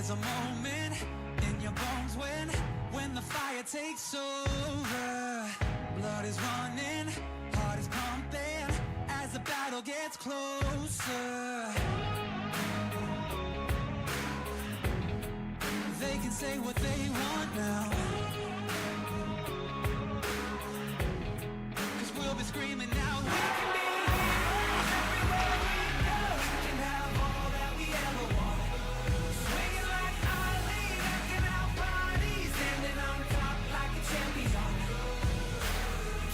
There's a moment in your bones when the fire takes over. Blood is running, heart is pumping as the battle gets closer. They can say what they want now, 'cause we'll be screaming now. We can be heroes everywhere we go. We can have all that we ever want. Swinging like Ali, rocking our bodies, standing on top like a champion.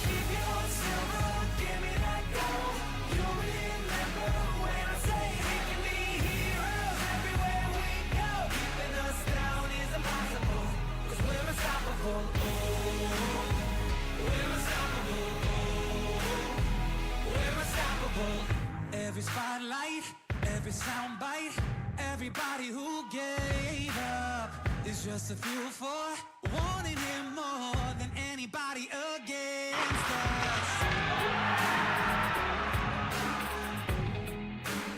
Keep your silver, give me that gold. You'll remember when I say we can be heroes everywhere we go. Keeping us down is impossible, 'cause we're unstoppable. Oh, we're unstoppable. We're unstoppable. Every spotlight, every soundbite, everybody who gave up is just a fuel for wanting him more than anybody against us.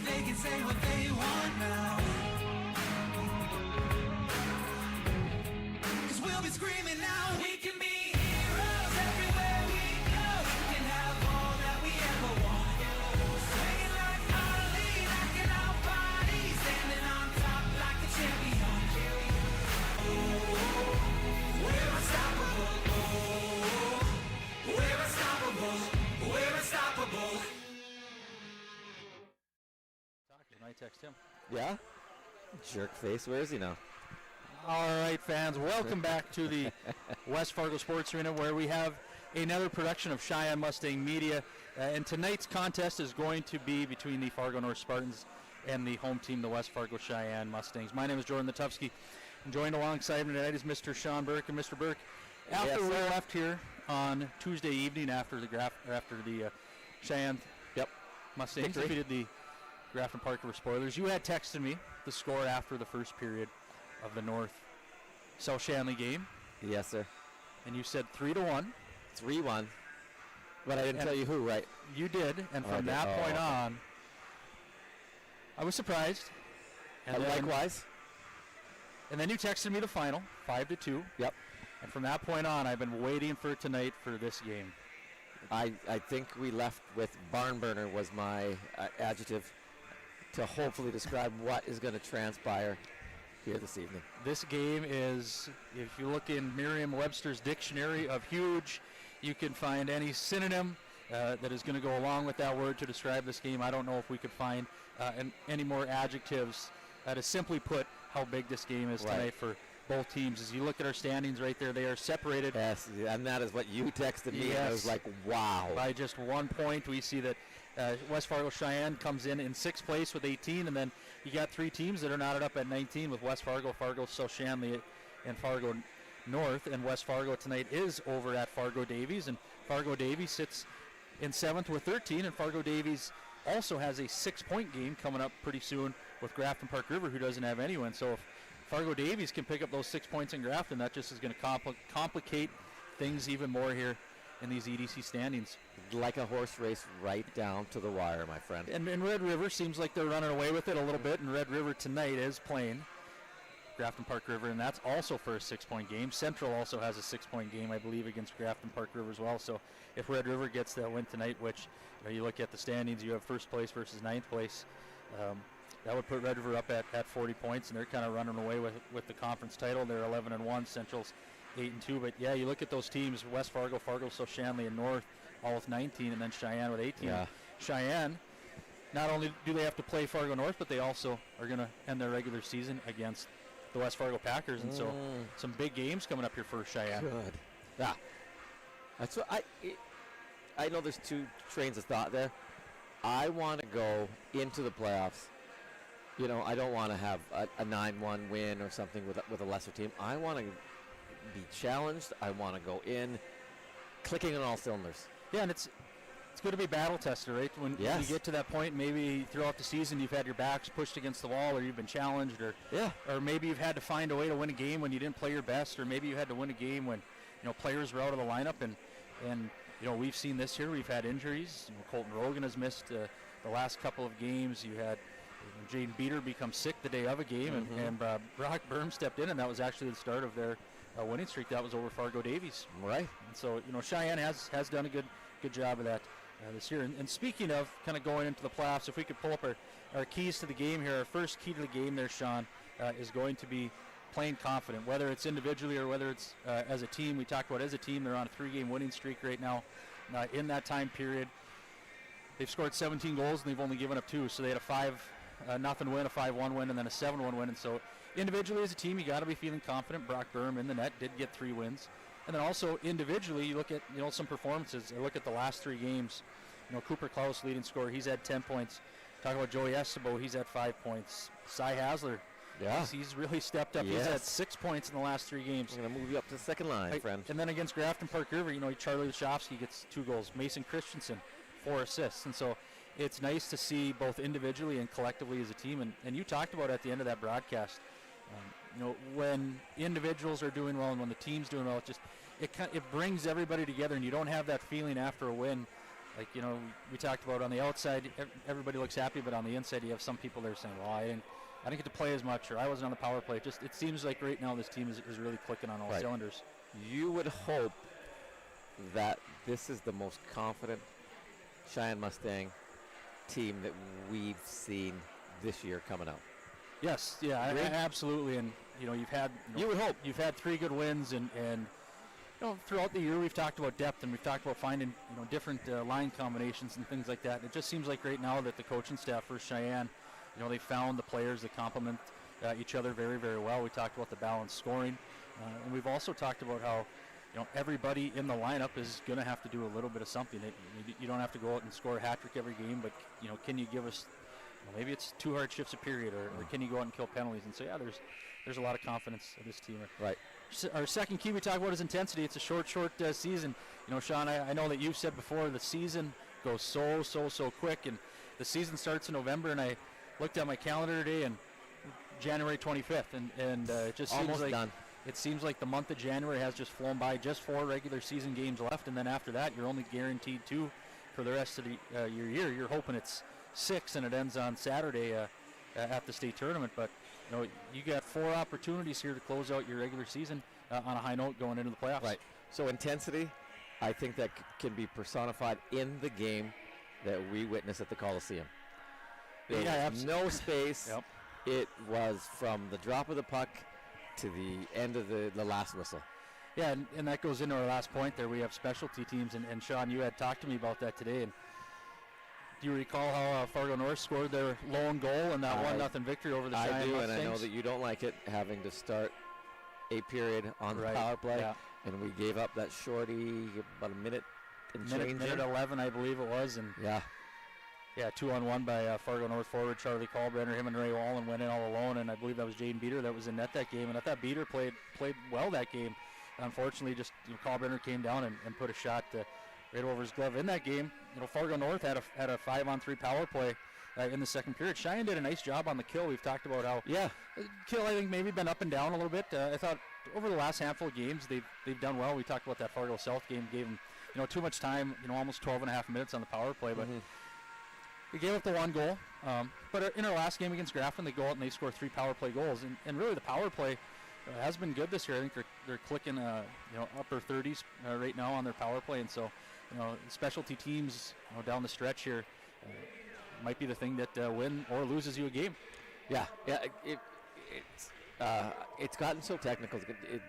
They can say what they want now, 'cause we'll be screaming now. We can be heroes everywhere we go. We can have all that we ever want. Swinging like Ali, rocking our bodies, standing on top like a champion. Oh, we're unstoppable. Oh, we're unstoppable. We're unstoppable. I text him. Yeah? Jerk face. Where is he now? All right, fans, welcome back to the West Fargo Sports Arena, where we have another production of Sheyenne Mustang Media. And tonight's contest is going to be between the Fargo North Spartans and the home team, the West Fargo Sheyenne Mustangs. My name is Jordan Latufsky, and joined alongside me tonight is Mr. Sean Burke. And Mr. Burke, after we left here on Tuesday evening after the Cheyenne Mustangs defeated the Grafton Park River Spoilers, you had texted me the score after the first period of the North-South Shanley game. Yes, sir. And you said 3-1. 3-1. But I didn't tell you who, right? You did, and from that point on, I was surprised. And likewise. And then you texted me the final, 5-2. Yep. And from that point on, I've been waiting for tonight for this game. I think we left with barn burner was my adjective to hopefully describe what is going to transpire here this evening. This game is, if you look in Merriam-Webster's dictionary of huge, you can find any synonym that is going to go along with that word to describe this game. I don't know if we could find any more adjectives to simply put how big this game is tonight for both teams. As you look at our standings right there, they are separated. Yes, and that is what you texted me. Yes. And I was like, wow. By just 1 point, we see that West Fargo Cheyenne comes in 6th place with 18, and then you got 3 teams that are knotted up at 19 with West Fargo, Fargo South Shanley, and Fargo North. And West Fargo tonight is over at Fargo Davies, and Fargo Davies sits in 7th with 13, and Fargo Davies also has a 6-point game coming up pretty soon with Grafton Park River, who doesn't have anyone. So if Fargo Davies can pick up those 6 points in Grafton, that just is going to complicate things even more here in these EDC standings. Like a horse race right down to the wire, my friend. And Red River seems like they're running away with it a little bit, and Red River tonight is playing Grafton Park River, and that's also for a 6-point game. Central also has a 6-point game, I believe, against Grafton Park River as well. So if Red River gets that win tonight, which you look at the standings, you have 1st place versus 9th place, that would put Red River up at 40 points, and they're kind of running away with the conference title. They're 11-1, Central's 8-2. But yeah, you look at those teams: West Fargo, Fargo, South Shanley, and North, all with 19, and then Cheyenne with 18. Yeah. Cheyenne, not only do they have to play Fargo North, but they also are going to end their regular season against the West Fargo Packers, and so some big games coming up here for Cheyenne. Good. Yeah. That's what I know. There's 2 trains of thought there. I want to go into the playoffs. I don't want to have a 9-1 win or something with a lesser team. I want to be challenged. I want to go in clicking on all cylinders. Yeah, and it's going to be battle tested, right? When you get to that point, maybe throughout the season you've had your backs pushed against the wall, or you've been challenged, or maybe you've had to find a way to win a game when you didn't play your best, or maybe you had to win a game when players were out of the lineup, and we've seen this year. We've had injuries. Colton Rogan has missed the last couple of games. You had Jane Beater become sick the day of a game, and Brock Burm stepped in, and that was actually the start of their winning streak. That was over Fargo Davies. Right. And so, Cheyenne has done a good job of that this year. And speaking of kind of going into the playoffs, if we could pull up our keys to the game here, our first key to the game there, Sean, is going to be playing confident, whether it's individually or whether it's as a team. We talked about as a team, they're on a 3-game winning streak right now. In that time period, they've scored 17 goals, and they've only given up 2. So they had a 5-0 win, a 5-1 win, and then a 7-1 win. And so individually as a team, you got to be feeling confident. Brock Burm in the net did get 3 wins. And then also individually, you look at some performances. I look at the last 3 games. Cooper Klaus, leading scorer, he's had 10 points. Talk about Joey Estebo, he's had 5 points. Cy Hasler, Yeah. he's really stepped up. Yes. He's had 6 points in the last 3 games. I'm going to move you up to the second line, friend. And then against Grafton Park River, Charlie Lachowski gets 2 goals. Mason Christensen, 4 assists. And so it's nice to see both individually and collectively as a team. And you talked about at the end of that broadcast, when individuals are doing well and when the team's doing well, it brings everybody together, and you don't have that feeling after a win. Like, we talked about on the outside, everybody looks happy, but on the inside you have some people that are saying, well, I didn't get to play as much, or I wasn't on the power play. It seems like right now this team is really clicking on all cylinders. You would hope that this is the most confident Sheyenne Mustang team that we've seen this year coming out. Yes, yeah, absolutely. And you've had you would hope you've had 3 good wins, and throughout the year we've talked about depth, and we've talked about finding different line combinations and things like that. It just seems like right now that the coaching staff for Cheyenne, they found the players that complement each other very, very well. We talked about the balanced scoring, and we've also talked about how everybody in the lineup is going to have to do a little bit of something. You don't have to go out and score a hat trick every game, but can you give us maybe it's 2 hard shifts a period, or can you go out and kill penalties? And so there's a lot of confidence in this team. Right. Our second key we talk about is intensity. It's a short season. Sean, I know that you've said before the season goes so quick, and the season starts in November, and I looked at my calendar today, and January 25th, and it just seems almost like done. It seems like the month of January has just flown by. Just 4 regular season games left, and then after that, you're only guaranteed 2 for the rest of your year. You're hoping it's 6, and it ends on Saturday at the state tournament, but you got 4 opportunities here to close out your regular season on a high note going into the playoffs. Right. So intensity, I think that can be personified in the game that we witnessed at the Coliseum. There was no space. Yep. It was from the drop of the puck to the end of the last whistle. Yeah, and that goes into our last point there. We have specialty teams, and Sean, you had talked to me about that today. And do you recall how Fargo North scored their lone goal in that 1-0 victory over the Cheyenne I do, Mustangs? and I know that you don't like it, having to start a period on the power play. Yeah. And we gave up that shorty about a minute and change. Minute 11, I believe it was. And yeah, 2-on-1 by Fargo North forward Charlie Kalbrenner. Him and Ray Wallen went in all alone, and I believe that was Jaden Beater that was in net that game. And I thought Beater played well that game. Unfortunately, just Kalbrenner came down and put a shot right over his glove in that game. Fargo North had a 5-on-3 power play in the second period. Cheyenne did a nice job on the kill. We've talked about how kill, I think, maybe been up and down a little bit. I thought over the last handful of games they've done well. We talked about that Fargo South game, gave them too much time, almost 12.5 minutes on the power play, but they gave up the 1 goal. But in our last game against Grafton, they go out and they score 3 power play goals, and really the power play has been good this year. I think they're clicking upper 30s right now on their power play, and so specialty teams down the stretch here might be the thing that win or loses you a game. Yeah. It's gotten so technical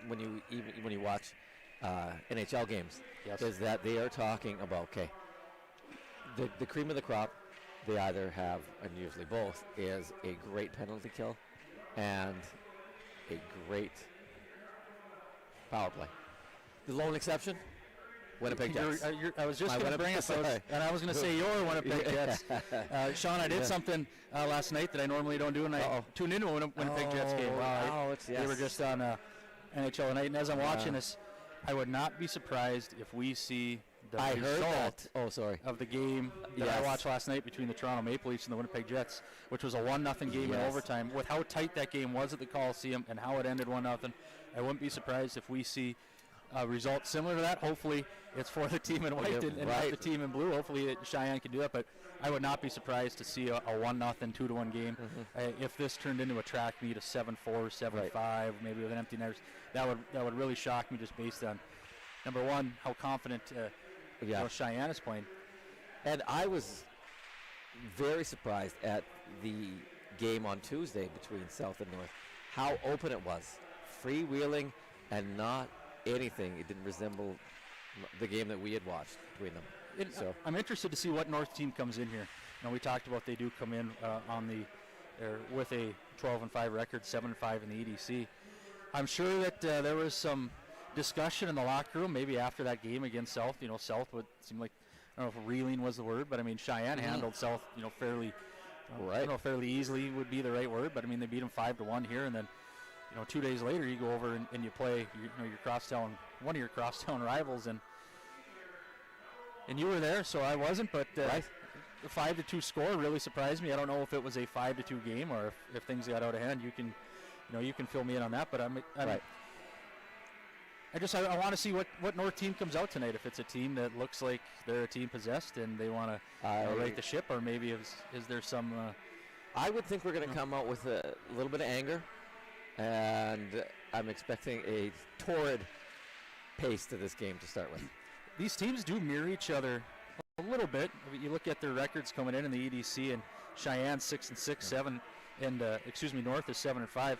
when you watch NHL games. Yes. Is that they are talking about the cream of the crop. They either have, and usually both, is a great penalty kill and a great power play. The lone exception, Winnipeg Jets. I was just going to bring up, and I was going to say your Winnipeg Jets. Sean, I did something last night that I normally don't do, and I tuned into a Winnipeg Jets game. Wow, they were just on NHL tonight, and as I'm watching this, I would not be surprised if we see the result of the game that I watched last night between the Toronto Maple Leafs and the Winnipeg Jets, which was a 1-0 game in overtime. With how tight that game was at the Coliseum and how it ended 1-0, I wouldn't be surprised if we see a result similar to that. Hopefully it's for the team in white and not the team in blue. Hopefully Cheyenne can do that, but I would not be surprised to see a 1-0, 2-1 game. If this turned into a track meet, a 7-4, 7-5, maybe with an empty nets, that would really shock me, just based on, number one, how confident Cheyenne is playing. And I was very surprised at the game on Tuesday between South and North, how open it was, freewheeling and not anything. It didn't resemble the game that we had watched between them. So I'm interested to see what North team comes in here. We talked about they do come in with a 12-5 record, 7-5 in the EDC. I'm sure that there was some discussion in the locker room, maybe after that game against South. South would seem like, I don't know if reeling was the word, but I mean Cheyenne handled South, fairly. I don't know if fairly easily would be the right word, but I mean they beat them 5-1 here, and then 2 days later you go over and you play your crosstown, one of your crosstown rivals, and you were there, so I wasn't, but the 5-2 score really surprised me. I don't know if it was a 5-2 game or if things got out of hand. You can fill me in on that, but I want to see what North team comes out tonight. If it's a team that looks like they're a team possessed and they want to right the ship, or maybe is there some... I would think we're going to come out with a little bit of anger, and I'm expecting a torrid pace to this game to start with. These teams do mirror each other a little bit. You look at their records coming in the EDC, and Cheyenne 6-6, 7, and North is 7-5.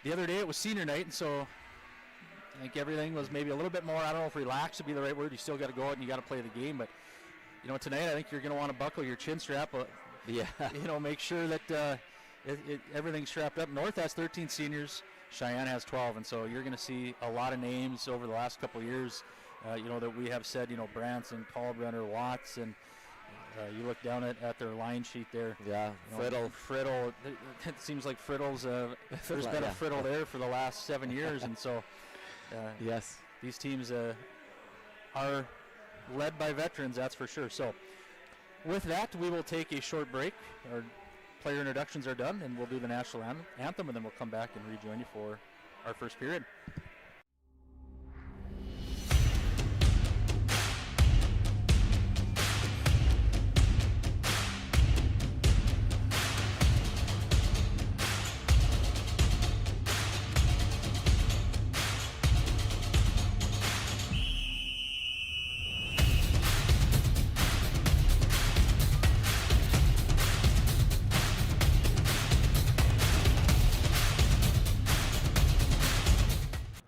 The other day it was senior night, and so I think everything was maybe a little bit more, I don't know if relaxed would be the right word. You still got to go out and you got to play the game, but tonight I think you're going to want to buckle your chin strap. Make sure that everything's strapped up. North has 13 seniors, Cheyenne has 12, and so you're going to see a lot of names over the last couple of years. That we have said, Branson, Kalbrenner, Watts, and you look down at their line sheet there. Yeah, Friddle. It seems like Friddle's, there's been a Friddle there for the last 7 years, and so yes, these teams are led by veterans, that's for sure. So with that, we will take a short break. Our player introductions are done, and we'll do the national anthem, and then we'll come back and rejoin you for our first period.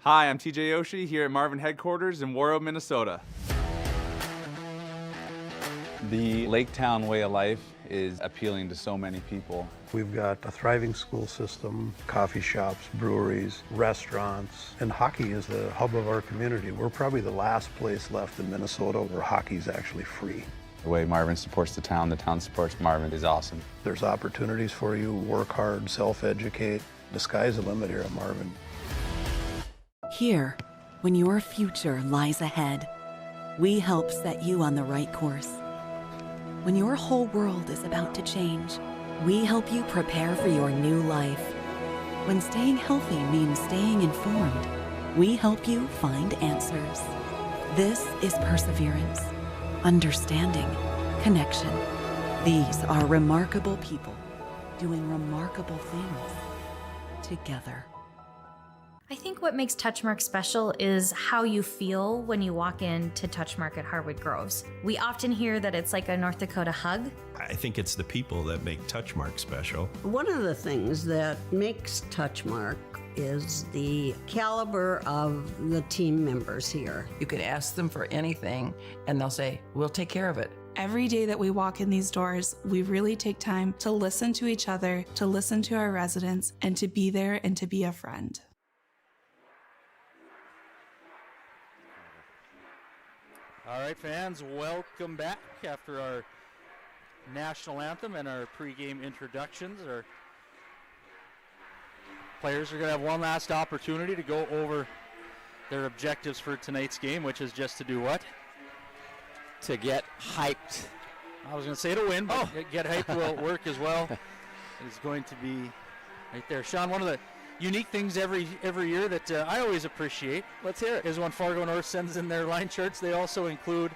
Hi, I'm TJ Yoshi here at Marvin headquarters in Warroad, Minnesota. The Lake Town way of life is appealing to so many people. We've got a thriving school system, coffee shops, breweries, restaurants, and hockey is the hub of our community. We're probably the last place left in Minnesota where hockey is actually free. The way Marvin supports the town supports Marvin is awesome. There's opportunities for you, work hard, self-educate. The sky's the limit here at Marvin. Here, when your future lies ahead, we help set you on the right course. When your whole world is about to change, we help you prepare for your new life. When staying healthy means staying informed, we help you find answers. This is perseverance, understanding, connection. These are remarkable people doing remarkable things together. I think what makes Touchmark special is how you feel when you walk into Touchmark at Harwood Groves. We often hear that it's like a North Dakota hug. I think it's the people that make Touchmark special. One of the things that makes Touchmark is the caliber of the team members here. You could ask them for anything and they'll say, we'll take care of it. Every day that we walk in these doors, we really take time to listen to each other, to listen to our residents, and to be there and to be a friend. All right, fans, welcome back after our national anthem and our pregame introductions. Our players are going to have one last opportunity to go over their objectives for tonight's game, which is just to do what? To get hyped. I was going to say to win, but get hyped will work as well. It's going to be right there. Sean, unique things every year that I always appreciate. Let's hear it. Is when Fargo North sends in their line charts, they also include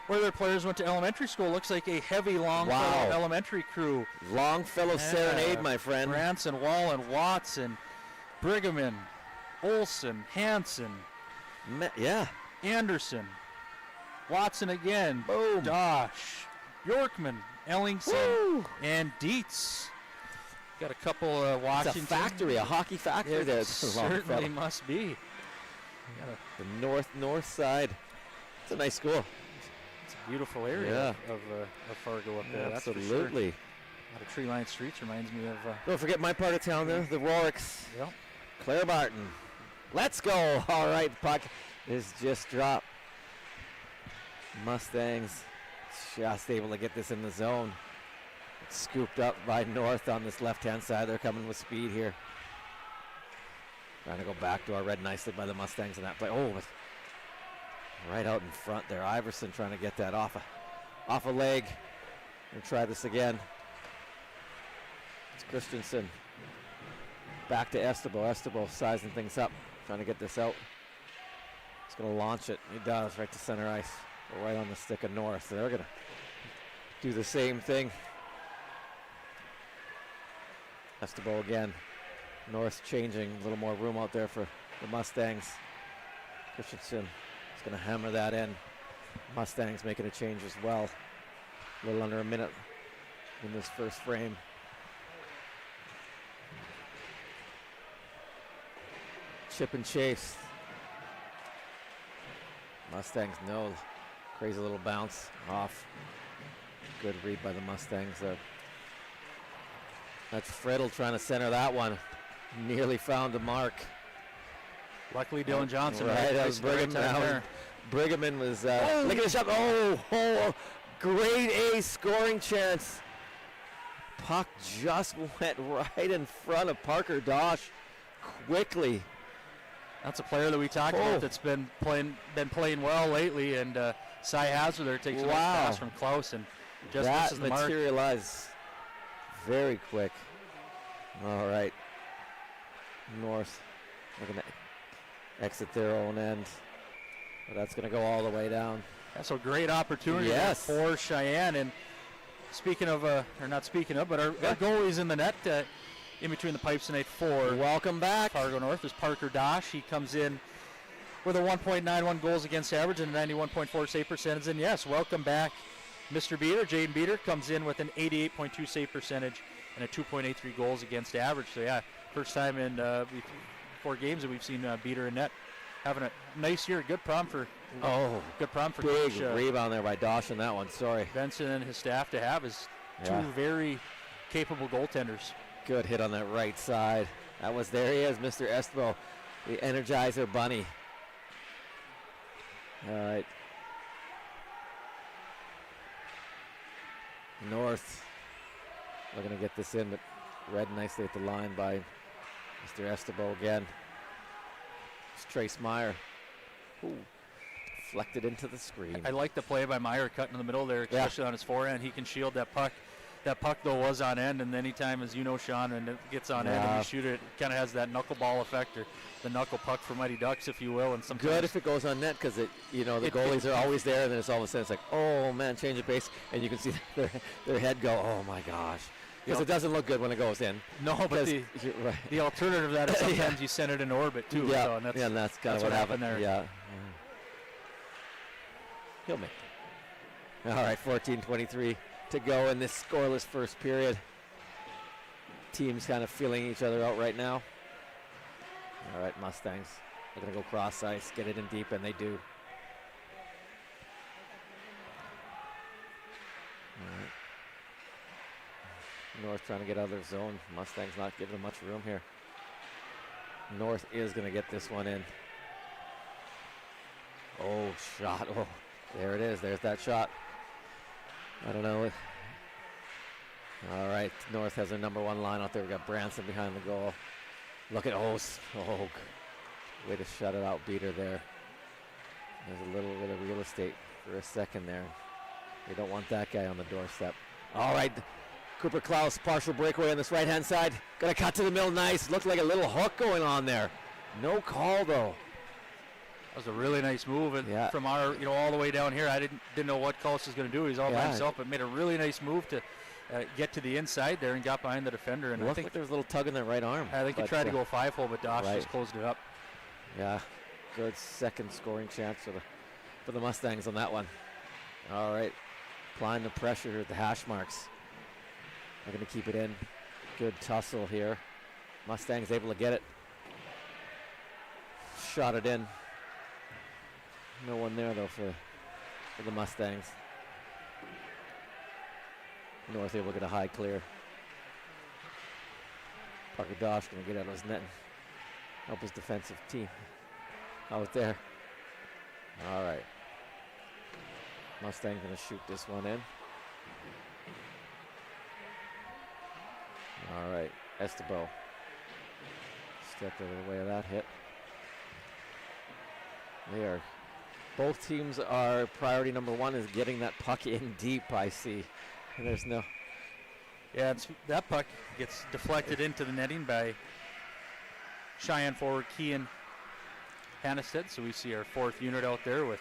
where their players went to elementary school. Looks like a heavy Longfellow elementary crew. Longfellow Serenade, my friend. Branson, Wallen, Watson, Brigham, Olson, Hanson, Anderson, Watson again, boom, Dosh, Yorkman, Ellingson, and Dietz. Got a couple Washington. It's a factory, a hockey factory there. It certainly must be. The north side. It's a nice school. It's a beautiful area of Fargo up there. Absolutely. That's for sure. A lot of tree-lined streets reminds me of. Don't forget my part of town there, the Roricks. Yep. Claire Barton. Let's go. All right, puck is just dropped. Mustangs just able to get this in the zone. It's scooped up by North on this left-hand side. They're coming with speed here. Trying to go backdoor, read nicely by the Mustangs in that play. Oh, right out in front there. Iverson trying to get that off a leg. And try this again. It's Christensen. Back to Estebo. Estebo sizing things up, trying to get this out. He's going to launch it. He does, right to center ice. Right on the stick of North. So they're going to do the same thing. Estebo again. North changing. A little more room out there for the Mustangs. Christensen is going to hammer that in. Mustangs making a change as well. A little under a minute in this first frame. Chip and chase. Mustangs no. Crazy little bounce off. Good read by the Mustangs there. That's Friddle trying to center that one. Nearly found the mark. Luckily, Dylan Johnson. Right, that was Brigham. Brighamman was looking at the shot. Oh, grade A scoring chance. Puck just went right in front of Parker Dosh quickly. That's a player that we talked about that's been playing well lately, and Cy Hazard there takes a nice pass from Klaus and just misses the mark. That materialized very quick. All right, North looking to exit their own end, but that's going to go all the way down. That's a great opportunity for Sheyenne. And speaking of, or not speaking of, but our goalie's in the net. In between the pipes tonight for welcome back Fargo North is Parker Dosh. He comes in with a 1.91 goals against average and a 91.4 save percentage. And yes, welcome back, Mr. Beater. Jaden Beater comes in with an 88.2 save percentage and a 2.83 goals against average. So yeah, first time in 4 games that we've seen Beater in net. Having a nice year. Good problem for big Coach, rebound there by Dosh on that one. Sorry, Benson and his staff to have is two very capable goaltenders. Good hit on that right side. There he is, Mr. Estebo, the Energizer Bunny. All right. North looking to get this in, but read nicely at the line by Mr. Estebo again. It's Trace Meyer. Ooh, deflected into the screen. I like the play by Meyer cutting in the middle there, especially on his forehand. He can shield that puck. That puck, though, was on end, and anytime, as you know, Sean, and it gets on end and you shoot it, it kind of has that knuckleball effect, or the knuckle puck for Mighty Ducks, if you will. And sometimes good if it goes on net, because the goalies are always there, and then it's all of a sudden it's like, oh man, change of pace, and you can see their head go, oh my gosh, because it doesn't look good when it goes in. No, but the alternative to that is sometimes you send it in orbit too. Yeah, so, and that's kind of what happened there. Yeah, he'll make it. All right, 14:23 to go in this scoreless first period. Teams kind of feeling each other out right now. All right, Mustangs, they're going to go cross ice, get it in deep, and they do. All right. North trying to get out of their zone. Mustangs not giving them much room here. North is going to get this one in. Oh, shot. Oh, there it is. There's that shot. I don't know. All right, North has their number 1 line out there. We've got Branson behind the goal. Look at way to shut it out, Beater there. There's a little bit of real estate for a second there. They don't want that guy on the doorstep. All right, Cooper Klaus, partial breakaway on this right-hand side. Gonna cut to the middle, nice. Looked like a little hook going on there. No call though. That was a really nice move, and Yeah. from our, all the way down here, I didn't know what Klaus was going to do. He's all by Yeah. himself, but made a really nice move to get to the inside there and got behind the defender. It And I looked think like there was a little tug in that right arm. he but, tried to go 5-hole, but Dosh right. just closed it up. Yeah, good second scoring chance for the Mustangs on that one. All right, applying the pressure at the hash marks. They're going to keep it in. Good tussle here. Mustangs able to get it. Shot it in. No one there though for the Mustangs. North able to get a high clear. Parker Dosh going to get out of his net and help his defensive team out there. All right. Mustang going to shoot this one in. All right, Estebo stepped out of the way of that hit. Both teams are priority number one is getting that puck in deep, I see. And there's no. Yeah, that puck gets deflected into the netting by Cheyenne forward Kean Hannestead. So we see our fourth unit out there with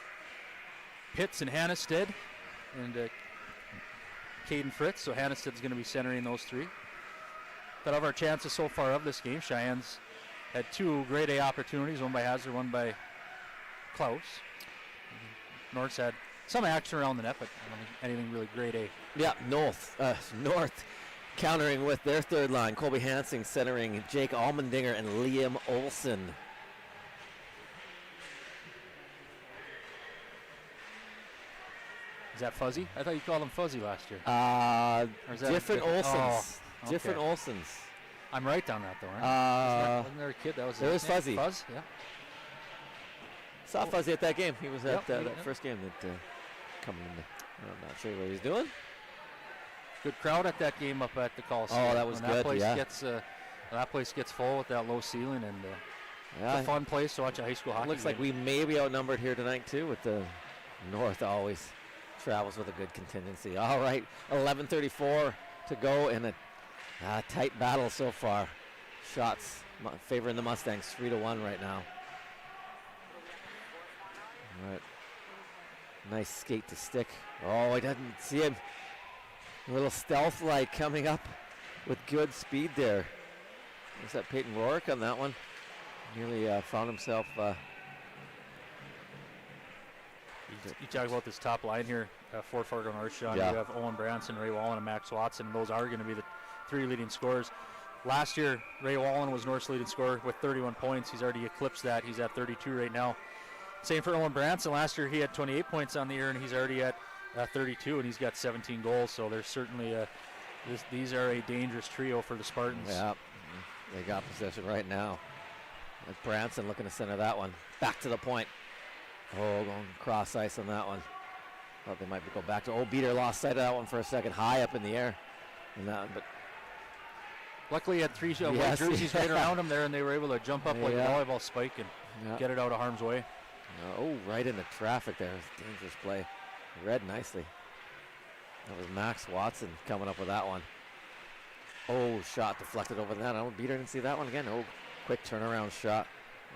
Pitts and Hannestead and Caden Fritz. So Hannestead's going to be centering those three. But of our chances so far of this game, Cheyenne's had two grade A opportunities, one by Hazard, one by Klaus. North's had some action around the net, but I don't think anything really grade A. Yeah, North countering with their third line. Colby Hansing centering Jake Almendinger and Liam Olsen. Is that Fuzzy? I thought you called him Fuzzy last year. Or is that Different different- Olsens. Oh, Different okay. Olsens. I'm right on that, though, right? Wasn't there a kid that was there was Fuzzy. Fuzz, yeah. Saw Fuzzy at that game. He was at Yep, that yep. first game that coming in. I'm not sure what he's doing. Good crowd at that game up at the Coliseum. Oh, that was When good, That place yeah. gets that place gets full with that low ceiling, and Yeah, it's a fun place to watch a high school hockey looks like game. we may be outnumbered here tonight too. With the North always travels with a good contingency. All right, 11:34 to go in a tight battle so far. Shots favoring the Mustangs 3-1 right now. All right, nice skate to stick. Oh, I didn't see him. A little stealth-like coming up with good speed there. There's that Peyton Rourke on that one. Nearly found himself. You talk about this top line here, Fort Fargo North, Sean. Yeah. You have Owen Branson, Ray Wallen, and Max Watson. And those are going to be the three leading scorers. Last year, Ray Wallen was North's leading scorer with 31 points. He's already eclipsed that. He's at 32 right now. Same for Owen Branson. Last year, he had 28 points on the year, and he's already at 32, and he's got 17 goals. So there's certainly these are a dangerous trio for the Spartans. Yeah, they got possession right now. And Branson looking to center that one. Back to the point. Oh, going cross ice on that one. Thought they might go back to. Oh, Beater lost sight of that one for a second. High up in the air. And that, but Luckily, he had three white Yes, jerseys right around him there, and they were able to jump up like a Yeah. volleyball spike and get it out of harm's way. oh, right into traffic there. It was a dangerous play. Read nicely. That was Max Watson coming up with that one. Oh, shot deflected over that. Oh, Beater didn't see that one again. Oh, quick turnaround shot.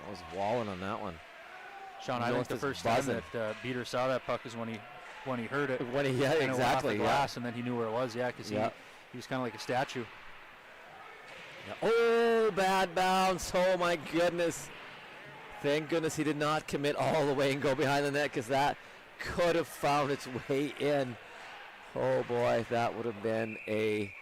That was Wallen on that one. Sean, I think North the is first buzzing. time that Beater saw that puck is when he heard it. When he, yeah, and it went off exactly. the Yeah. glass, and then he knew where it was. Yeah, because Yeah. he was kind of like a statue. Oh, bad bounce. Oh, my goodness. Thank goodness he did not commit all the way and go behind the net, because that could have found its way in. Oh, boy, that would have been a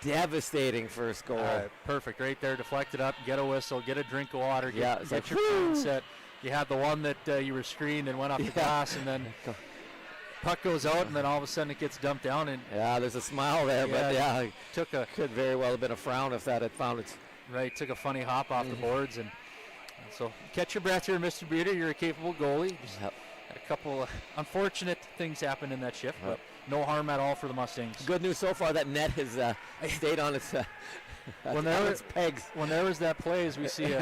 devastating first goal. All right, perfect. Right there, deflected up, get a whistle, get a drink of water, Yeah, get it's your like, phone whoo! set. You had the one that you were screened and went off the Yeah. glass, and then puck goes out, and then all of a sudden it gets dumped down. And Yeah, there's a smile there, but yeah, took a could very well have been a frown if that had found its. took a funny hop off the boards, and so catch your breath here, Mr. Beater. You're a capable goalie. Just Yep. a couple of unfortunate things happened in that shift, Yep. but no harm at all for the Mustangs. Good news so far, that net has stayed on its, When on its pegs. When there was that play, as we see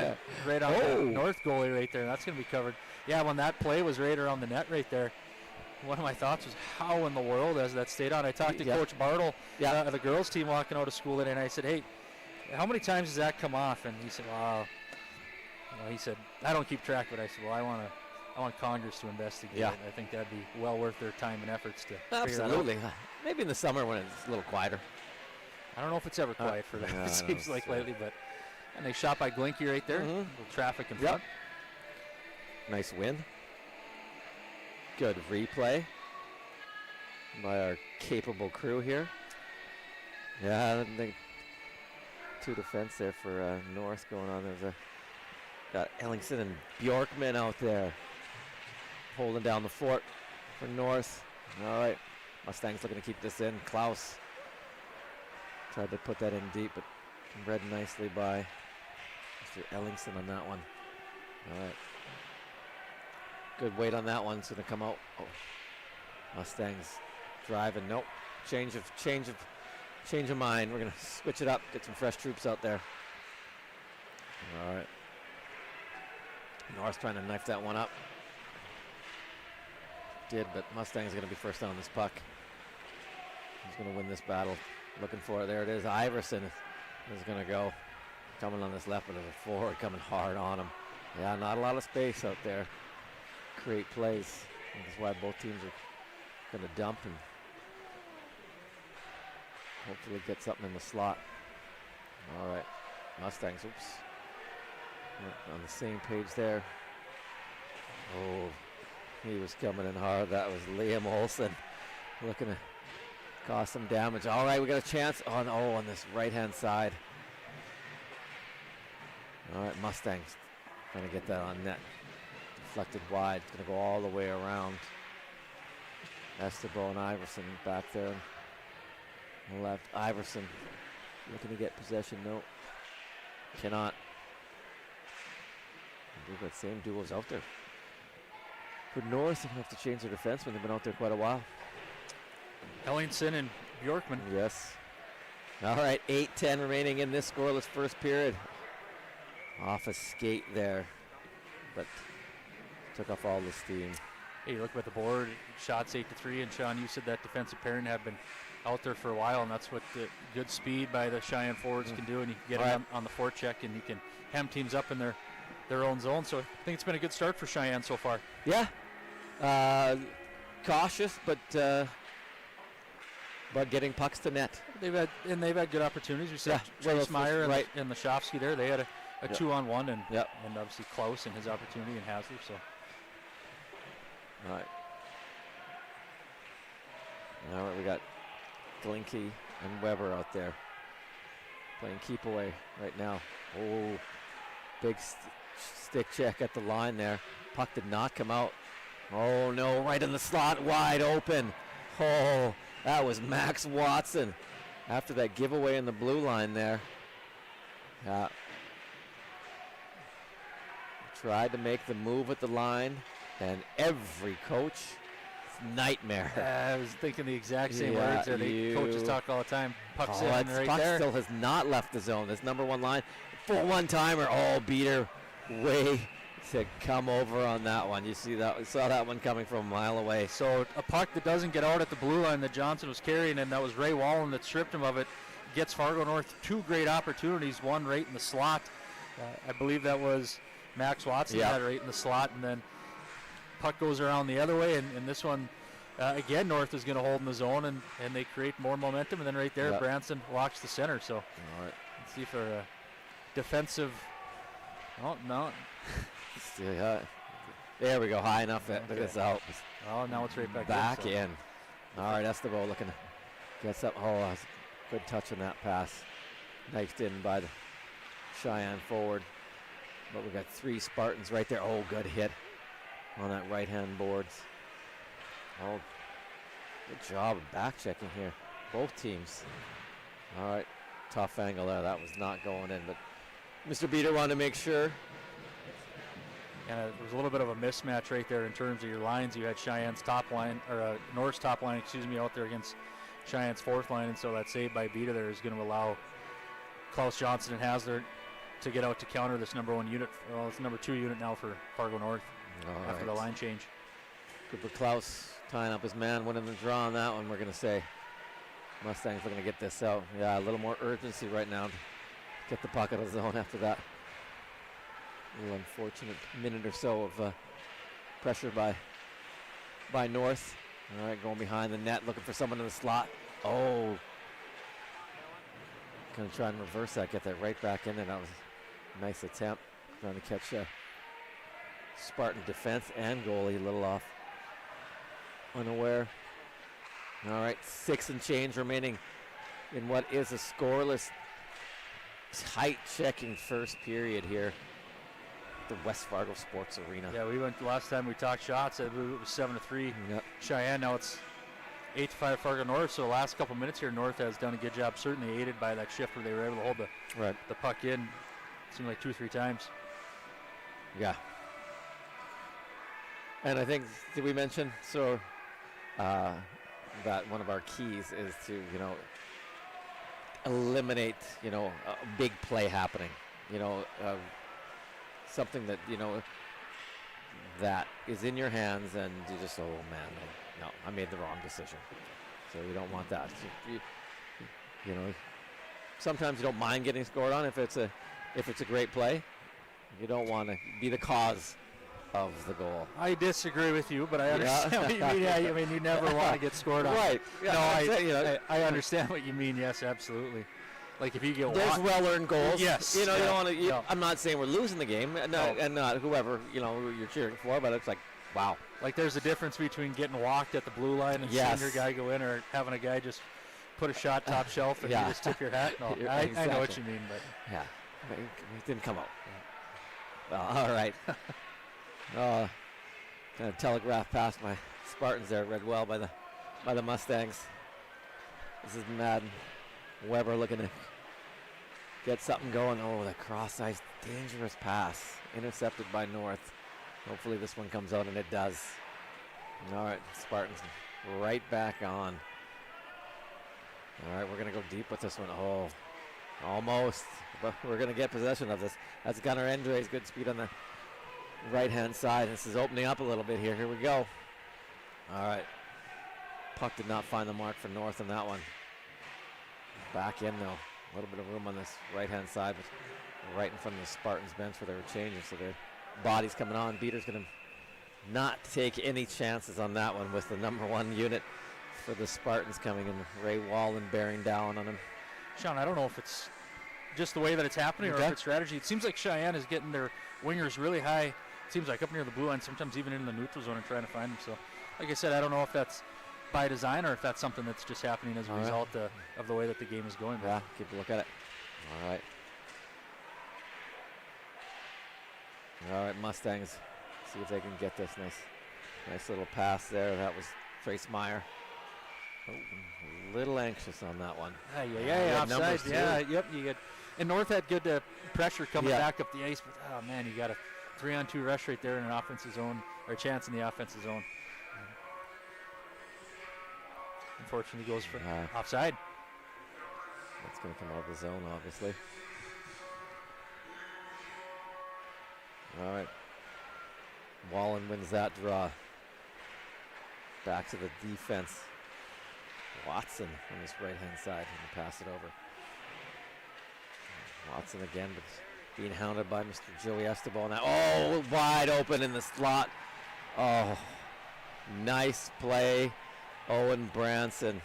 right on Oh. the North goalie right there, that's going to be covered. Yeah, when that play was right around the net right there, one of my thoughts was, how in the world has that stayed on? I talked to Yeah. Coach Bartle, Yeah. the girls team walking out of school today, and I said, hey, how many times does that come off? And he said, well, he said, I don't keep track of it. I said, well, I want Congress to investigate Yeah. it. I think that'd be well worth their time and efforts to figure that out. Absolutely. Maybe in the summer when it's a little quieter. I don't know if it's ever quiet for them. no, It seems no, like it's, lately, but and they shot by Glinky right there. Mhm. Little traffic in Yep. front. Nice win. Good replay by our capable crew here. Yeah, I didn't think two defense there for North going on. There's got Ellingson and Bjorkman out there holding down the fort for North. All right, Mustangs looking to keep this in. Klaus tried to put that in deep, but read nicely by Mr. Ellingson on that one. All right. Good weight on that one. It's going to come out. Oh. Mustangs driving. Nope. Change of mind. We're going to switch it up. Get some fresh troops out there. All right. North trying to knife that one up. Did, but Mustangs going to be first down on this puck. He's going to win this battle. Looking for it. There it is. Iverson is going to go. Coming on this left, but there's a forward coming hard on him. Yeah, not a lot of space out there. Create plays. That's why both teams are going to dump and hopefully get something in the slot. All right, Mustangs, oops. We're on the same page there. Oh, he was coming in hard. That was Liam Olsen looking to cause some damage. All right, we got a chance on this right-hand side. All right, Mustangs trying to get that on net. Deflected wide. Going to go all the way around. Estebo and Iverson back there on the left. Iverson looking to get possession. No. Cannot. We've got same duos out there. For North, they have to change their defensemen. They've been out there quite a while. Ellingson and Bjorkman. Yes. All right, 8:10 remaining in this scoreless first period. Off a skate there, but took off all the steam. Hey, you look at the board, shots 8-3, and Sean, you said that defensive pairing had been out there for a while, and that's what the good speed by the Cheyenne forwards can do, and you can get them on the forecheck, and you can hem teams up in their own zone. So I think it's been a good start for Cheyenne so far. Yeah, cautious, but getting pucks to net. They've had good opportunities. We said Chase Meyer and the Shofsky there. They had a 2-on-1, and obviously Klaus and his opportunity and Hasler. So. All right, we got Glinky and Weber out there playing keep away right now. Oh, big stick check at the line there. Puck did not come out. Oh no, right in the slot, wide open. Oh, that was Max Watson after that giveaway in the blue line there. Yeah. Tried to make the move at the line, and every coach, nightmare. I was thinking the exact same words there. The coaches talk all the time. Puck's in right puck there. Still has not left the zone. This number one line, full one-timer. Oh, Beater way to come over on that one. You see that? We saw that one coming from a mile away. So a puck that doesn't get out at the blue line that Johnson was carrying, and that was Ray Wallen that stripped him of it, gets Fargo North two great opportunities, one right in the slot. I believe that was Max Watson had it right in the slot, and then puck goes around the other way, and this one, again, North is going to hold in the zone, and they create more momentum, and then right there, Branson walks the center. So let's see for a defensive, oh, no. There we go, high enough. Look at this out. Oh, now it's right back in. All right, Estebo looking to get up. Oh, that's a good touch on that pass. Knifed in by the Cheyenne forward. But we got three Spartans right there. Oh, good hit on that right-hand boards. Oh, good job of back checking here. Both teams. All right, tough angle there. That was not going in, but Mr. Beater wanted to make sure. And there was a little bit of a mismatch right there in terms of your lines. You had Cheyenne's top line, or North's top line, out there against Cheyenne's fourth line, and so that save by Beater there is going to allow Klaus Johnson and Hasler to get out to counter this number one unit. Well, it's number two unit now for Fargo North after the line change. Cooper Klaus tying up his man, winning the draw on that one. We're going to say Mustangs looking to get this out. Yeah, a little more urgency right now to get the puck out of the zone after that little unfortunate minute or so of pressure by North. All right, going behind the net, looking for someone in the slot. Oh, going to try and reverse that, get that right back in there. That was a nice attempt, trying to catch Spartan defense and goalie a little off unaware. All right, 6 and change remaining in what is a scoreless, tight-checking first period here at the West Fargo Sports Arena. Yeah, we went last time we talked shots. I believe it was 7-3 Sheyenne. Now it's 8-5 Fargo North. So the last couple minutes here, North has done a good job, certainly aided by that shift where they were able to hold the puck in. Seemed like 2 or 3 times. Yeah. And I think, did we mention, so that one of our keys is to, eliminate, a big play happening. Something that, that is in your hands and you just, oh man, I made the wrong decision. So you don't want that. So sometimes you don't mind getting scored on if it's a great play. You don't want to be the cause of the goal. I disagree with you, but I understand what you mean. Yeah, I mean, you never want to get scored on. Right. Yeah, no, I understand what you mean. Yes, absolutely. Like if you get there's well-earned goals. Yes. You don't want to. I'm not saying we're losing the game, and not whoever you're cheering for, but it's like, wow. Like there's a difference between getting walked at the blue line and seeing your guy go in, or having a guy just put a shot top shelf and you just tip your hat. No, I know what you mean, but it didn't come out. Well, all right. Kind of telegraphed past my Spartans there, read well by the Mustangs. This is Madden. Weber looking to get something going. Oh, the cross-ice, dangerous pass, intercepted by North. Hopefully this one comes out, and it does. All right, Spartans right back on. All right, we're going to go deep with this one. Oh, almost. But we're going to get possession of this. That's Gunnar Endres, good speed on the right-hand side. This is opening up a little bit here. Here we go. All right. Puck did not find the mark for North on that one. Back in, though. A little bit of room on this right-hand side, but right in front of the Spartans bench where they were changing, so their bodies coming on. Beater's going to not take any chances on that one with the number 1 unit for the Spartans coming in. Ray Wallen bearing down on him. Sean, I don't know if it's just the way that it's happening or if it's strategy. It seems like Sheyenne is getting their wingers really high. It seems like up near the blue line, sometimes even in the neutral zone and trying to find them. So, like I said, I don't know if that's by design or if that's something that's just happening as a result of the way that the game is going. Yeah, keep a look at it. All right. All right, Mustangs. See if they can get this nice little pass there. That was Trace Meyer. Oh, a little anxious on that one. Offside. Yeah, yep. You get, and North had good pressure coming back up the ice, but oh man, you got a 3-on-2 rush right there in an offensive zone, or a chance in the offensive zone. Unfortunately, goes for offside. That's going to come out of the zone, obviously. All right. Wallen wins that draw. Back to the defense. Watson on this right-hand side and pass it over. Watson again, but being hounded by Mr. Joey Estebal now. Oh, wide open in the slot. Oh, nice play. Owen Branson.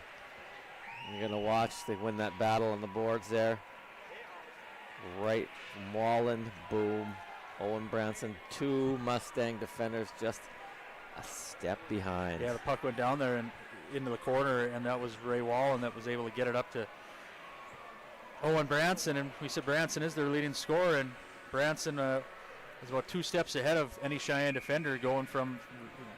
You're going to watch. They win that battle on the boards there. Right from Wallen. Boom. Owen Branson. 2 Mustang defenders just a step behind. Yeah, the puck went down there and into the corner, and that was Ray Wallen that was able to get it up to Owen Branson. And we said Branson is their leading scorer, and Branson is about 2 steps ahead of any Sheyenne defender, going from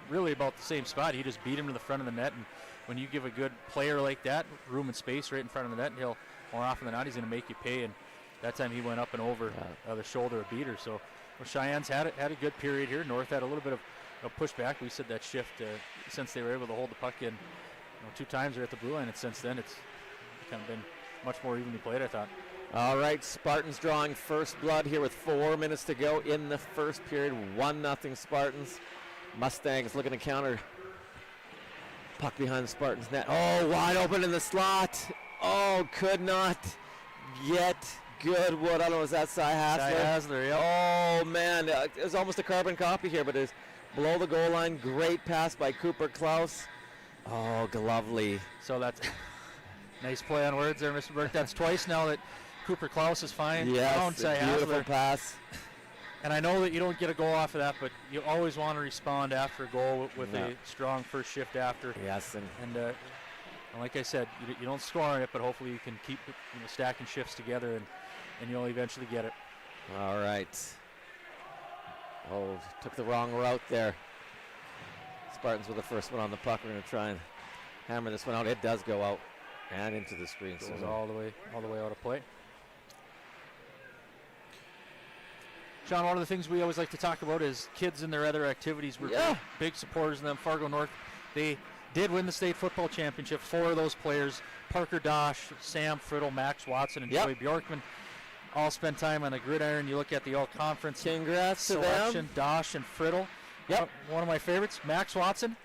really about the same spot. He just beat him to the front of the net, and when you give a good player like that room and space right in front of the net, he'll more often than not he's going to make you pay. And that time he went up and over the shoulder of Beater. So Cheyenne's had a good period here. North had a little bit of pushback. We said that shift since they were able to hold the puck in 2 times there at the blue line, and since then it's kind of been much more evenly played, I thought. All right, Spartans drawing first blood here with 4 minutes to go in the first period. 1-0 Spartans. Mustangs looking to counter Puck behind the Spartans net. Oh, wide open in the slot. Oh, could not yet. Good wood. I don't know, was that Cy Hasler? Yep. Oh, man. It was almost a carbon copy here, but it's below the goal line. Great pass by Cooper Klaus. Oh, lovely. So that's nice play on words there, Mr. Burke. That's twice now that Cooper Klaus is fine. Yes, a beautiful pass. And I know that you don't get a goal off of that, but you always want to respond after a goal with a strong first shift after. Yes, and like I said, you don't score on it, but hopefully you can keep stacking shifts together, and you'll eventually get it. All right. Oh, took the wrong route there. Spartans with the first one on the puck. We're going to try and hammer this one out. It does go out and into the screen. Goes all the way out of play. Sean, one of the things we always like to talk about is kids and their other activities. We're big supporters of them. Fargo North, they did win the state football championship. 4 of those players, Parker Dosh, Sam Friddle, Max Watson, and Joey Bjorkman, all spent time on the gridiron. You look at the all-conference Congrats selection, to them. Dosh and Friddle. One of my favorites, Max Watson.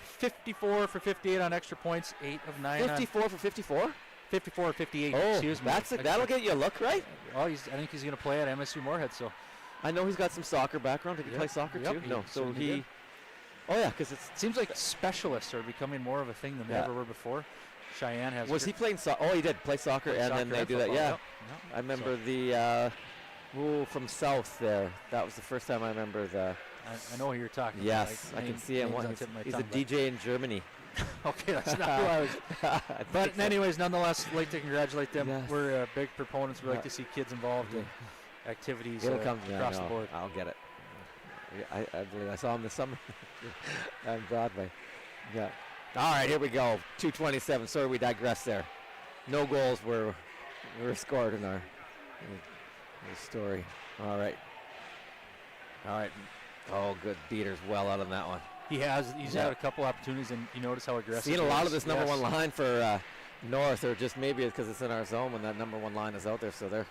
54 for 58 on extra points, 8 of 9 54 for 54? 54 or 58, oh, excuse me. That'll get you a look, right? Oh, I think he's going to play at MSU Moorhead, so. I know he's got some soccer background. Did he play soccer too? No, so he. Did. Oh yeah, because it seems like specialists are becoming more of a thing than they ever were before. Cheyenne has. Was he playing soccer? Oh, he did play soccer, and then they do that. Yeah, I remember the from South there. That was the first time I remember the. I know who you're talking about. Yes, I can see him. He's a DJ in Germany. Okay, that's not who I was. But anyways, nonetheless, like to congratulate them. Yes. We're big proponents. We like to see kids involved in activities across the board. I'll get it. I believe I saw him this summer on Broadway. Yeah. All right, here we go. 2:27. Sorry, we digress there. No goals were scored in our story. All right. Oh, good. Beater's well out on that one. He's had a couple opportunities, and you notice how aggressive. Seen a lot of this number one line for North, or just maybe it's because it's in our zone when that number one line is out there, so they're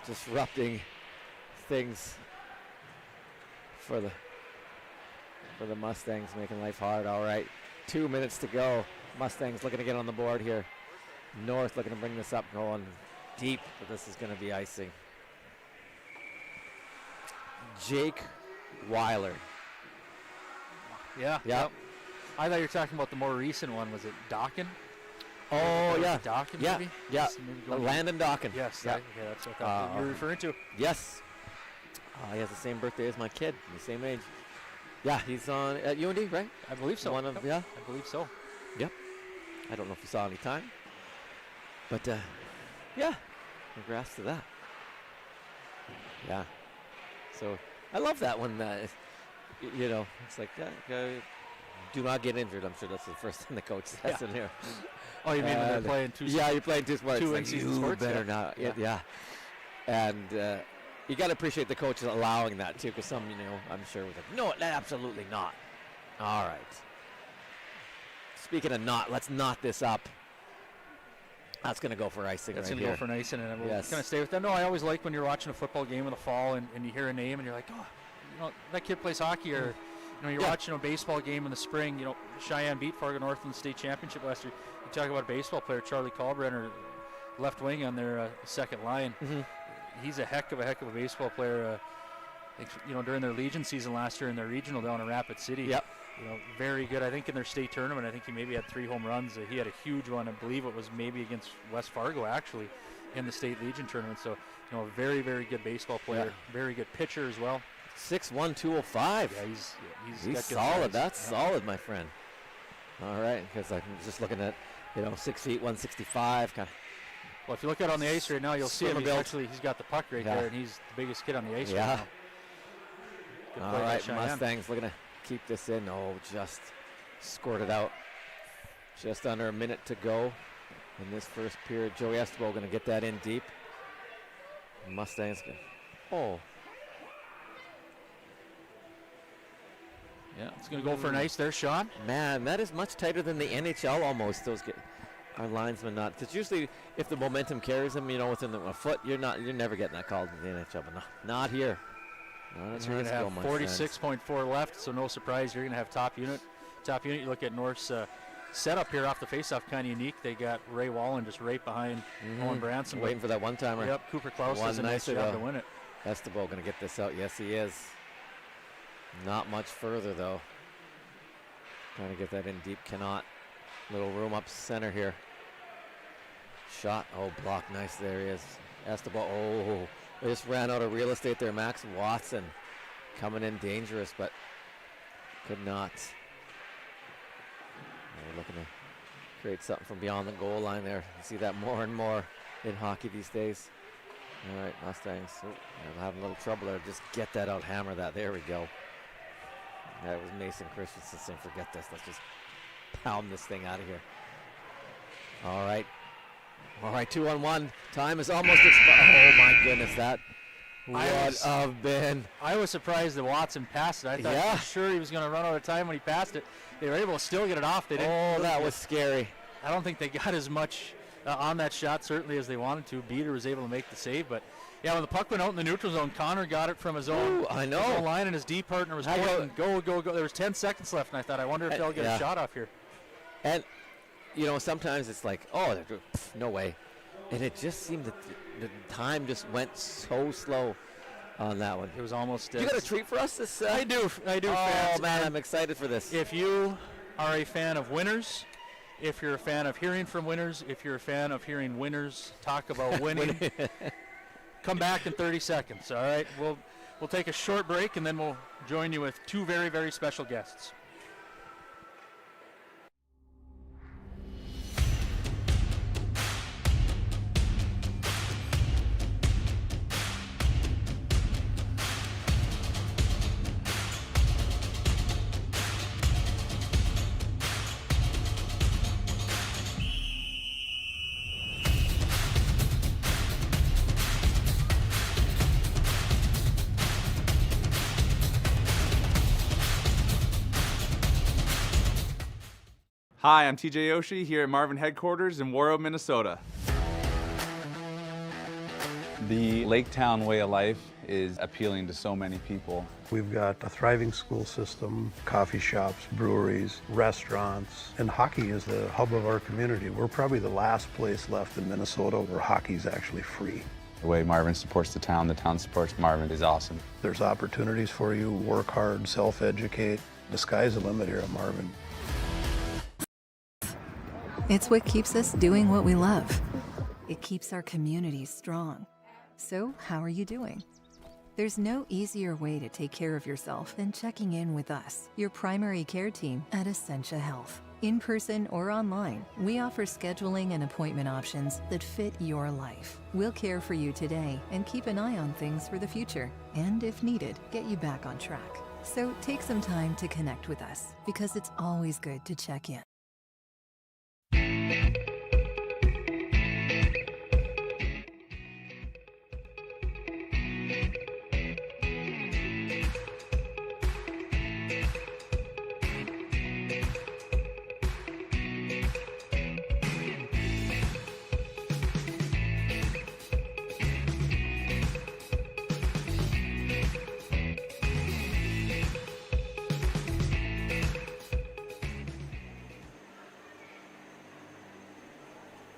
disrupting things for the Mustangs, making life hard. All right, 2 minutes to go. Mustangs looking to get on the board here. North looking to bring this up, going deep, but this is going to be icing. Jake Weiler. Yeah. I thought you were talking about the more recent one. Was it Dawkin? Oh, yeah. Dawkin, yeah. maybe? Yeah. Landon Dawkin. Yes. Yeah. That's what I thought you were referring to. Yes. He has the same birthday as my kid, the same age. Yeah, he's on at UND, right? I believe so. I believe so. Yep. I don't know if you saw any time. But, yeah. Congrats to that. Yeah. So, I love that one. It's like, do not get injured. I'm sure that's the first thing the coach says in here. Oh, you mean when they're playing two sports? Yeah, you're playing two sports. Two in-season sports? Better not. Yeah. And you got to appreciate the coaches allowing that, too, because some, I'm sure was like, no, absolutely not. All right. Speaking of not, let's knot this up. That's going to go for icing. That's going to go for an icing, and we'll kind of stay with that. No, I always like when you're watching a football game in the fall and you hear a name and you're like, oh, that kid plays hockey, or you're watching a baseball game in the spring. Cheyenne beat Fargo North in the state championship last year. You talk about a baseball player, Charlie Kalbrenner, left wing on their second line. Mm-hmm. He's a heck of a baseball player. During their Legion season last year in their regional down in Rapid City. Yep. Very good. I think in their state tournament, I think he maybe had 3 home runs. He had a huge one. I believe it was maybe against West Fargo actually in the state Legion tournament. So, a very, very good baseball player. Yeah. Very good pitcher as well. 6'1", 205. Yeah, he's solid. That's solid, my friend. All right, because I'm just looking at, 6 feet, 165. Kind of. Well, if you look out on the ice right now, you'll see him. He's got the puck right there, and he's the biggest kid on the ice right now. All right, Mustangs looking to keep this in. Oh, just scored it out. Just under a minute to go in this first period. Joey Estebo going to get that in deep. Mustangs. Oh. Yeah, it's going to go for an ice there, Sean. Man, that is much tighter than the NHL almost. Our linesmen not. Because usually if the momentum carries them, within a foot, you're never getting that called in the NHL, but not here. So you're going to have 46.4 left, so no surprise you're going to have top unit. top unit. You look at North's setup here off the faceoff, kind of unique. They got Ray Wallen just right behind Owen Branson. Waiting for that one-timer. Yep, Cooper Klaus does a nice job to win it. Estebo going to get this out. Yes, he is. Not much further, though. Trying to get that in deep. Cannot. Little room up center here. Shot. Oh, block. Nice. There he is. Estebo. Oh, they just ran out of real estate there. Max Watson coming in dangerous, but could not. We're looking to create something from beyond the goal line there. You see that more and more in hockey these days. All right, Mustangs. Oh, they're having a little trouble there. Just get that out, hammer that. There we go. That was Mason Christensen saying, forget this. Let's just pound this thing out of here. All right. All right, 2-on-1. Time is almost expired. Oh, my goodness. That would have been. I was surprised that Watson passed it. I thought for sure he was going to run out of time when he passed it. They were able to still get it off. They didn't. Oh, that was scary. I don't think they got as much on that shot, certainly, as they wanted to. Beater was able to make the save, but yeah, when the puck went out in the neutral zone, Connor got it from his own, his own line, and his D partner was pointing, go. There was 10 seconds left, and I thought, I wonder if they'll get a shot off here. And, you know, sometimes it's like, oh, no way. And it just seemed that the time just went so slow on that one. It was almost. You got a treat for us this? I do. Oh, fans. man, I'm excited for this. If you are a fan of winners, if you're a fan of hearing from winners, if you're a fan of hearing winners talk about winning, come back in 30 seconds, all right? We'll take a short break, and then we'll join you with two very, very special guests. Hi, I'm TJ Oshie here at Marvin headquarters in Warroad, Minnesota. The Lake Town way of life is appealing to so many people. We've got a thriving school system, coffee shops, breweries, restaurants, and hockey is the hub of our community. We're probably the last place left in Minnesota where hockey is actually free. The way Marvin supports the town supports Marvin is awesome. There's opportunities for you, work hard, self-educate. The sky's the limit here at Marvin. It's what keeps us doing what we love. It keeps our communities strong. So, how are you doing? There's no easier way to take care of yourself than checking in with us, your primary care team at Essentia Health. In person or online, we offer scheduling and appointment options that fit your life. We'll care for you today and keep an eye on things for the future. And if needed, get you back on track. So take some time to connect with us, because it's always good to check in.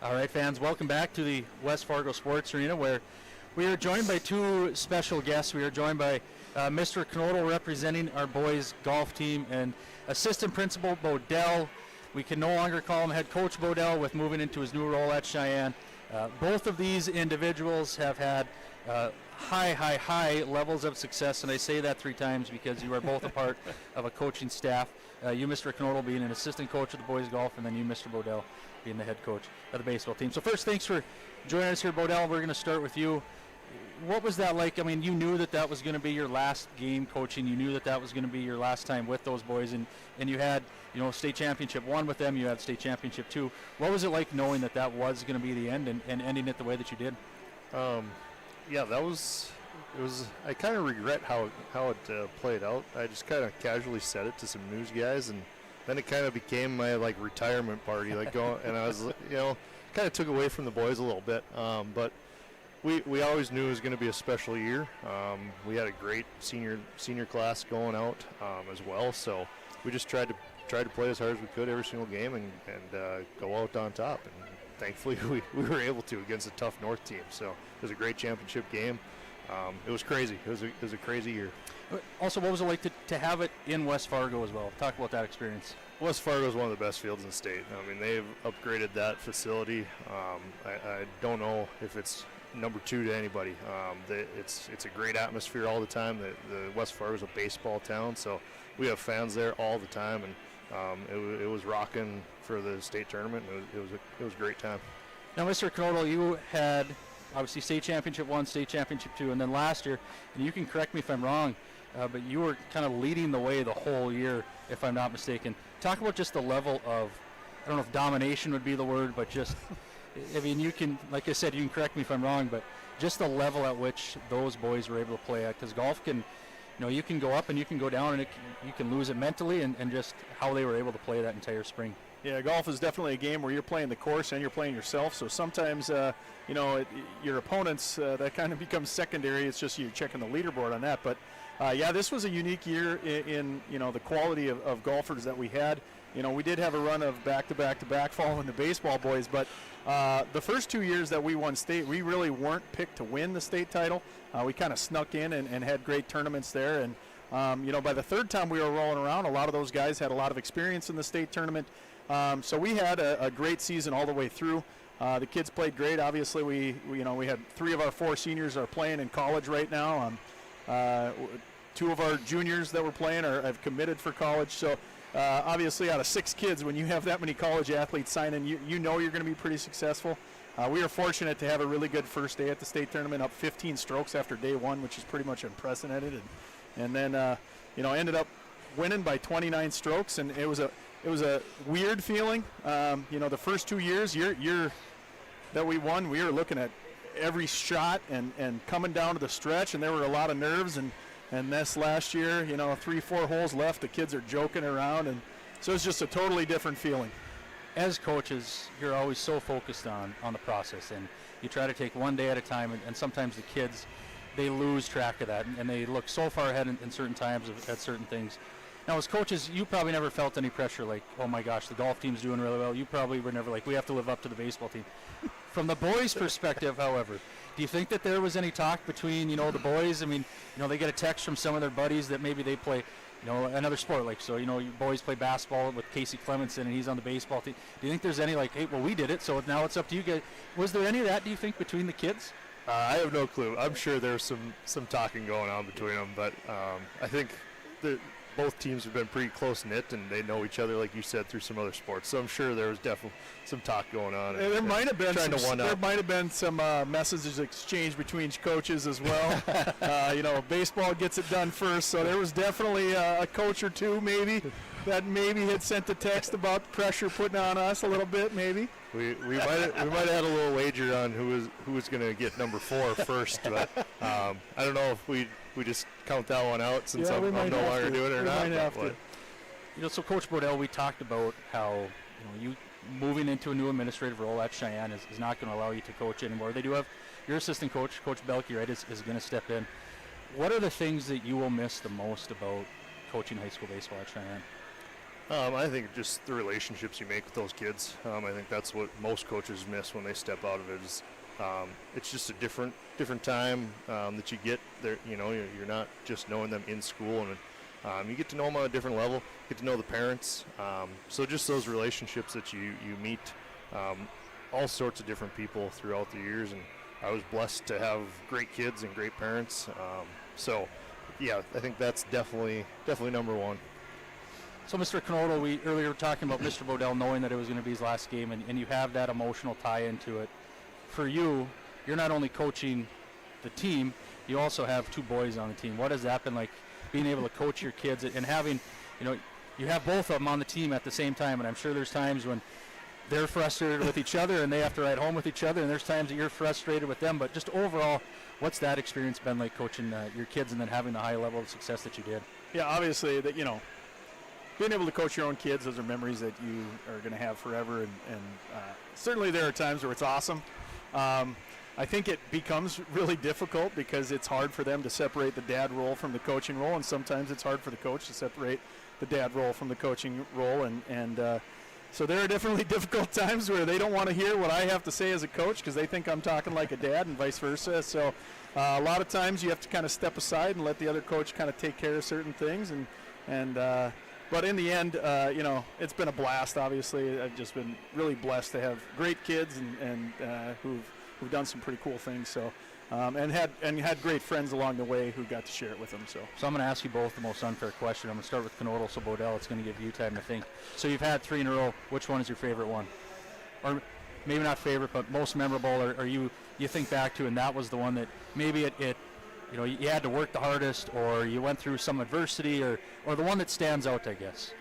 All right, fans, welcome back to the West Fargo Sports Arena, where we are joined by two special guests. We are joined by Mr. Knodel, representing our boys golf team, and Assistant Principal Bodell. We can no longer call him Head Coach Bodell with moving into his new role at Sheyenne. Both of these individuals have had high levels of success, and I say that 3 times because you are both a part of a coaching staff. You, Mr. Knodel, being an assistant coach of the boys golf, and then you, Mr. Bodell, being the head coach of the baseball team. So first, thanks for joining us here, Bodell. We're going to start with you. What was that like? I mean, you knew that was going to be your last game coaching. You knew that was going to be your last time with those boys, and you had, state championship 1 with them. You had state championship 2. What was it like knowing that was going to be the end and ending it the way that you did? Yeah, it was. I kind of regret how it played out. I just kind of casually said it to some news guys, and then it kind of became my retirement party, going, and I was kind of took away from the boys a little bit. But we always knew it was going to be a special year. We had a great senior class going out as well, so we just tried to tried to play as hard as we could every single game and go out on top. And thankfully, we were able to against a tough North team. So it was a great championship game. It was crazy. It was a crazy year. Also, what was it like to have it in West Fargo as well? Talk about that experience. West Fargo is one of the best fields in the state. I mean, they've upgraded that facility. I don't know if it's number 2 to anybody. It's a great atmosphere all the time. The West Fargo is a baseball town, so we have fans there all the time, and it was rocking for the state tournament. It was a great time. Now, Mr. Knodel, you had obviously state championship 1, state championship 2, and then last year, and you can correct me if I'm wrong, but you were kind of leading the way the whole year, if I'm not mistaken. Talk about just the level of, I don't know if domination would be the word, but just, I mean, you can, like I said, you can correct me if I'm wrong, but just the level at which those boys were able to play at, because golf can, you can go up and you can go down, and you can lose it mentally, and just how they were able to play that entire spring. Yeah, golf is definitely a game where you're playing the course and you're playing yourself. So sometimes, your opponents, that kind of becomes secondary. It's just you're checking the leaderboard on that. But, this was a unique year in the quality of golfers that we had. We did have a run of back-to-back-to-back following the baseball boys. But the first 2 years that we won state, we really weren't picked to win the state title. We kind of snuck in and had great tournaments there. And, by the third time we were rolling around, a lot of those guys had a lot of experience in the state tournament. So we had a great season all the way through. The kids played great. Obviously, we had 3 of our 4 seniors are playing in college right now. 2 of our juniors that were playing have committed for college. So obviously, out of 6 kids, when you have that many college athletes signing, you know you're going to be pretty successful. We were fortunate to have a really good first day at the state tournament, up 15 strokes after day 1, which is pretty much unprecedented. And then ended up winning by 29 strokes, and it was a weird feeling. The first 2 years that we won, we were looking at every shot and coming down to the stretch, and there were a lot of nerves. And this last year, 3-4 holes left, the kids are joking around, and so it's just a totally different feeling. As coaches, you're always so focused on the process, and you try to take one day at a time, and sometimes the kids, they lose track of that, and they look so far ahead in certain times at certain things. Now, as coaches, you probably never felt any pressure like, oh my gosh, the golf team's doing really well. You probably were never like, we have to live up to the baseball team. From the boys' perspective, however, do you think that there was any talk between, the boys? I mean, they get a text from some of their buddies that maybe they play, another sport. Like, so, your boys play basketball with Casey Clemenson and he's on the baseball team. Do you think there's any like, hey, well, we did it, so now it's up to you guys? Was there any of that, do you think, between the kids? I have no clue. I'm sure there's some talking going on between them, but I think both teams have been pretty close-knit, and they know each other, like you said, through some other sports. So I'm sure there was definitely some talk going on. And there might have been some messages exchanged between coaches as well. Baseball gets it done first, so there was definitely a coach or two maybe that maybe had sent a text about pressure putting on us a little bit, maybe. We might have had a little wager on who was going to get number 4 first, but I don't know if we just count that one out since I'm no longer doing it or not. So Coach Bodell, we talked about how you moving into a new administrative role at Sheyenne is not going to allow you to coach anymore. They do have your assistant coach, Coach Belke, right, is going to step in. What are the things that you will miss the most about coaching high school baseball at Sheyenne? I think just the relationships you make with those kids. I think that's what most coaches miss when they step out of it. Is it's just a different time that you get there. You're not just knowing them in school, and you get to know them on a different level. Get to know the parents. So just those relationships that you meet, all sorts of different people throughout the years. And I was blessed to have great kids and great parents. So yeah, I think that's definitely number 1. So, Mr. Knodel, we earlier were talking about Mr. Bodell knowing that it was going to be his last game, and you have that emotional tie into it. For you, you're not only coaching the team, you also have 2 boys on the team. What has that been like, being able to coach your kids and having, you have both of them on the team at the same time, and I'm sure there's times when they're frustrated with each other and they have to ride home with each other, and there's times that you're frustrated with them. But just overall, what's that experience been like coaching your kids and then having the high level of success that you did? Yeah, obviously, that being able to coach your own kids, those are memories that you are going to have forever, and certainly there are times where it's awesome. I think it becomes really difficult because it's hard for them to separate the dad role from the coaching role, and sometimes it's hard for the coach to separate dad role from the coaching role, and so there are definitely difficult times where they don't want to hear what I have to say as a coach because they think I'm talking like a dad and vice versa. So a lot of times you have to kind of step aside and let the other coach kind of take care of certain things. But in the end, it's been a blast. Obviously, I've just been really blessed to have great kids and who've done some pretty cool things. So. And had great friends along the way who got to share it with them. So I'm going to ask you both the most unfair question. I'm going to start with Knodel, so Bodell, it's going to give you time to think. So you've had 3 in a row. Which one is your favorite one? Or maybe not favorite, but most memorable, or you think back to, and that was the one that maybe it you had to work the hardest, or you went through some adversity, or the one that stands out, I guess.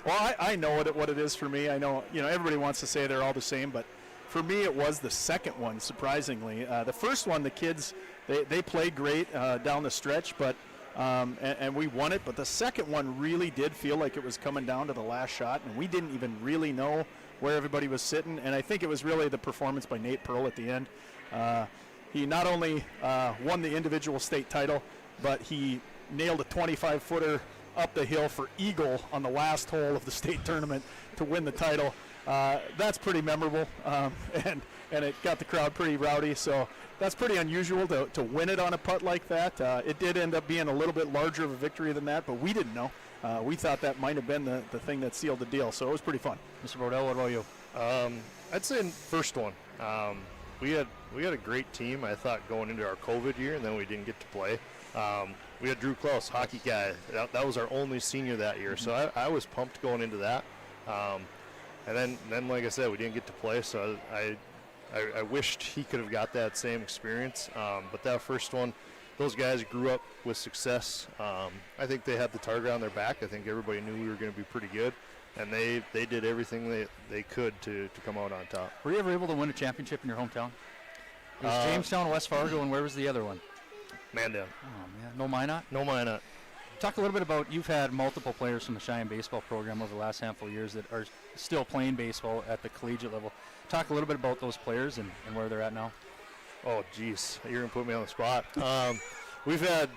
Well, I know what it is for me. I know, everybody wants to say they're all the same, but for me, it was the second one, surprisingly. The first one, the kids, they played great down the stretch, but and we won it. But the second one really did feel like it was coming down to the last shot, and we didn't even really know where everybody was sitting. And I think it was really the performance by Nate Pearl at the end. He not only won the individual state title, but he nailed a 25-footer up the hill for eagle on the last hole of the state tournament to win the title. That's pretty memorable, and it got the crowd pretty rowdy, so that's pretty unusual to win it on a putt like that. It did end up being a little bit larger of a victory than that, but we didn't know. We thought that might have been the thing that sealed the deal, so it was pretty fun. Mr. Bodell, what about you? I'd say first one. We had a great team, I thought, going into our COVID year, and then we didn't get to play. We had Drew Klaus, hockey guy. That was our only senior that year, so I was pumped going into that. And then, like I said, we didn't get to play, so I wished he could have got that same experience. But that first one, those guys grew up with success. I think they had the target on their back. I think everybody knew we were going to be pretty good, and they did everything they could to come out on top. Were you ever able to win a championship in your hometown? It was Jamestown, West Fargo, and where was the other one? Mandan. Oh, man. No Minot? No Minot. Talk a little bit about, you've had multiple players from the Cheyenne baseball program over the last handful of years that are still playing baseball at the collegiate level. Talk a little bit about those players and where they're at now. Oh, geez. You're going to put me on the spot. We've had,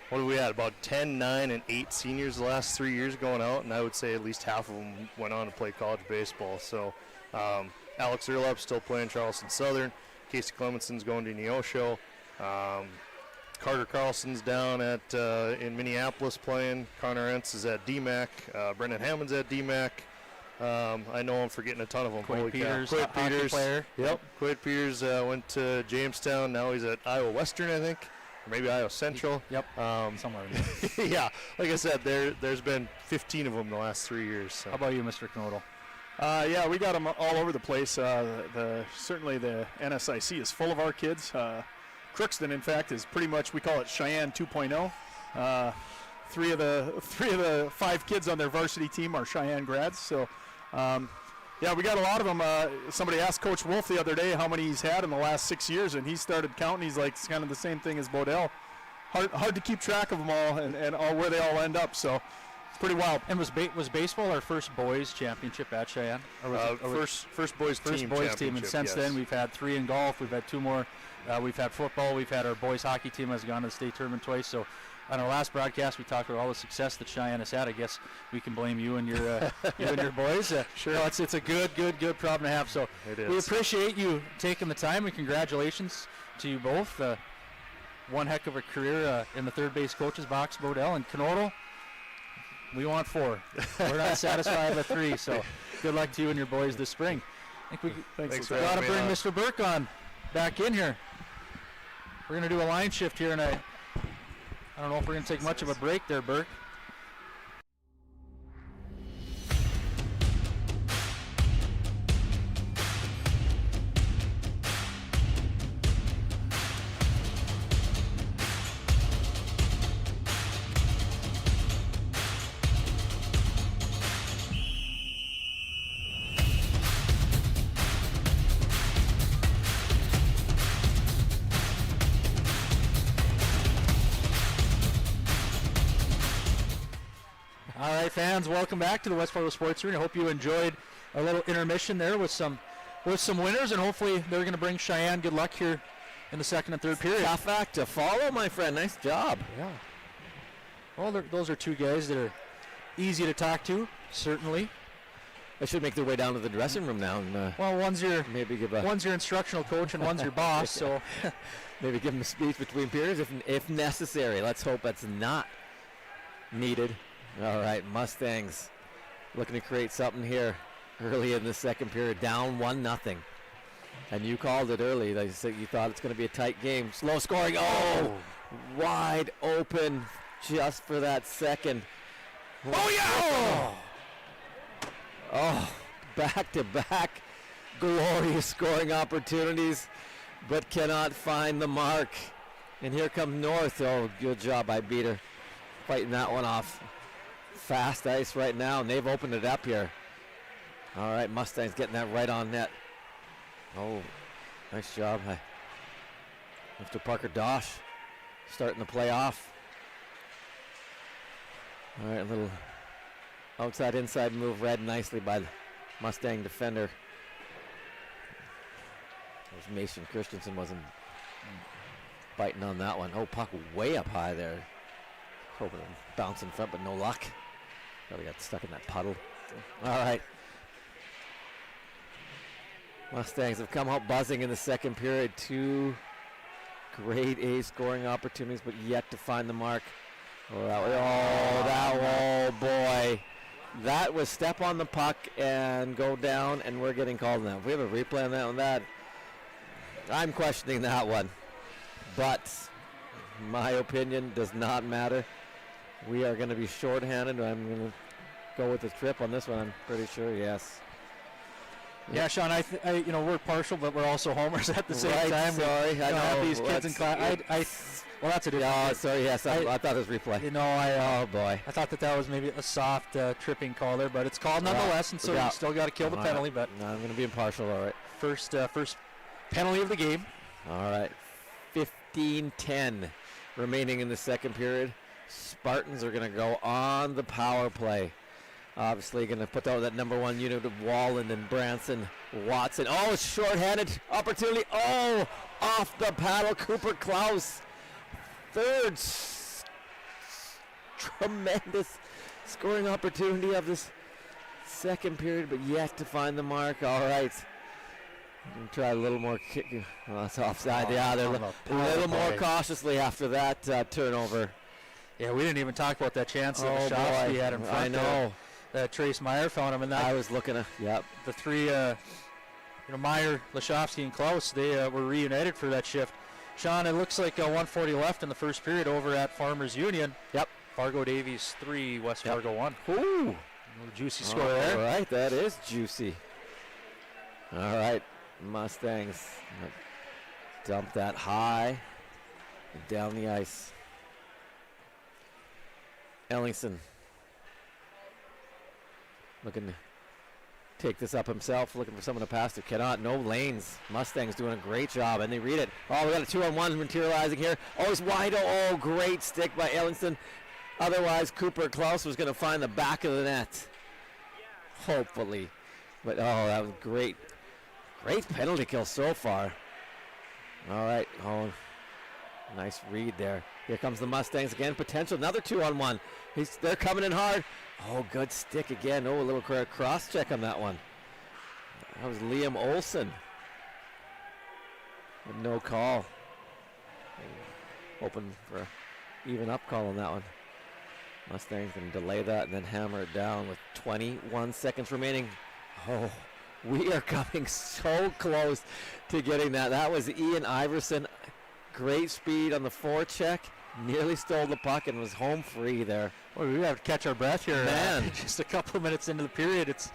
what have we had, about 10, 9, and 8 seniors the last 3 years going out, and I would say at least half of them went on to play college baseball. So Alex Erlup's still playing Charleston Southern. Casey Clemenson's going to Neosho. Carter Carlson's down at in Minneapolis playing. Connor Entz is at DMAC. Brendan Hammond's at DMAC. I know I'm forgetting a ton of them. Quade Peters, Quade Peters. Player. Yep. Quade Peters went to Jamestown. Now he's at Iowa Western, I think. Or maybe Iowa Central. Yep. Somewhere in there. Yeah. Like I said, there's been 15 of them the last 3 years. So. How about you, Mr. Knodel? Yeah, we got them all over the place. Certainly the NSIC is full of our kids. Crookston, in fact, is pretty much, we call it Cheyenne 2.0. Three of the 5 kids on their varsity team are Cheyenne grads. So, yeah, we got a lot of them. Somebody asked Coach Wolf the other day how many he's had in the last 6 years, and he started counting. He's like, it's kind of the same thing as Bodell. Hard to keep track of them all and all where they all end up. So it's pretty wild. And was baseball our first boys championship at Cheyenne? Or was first boys team. And since then we've had 3 in golf. We've had 2 more. We've had football. We've had our boys hockey team has gone to the state tournament twice. So on our last broadcast, we talked about all the success that Cheyenne has had. I guess we can blame you and your your boys. Sure. No, it's a good problem to have. So it is. We appreciate you taking the time, and congratulations to you both. One heck of a career in the third base coach's box, Bodell and Knodel. We want 4. We're not satisfied with 3. So good luck to you and your boys this spring. I think we got to bring Mr. Burke on back in here. We're going to do a line shift here, and I don't know if we're going to take much of a break there, Burke. All right, fans, welcome back to the West Fargo Sports Arena. I hope you enjoyed a little intermission there with some winners, and hopefully they're going to bring Cheyenne good luck here in the second and third period. Tough act to follow, my friend. Nice job. Yeah. Well, those are 2 guys that are easy to talk to, certainly. They should make their way down to the dressing room now and Well, one's your one's your instructional coach and one's your boss, so maybe give them a speech between periods if necessary. Let's hope that's not needed. All right, Mustangs looking to create something here early in the second period, down 1-0. And you called it early. Like you said, you thought it's going to be a tight game. Slow scoring. Oh, wide open just for that second. Oh, yeah! Oh, back-to-back glorious scoring opportunities, but cannot find the mark. And here comes North. Oh, good job by Beater fighting that one off. Fast ice right now, and they've opened it up here. All right, Mustangs getting that right on net. Oh, nice job. After Parker Dosh starting to play off. All right, a little outside-inside move read nicely by the Mustang defender. Mason Christensen wasn't biting on that one. Oh, puck way up high there. Hoping to bounce in front, but no luck. Probably got stuck in that puddle. All right. Mustangs have come out buzzing in the second period. 2 grade A scoring opportunities, but yet to find the mark. Oh, boy. That was step on the puck and go down, and we're getting called now. If we have a replay on that one, I'm questioning that one. But my opinion does not matter. We are going to be shorthanded. I'm going to go with the trip on this one, I'm pretty sure, yes. Yeah, Sean, we're partial, but we're also homers at the same time. Sorry, I know. Have these kids in class. Well, that's a different. Oh, sorry, yes, I thought it was replay. Oh, boy. I thought that was maybe a soft tripping call there, but it's called nonetheless, and so you still got to kill the penalty. But no, I'm going to be impartial, all right. First penalty of the game. All right, 15-10 remaining in the second period. Spartans are going to go on the power play. Obviously going to put out that number 1 unit of Wallen and Branson, Watson. Oh, shorthanded opportunity. Oh, off the paddle, Cooper Klaus. Third tremendous scoring opportunity of this second period, but yet to find the mark. All right. Try a little more kick. Well, that's offside. Yeah, they're a little more cautiously after that turnover. Yeah, we didn't even talk about that chance that Shofsky had in front. I know. Trace Meyer found him, and I was looking at the three. Meyer, Lashofsky, and Klaus. They were reunited for that shift. Sean, it looks like 1:40 left in the first period over at Farmers Union. Yep. Fargo Davies 3, West Fargo 1. Ooh, juicy score there. All right, that is juicy. All right, Mustangs dump that high and down the ice. Ellingson looking to take this up himself, looking for someone to pass to. Cannot, no lanes. Mustangs doing a great job, and they read it. Oh, we got a 2-on-1 materializing here. Oh, it's wide. Oh, great stick by Ellingson. Otherwise, Cooper Klaus was going to find the back of the net. Hopefully. But, oh, that was great. Great penalty kill so far. All right. Oh, nice read there. Here comes the Mustangs again. Potential. Another 2-on-1. They're coming in hard. Oh, good stick again. Oh, a little cross check on that one. That was Liam Olsen. With no call. Hoping for an even up call on that one. Mustangs can delay that and then hammer it down with 21 seconds remaining. Oh, we are coming so close to getting that. That was Ian Iverson. Great speed on the forecheck. Nearly stole the puck and was home free there. Well, we have to catch our breath here. Man. Just a couple of minutes into the period, it's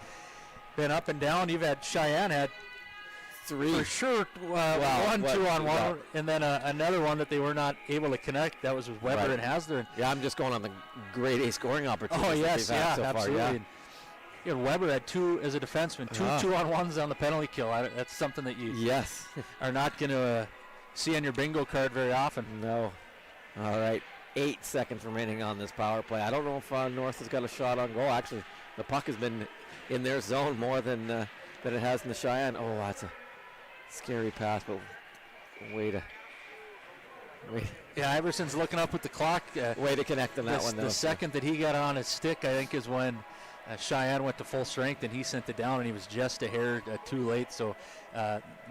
been up and down. You've had Cheyenne had 3 for sure. One 2-on-1, and then another one that they were not able to connect. That was with Weber and Hasler. Yeah, I'm just going on the grade A scoring opportunities. Oh yes, that they've had so absolutely. Far, yeah. Weber had 2 as a defenseman, 2-on-1s on the penalty kill. That's something that you are not going to see on your bingo card very often. No. All right, 8 seconds remaining on this power play. I don't know if North has got a shot on goal. Actually, the puck has been in their zone more than it has in the Cheyenne. Oh, that's a scary pass, but way to Yeah, Iverson's looking up at the clock. Way to connect on that one, though. The second that he got on his stick, I think, is when Sheyenne went to full strength and he sent it down, and he was just a hair too late. So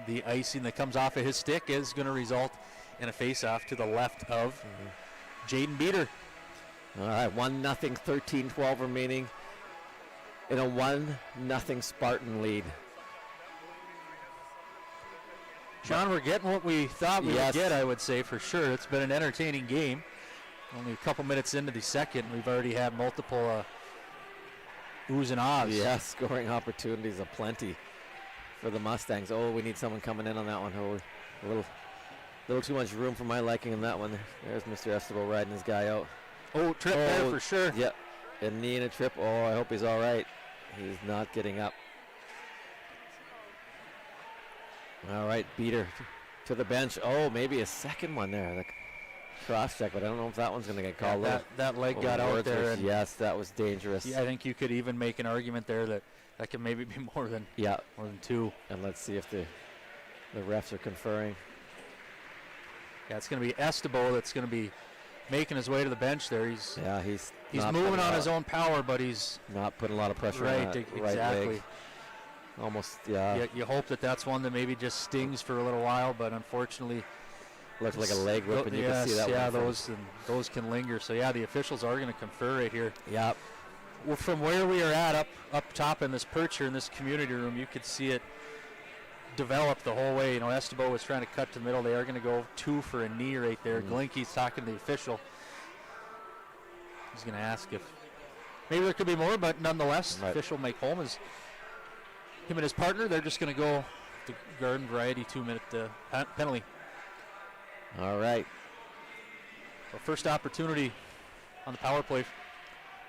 the icing that comes off of his stick is going to result in a face-off to the left of Jaden Beater. All right, 1-0, 13-12 remaining in a 1-0 Spartan lead. Sean, we're getting what we thought we would get, I would say, for sure. It's been an entertaining game. Only a couple minutes into the second, we've already had multiple oohs and ahs. Yeah, scoring opportunities aplenty for the Mustangs. Oh, we need someone coming in on that one. Oh, a little too much room for my liking in that one. There's Mr. Esteban riding his guy out. Oh, trip there for sure. Yep, a knee and a trip. Oh, I hope he's all right. He's not getting up. All right, Beater to the bench. Oh, maybe a second one there. The cross check, but I don't know if that one's going to get called. That leg got out there. And yes, that was dangerous. Yeah, I think you could even make an argument there that could maybe be more than two. And let's see if the refs are conferring. Yeah, it's going to be Esteban that's going to be making his way to the bench there. He's not moving on his own power, but he's not putting a lot of pressure on that exactly. right leg. Almost, yeah. You hope that's one that maybe just stings for a little while, but unfortunately, looked like a leg whip, and you can see that. Yeah, those can linger. So yeah, the officials are going to confer right here. Yep. Well, from where we are at up top in this perch here in this community room, you could see it develop the whole way. You know, Esteban was trying to cut to the middle. They are going to go 2 for a knee right there. Glinke's talking to the official. He's going to ask if maybe there could be more, but nonetheless, official Mike Holmes, him and his partner, they're just going to go the garden variety 2-minute penalty. All right. So first opportunity on the power play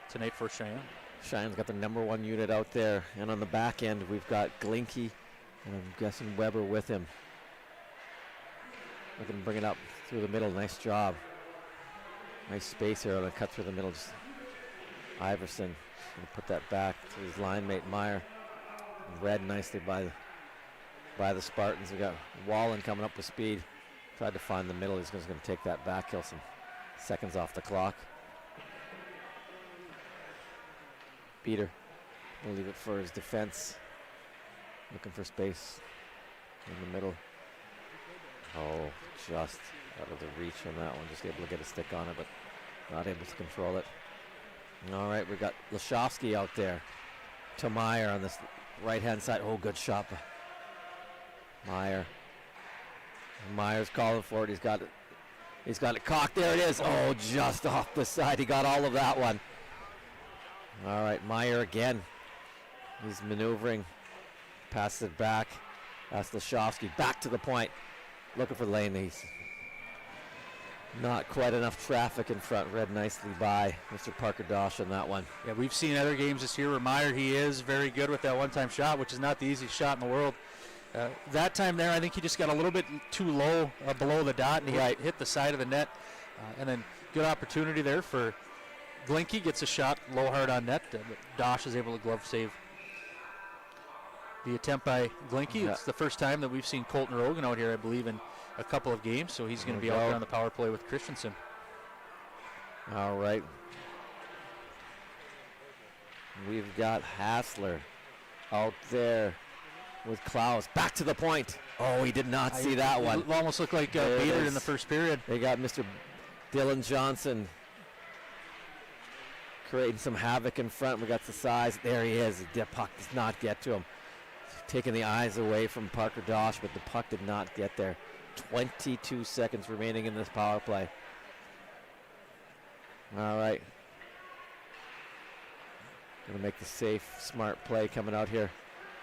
tonight for Cheyenne. Cheyenne's got the #1 unit out there, and on the back end we've got Glinke, and I'm guessing Weber with him. We're going to bring it up through the middle. Nice job. Nice space here on a cut through the middle. Just Iverson going to put that back to his line mate Meyer. Read nicely by the Spartans. We got Wallen coming up with speed. Tried to find the middle. He's just going to take that back, kill some seconds off the clock. Beater will leave it for his defense. Looking for space in the middle. Oh, just out of the reach on that one. Just able to get a stick on it, but not able to control it. All right, we got Lashovsky out there to Meyer on this right-hand side. Oh, good shot by Meyer. Meyer's calling for it. He's got it cocked. There it is. Oh, just off the side. He got all of that one. All right, Meyer again. He's maneuvering. Passes it back. That's Lashovsky. Back to the point. Looking for lane. He's not quite enough traffic in front. Read nicely by Mr. Parker Dosh on that one. Yeah, we've seen other games this year where Meyer, he is very good with that one-time shot, which is not the easiest shot in the world. That time there, I think he just got a little bit too low below the dot, and he hit the side of the net. And then good opportunity there for Glinke. Gets a shot low hard on net, but Dosh is able to glove save the attempt by Glinke. Yeah. It's the first time that we've seen Colton Rogan out here, I believe, in a couple of games, so he's going to be out there on the power play with Christensen. All right. We've got Hassler out there with Klaus. Back to the point. Oh, he did not see that one. It almost looked like Beater in the first period. They got Mr. Dylan Johnson creating some havoc in front. We got the size. There he is. The puck does not get to him. Taking the eyes away from Parker Dosh, but the puck did not get there. 22 seconds remaining in this power play. All right. Gonna make the safe, smart play coming out here.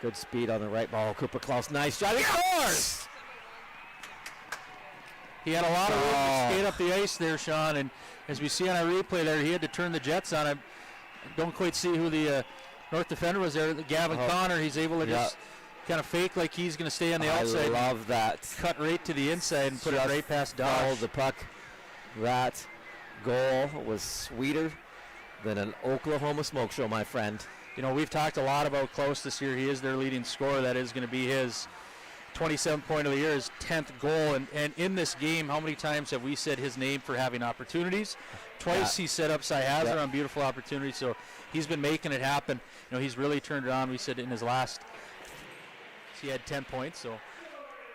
Good speed on the right ball. Cooper Klaus, nice shot. He scores! He had a lot of room to skate up the ice there, Sean, and as we see on our replay there, he had to turn the jets on. I don't quite see who the North defender was there. Gavin Connor, he's able to just kind of fake like he's going to stay on the outside. I love that. Cut right to the inside and put it right past Dosh. Fouled the puck. That goal was sweeter than an Oklahoma smoke show, my friend. You know, we've talked a lot about Klaus this year. He is their leading scorer. That is going to be his 27th point of the year, his 10th goal. And in this game, how many times have we said his name for having opportunities? Twice he set up Cy Hazard on beautiful opportunities, so he's been making it happen. You know, he's really turned it on. We said in his last, he had 10 points, so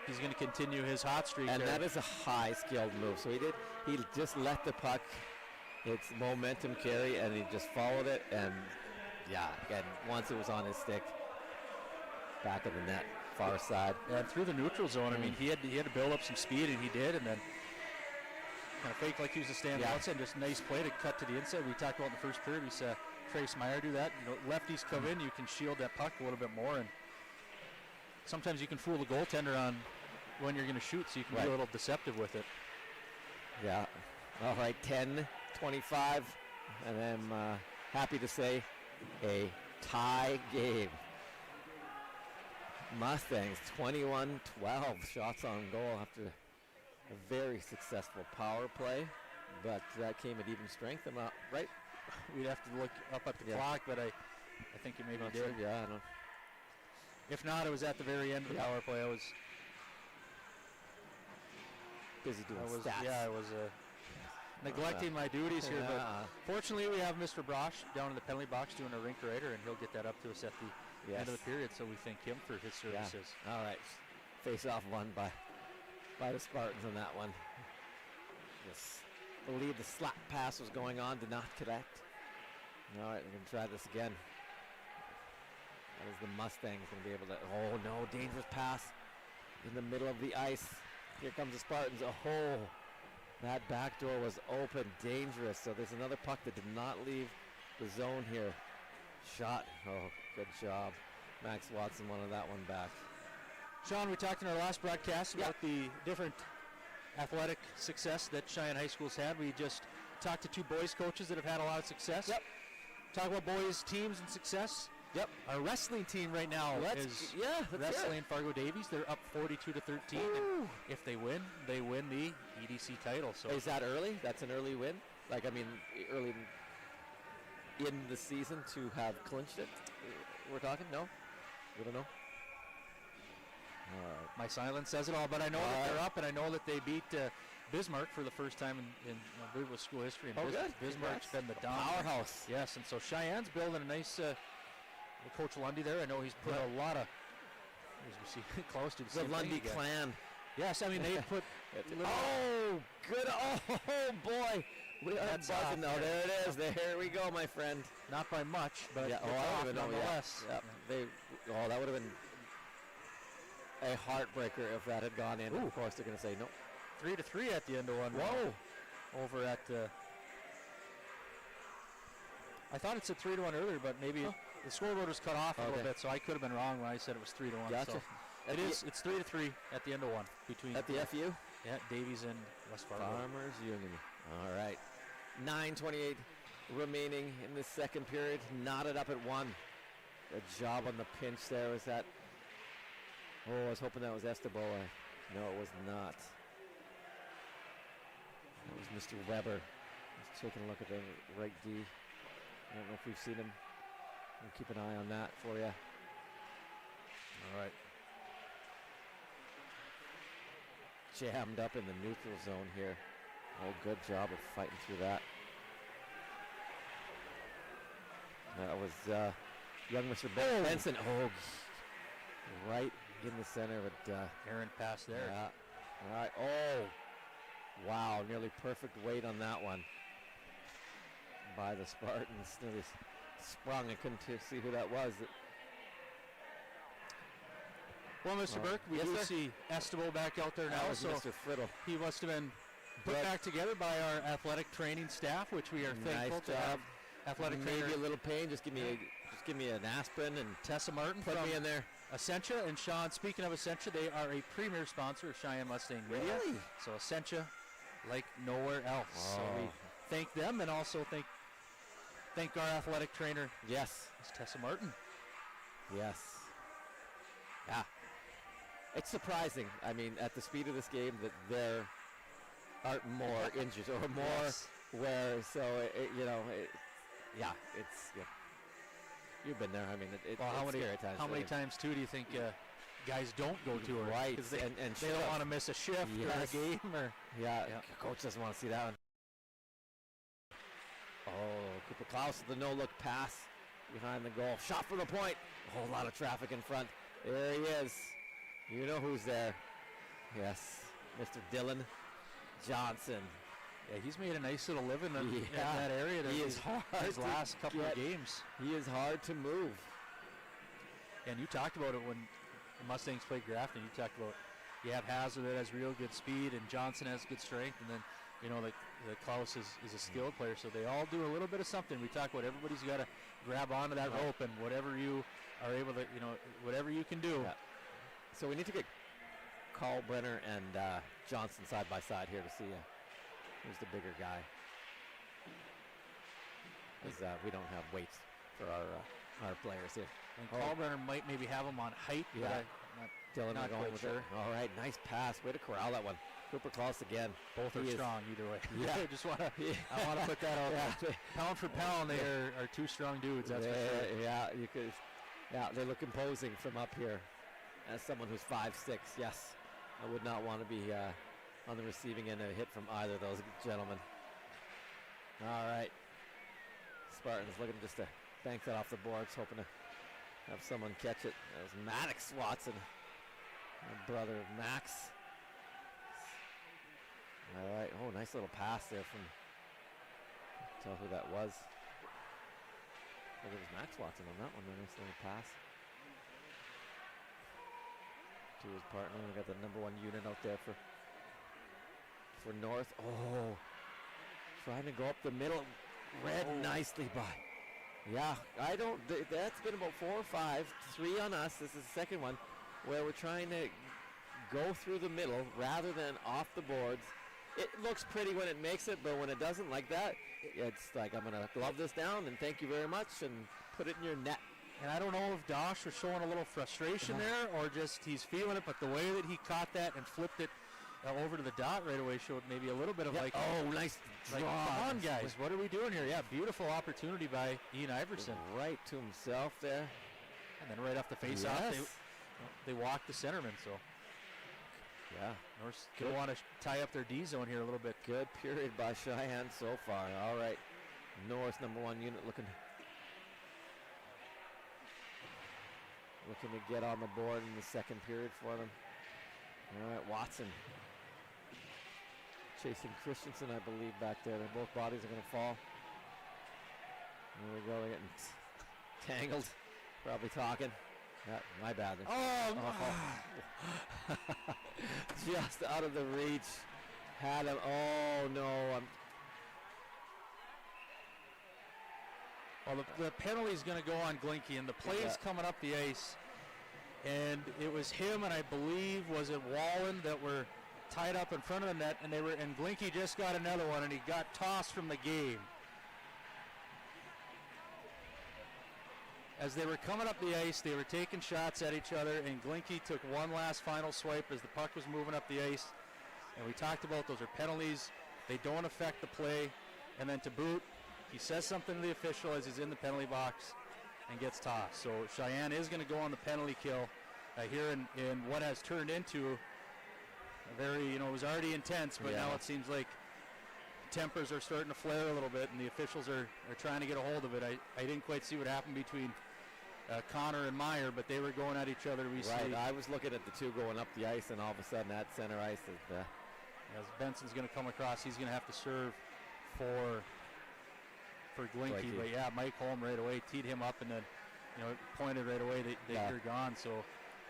he's going to continue his hot streak. And there. that is a high-skilled move. So he just let the puck, its momentum carry, and he just followed it. And yeah, again, once it was on his stick, back of the net, far side. And through the neutral zone, I mean, he had to build up some speed, and he did, and then kind of fake like he was a stand outside, just nice play to cut to the inside. We talked about in the first period, we saw Trace Meyer do that. You know, lefties come in, you can shield that puck a little bit more, and sometimes you can fool the goaltender on when you're going to shoot, so you can be a little deceptive with it. Yeah. All right, 10-25, and I'm happy to say a tie game. Mustangs 21-12 shots on goal after a very successful power play, but that came at even strength. Am I right? We'd have to look up at the clock, but I think it maybe did. Sure, yeah, I don't. If not, it was at the very end of the power play. I was busy doing stats. Yeah, I was neglecting my duties here, but fortunately we have Mr. Brosh down in the penalty box doing a rink rater, and he'll get that up to us at the end of the period, so we thank him for his services. Yeah. All right, face-off won by the Spartans on that one. Yes, I believe the slap pass was going on, did not connect. All right, we're going to try this again. That is the Mustangs going to be able to, oh no, dangerous pass in the middle of the ice. Here comes the Spartans. Oh, that back door was open, dangerous. So there's another puck that did not leave the zone here. Shot, oh, good job. Max Watson wanted that one back. Sean, we talked in our last broadcast about the different athletic success that Sheyenne High School's had. We just talked to two boys coaches that have had a lot of success. Yep. Talk about boys teams and success. Yep. Our wrestling team right now is wrestling Fargo Davies. They're up 42-13. And if they win the EDC title. So is that early? That's an early win? Like, I mean, early in the season to have clinched it? We're talking? No? We don't know? My silence says it all, but I know that they're up, and I know that they beat Bismarck for the first time in I believe it was school history. And good. Bismarck's been the dominant powerhouse. Yes, and so Cheyenne's building a nice Coach Lundy there. I know he's put a lot of, as we see, close to the Lundy clan. Yes, I mean they put. Oh, good! Oh boy, we are buzzing. No, there it is. There we go, my friend. Not by much, but nonetheless. Yeah. That would have been a heartbreaker if that had gone in. Of course, they're going to say no. 3-3 at the end of one. Whoa! Over at. I thought it said 3-1 earlier, but maybe the scoreboard was cut off a little bit, so I could have been wrong when I said it was 3-1. Gotcha. So it's 3-3 at the end of one between at the FU. Yeah, Davies and West Fargo. Farmers Union. All right, 9:28 remaining in the second period. Knotted up at 1. Good job on the pinch there. Was that? Oh, I was hoping that was Esteboa. No, it was not. That was Mr. Weber. Just taking a look at the right D. I don't know if we've seen him. We'll keep an eye on that for you. All right. Jammed up in the neutral zone here. Oh, good job of fighting through that. That was young Mr. Benson. Oh, right in the center of it. Errant pass there. Yeah. All right. Oh, wow. Nearly perfect weight on that one by the Spartans. Nearly sprung. I couldn't see who that was. Well, Mr. Burke, we do see Esteban back out there now, so Mr. Friddle. He must have been put back together by our athletic training staff, which we are thankful to have. Athletic trainer. Maybe a little pain. Just give me an aspirin and Tessa Martin. Put me in there. Essentia and Sean. Speaking of Essentia, they are a premier sponsor of Sheyenne Mustang Media. Really? So Essentia, like nowhere else. Oh. So we thank them and also thank our athletic trainer. Yes, Ms. Tessa Martin. Yes. Yeah. It's surprising. I mean, at the speed of this game, that there aren't more injuries or more where. So it's. You've been there. I mean, it's scary at times. How many times too do you think guys don't go to her. Right, 'Cause they and they don't want to miss a shift or a Yes. game. Or Yeah, coach doesn't want to see that one. Oh, Cooper Klaus with the no-look pass behind the goal. Shot for the point. A whole lot of traffic in front. There he is. You know who's there. Yes, Mr. Dylan Johnson. yeah, he's made a nice little living in Yeah, that area. he is hard his to last couple of get. games. He is hard to move. And you talked about it when the Mustangs played Grafton. You talked about you have Hazard that has real good speed, and Johnson has good strength, and then the Klaus is a skilled player. So they all do a little bit of something. We talk about everybody's got to grab onto that rope, and whatever you are able to, whatever you can do. Yeah. So we need to get Carl Brenner and Johnson side by side here to see who's the bigger guy. Because we don't have weights for our players here. And Kalbrenner might maybe have him on height. Yeah. But Dylan not going quite with sure. it. All right, nice pass. Way to corral that one. Cooper Klaus again. Both are strong either way. Yeah. I just want to put that out there. Pound for pound, they are two strong dudes. That's for sure. Yeah, you could. Yeah, they look imposing from up here. As someone who's 5'6", yes, I would not want to be on the receiving end of a hit from either of those gentlemen. All right, Spartans looking just to bank that off the boards, hoping to have someone catch it. That was Maddox Watson, my brother of Max. All right, oh, nice little pass there from, tell who that was. I think it was Max Watson on that one, a nice little pass to his partner. We got the #1 unit out there for North. Oh, trying to go up the middle, read nicely by. Yeah, I don't, that's been about 4 or 5, 3 on us. This is the second one where we're trying to go through the middle rather than off the boards. It looks pretty when it makes it, but when it doesn't like that, it's like, I'm going to glove this down and thank you very much and put it in your net. And I don't know if Dosh was showing a little frustration there or just he's feeling it, but the way that he caught that and flipped it over to the dot right away showed maybe a little bit of oh, nice like, draw. come on, guys, what are we doing here? Yeah, beautiful opportunity by Ian Iverson. Right to himself there. And then right off the face-off, they walked the centerman, so. Yeah. North's going to want to tie up their D zone here a little bit. Good period by Sheyenne so far. All right. North #1 unit looking to get on the board in the second period for them. All right, Watson chasing Christensen, I believe, back there. Both bodies are going to fall. There we go. They're getting tangled. Probably talking. Yeah, my bad. Just out of the reach. Had him. Oh, no. Well, the penalty's going to go on Glinky, and the play's coming up the ice. And it was him, and I believe, was it Wallen, that were tied up in front of the net, and Glinky just got another one, and he got tossed from the game. As they were coming up the ice, they were taking shots at each other, and Glinky took one last final swipe as the puck was moving up the ice. And we talked about those are penalties. They don't affect the play. And then to boot, he says something to the official as he's in the penalty box and gets tossed. So Sheyenne is going to go on the penalty kill here in what has turned into a very, it was already intense, but now it seems like tempers are starting to flare a little bit, and the officials are trying to get a hold of it. I didn't quite see what happened between Connor and Meyer, but they were going at each other. Right, I was looking at the two going up the ice, and all of a sudden that center ice is as Benson's going to come across, he's going to have to serve for Glinky. But yeah, Mike Holm right away teed him up, and then pointed right away. They're gone. So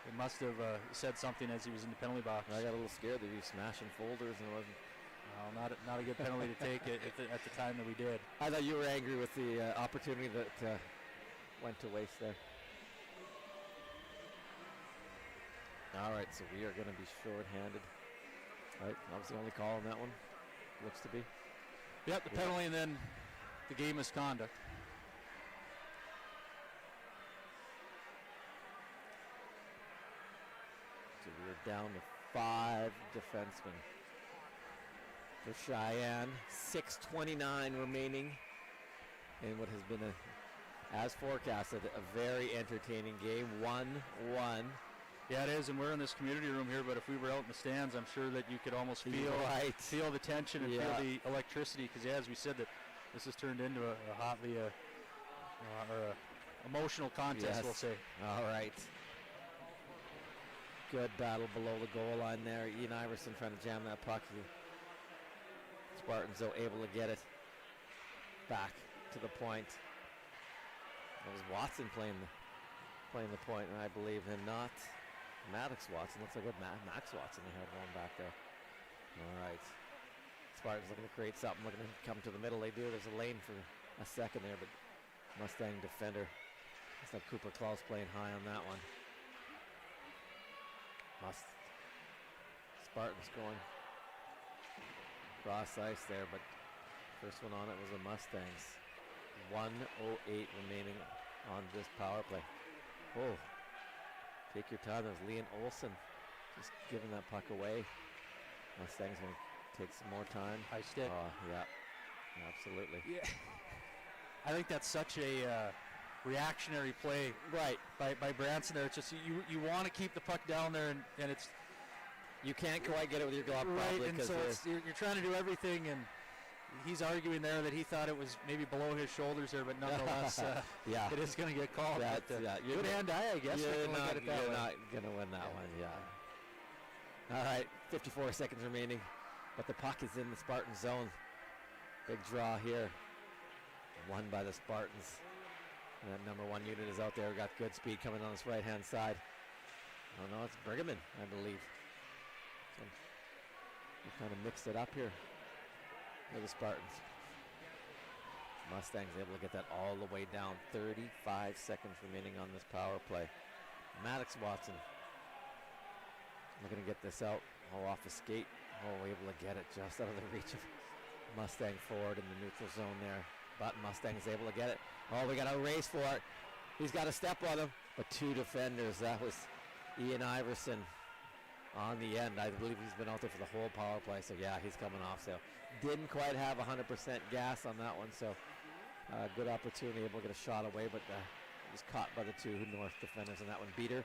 it must have said something as he was in the penalty box. I got a little scared that he was smashing folders, and it wasn't. Well, not a good penalty to take at the time that we did. I thought you were angry with the opportunity that went to waste there. All right, so we are going to be short-handed. Right, that was the only call on that one. Looks to be. Yep, the penalty, and then the game misconduct. So we're down to 5 defensemen for Sheyenne. 6:29 remaining in what has been as forecasted, a very entertaining game. 1-1. Yeah, it is, and we're in this community room here, but if we were out in the stands, I'm sure that you could almost feel the tension and feel the electricity, because, as we said, that this has turned into a hotly or a emotional contest, we'll say. All right. Good battle below the goal line there. Ian Iverson trying to jam that puck. Spartans, though, able to get it back to the point. It was Watson playing the point, and I believe him not. Maddox Watson. Looks like a Max Watson they had going back there. All right. Spartans looking to create something, looking to come to the middle. They do. There's a lane for a second there, but Mustang defender. Looks like Cooper Klaus playing high on that one. Spartans going cross ice there, but first one on it was the Mustangs. 1:08 remaining on this power play. Oh, take your time. That was Leon Olsen just giving that puck away. Mustangs going to take some more time. High stick. Yeah, absolutely. Yeah. I think that's such a reactionary play by Branson there. It's just you want to keep the puck down there, and it's you can't quite get it with your glove right, probably, and so you're trying to do everything, and he's arguing there that he thought it was maybe below his shoulders there, but nonetheless, it is going to get called. Good hand-eye, I guess. You're not going to win that one, All right, 54 seconds remaining, but the puck is in the Spartan zone. Big draw here, won by the Spartans. And that number 1 unit is out there. Got good speed coming on this right-hand side. Oh no, it's Bergman, I believe. So we kind of mixed it up here for the Spartans. Mustangs able to get that all the way down. 35 seconds remaining on this power play. Maddox Watson looking to get this out. Off the skate. Able to get it just out of the reach of Mustang forward in the neutral zone there. But Mustang is able to get it. We got a race for it. He's got a step on him, but 2 defenders. That was Ian Iverson on the end. I believe he's been out there for the whole power play, so yeah, he's coming off. So didn't quite have 100% gas on that one, so good opportunity, able to get a shot away, but was caught by the 2 North defenders on that one. Beater.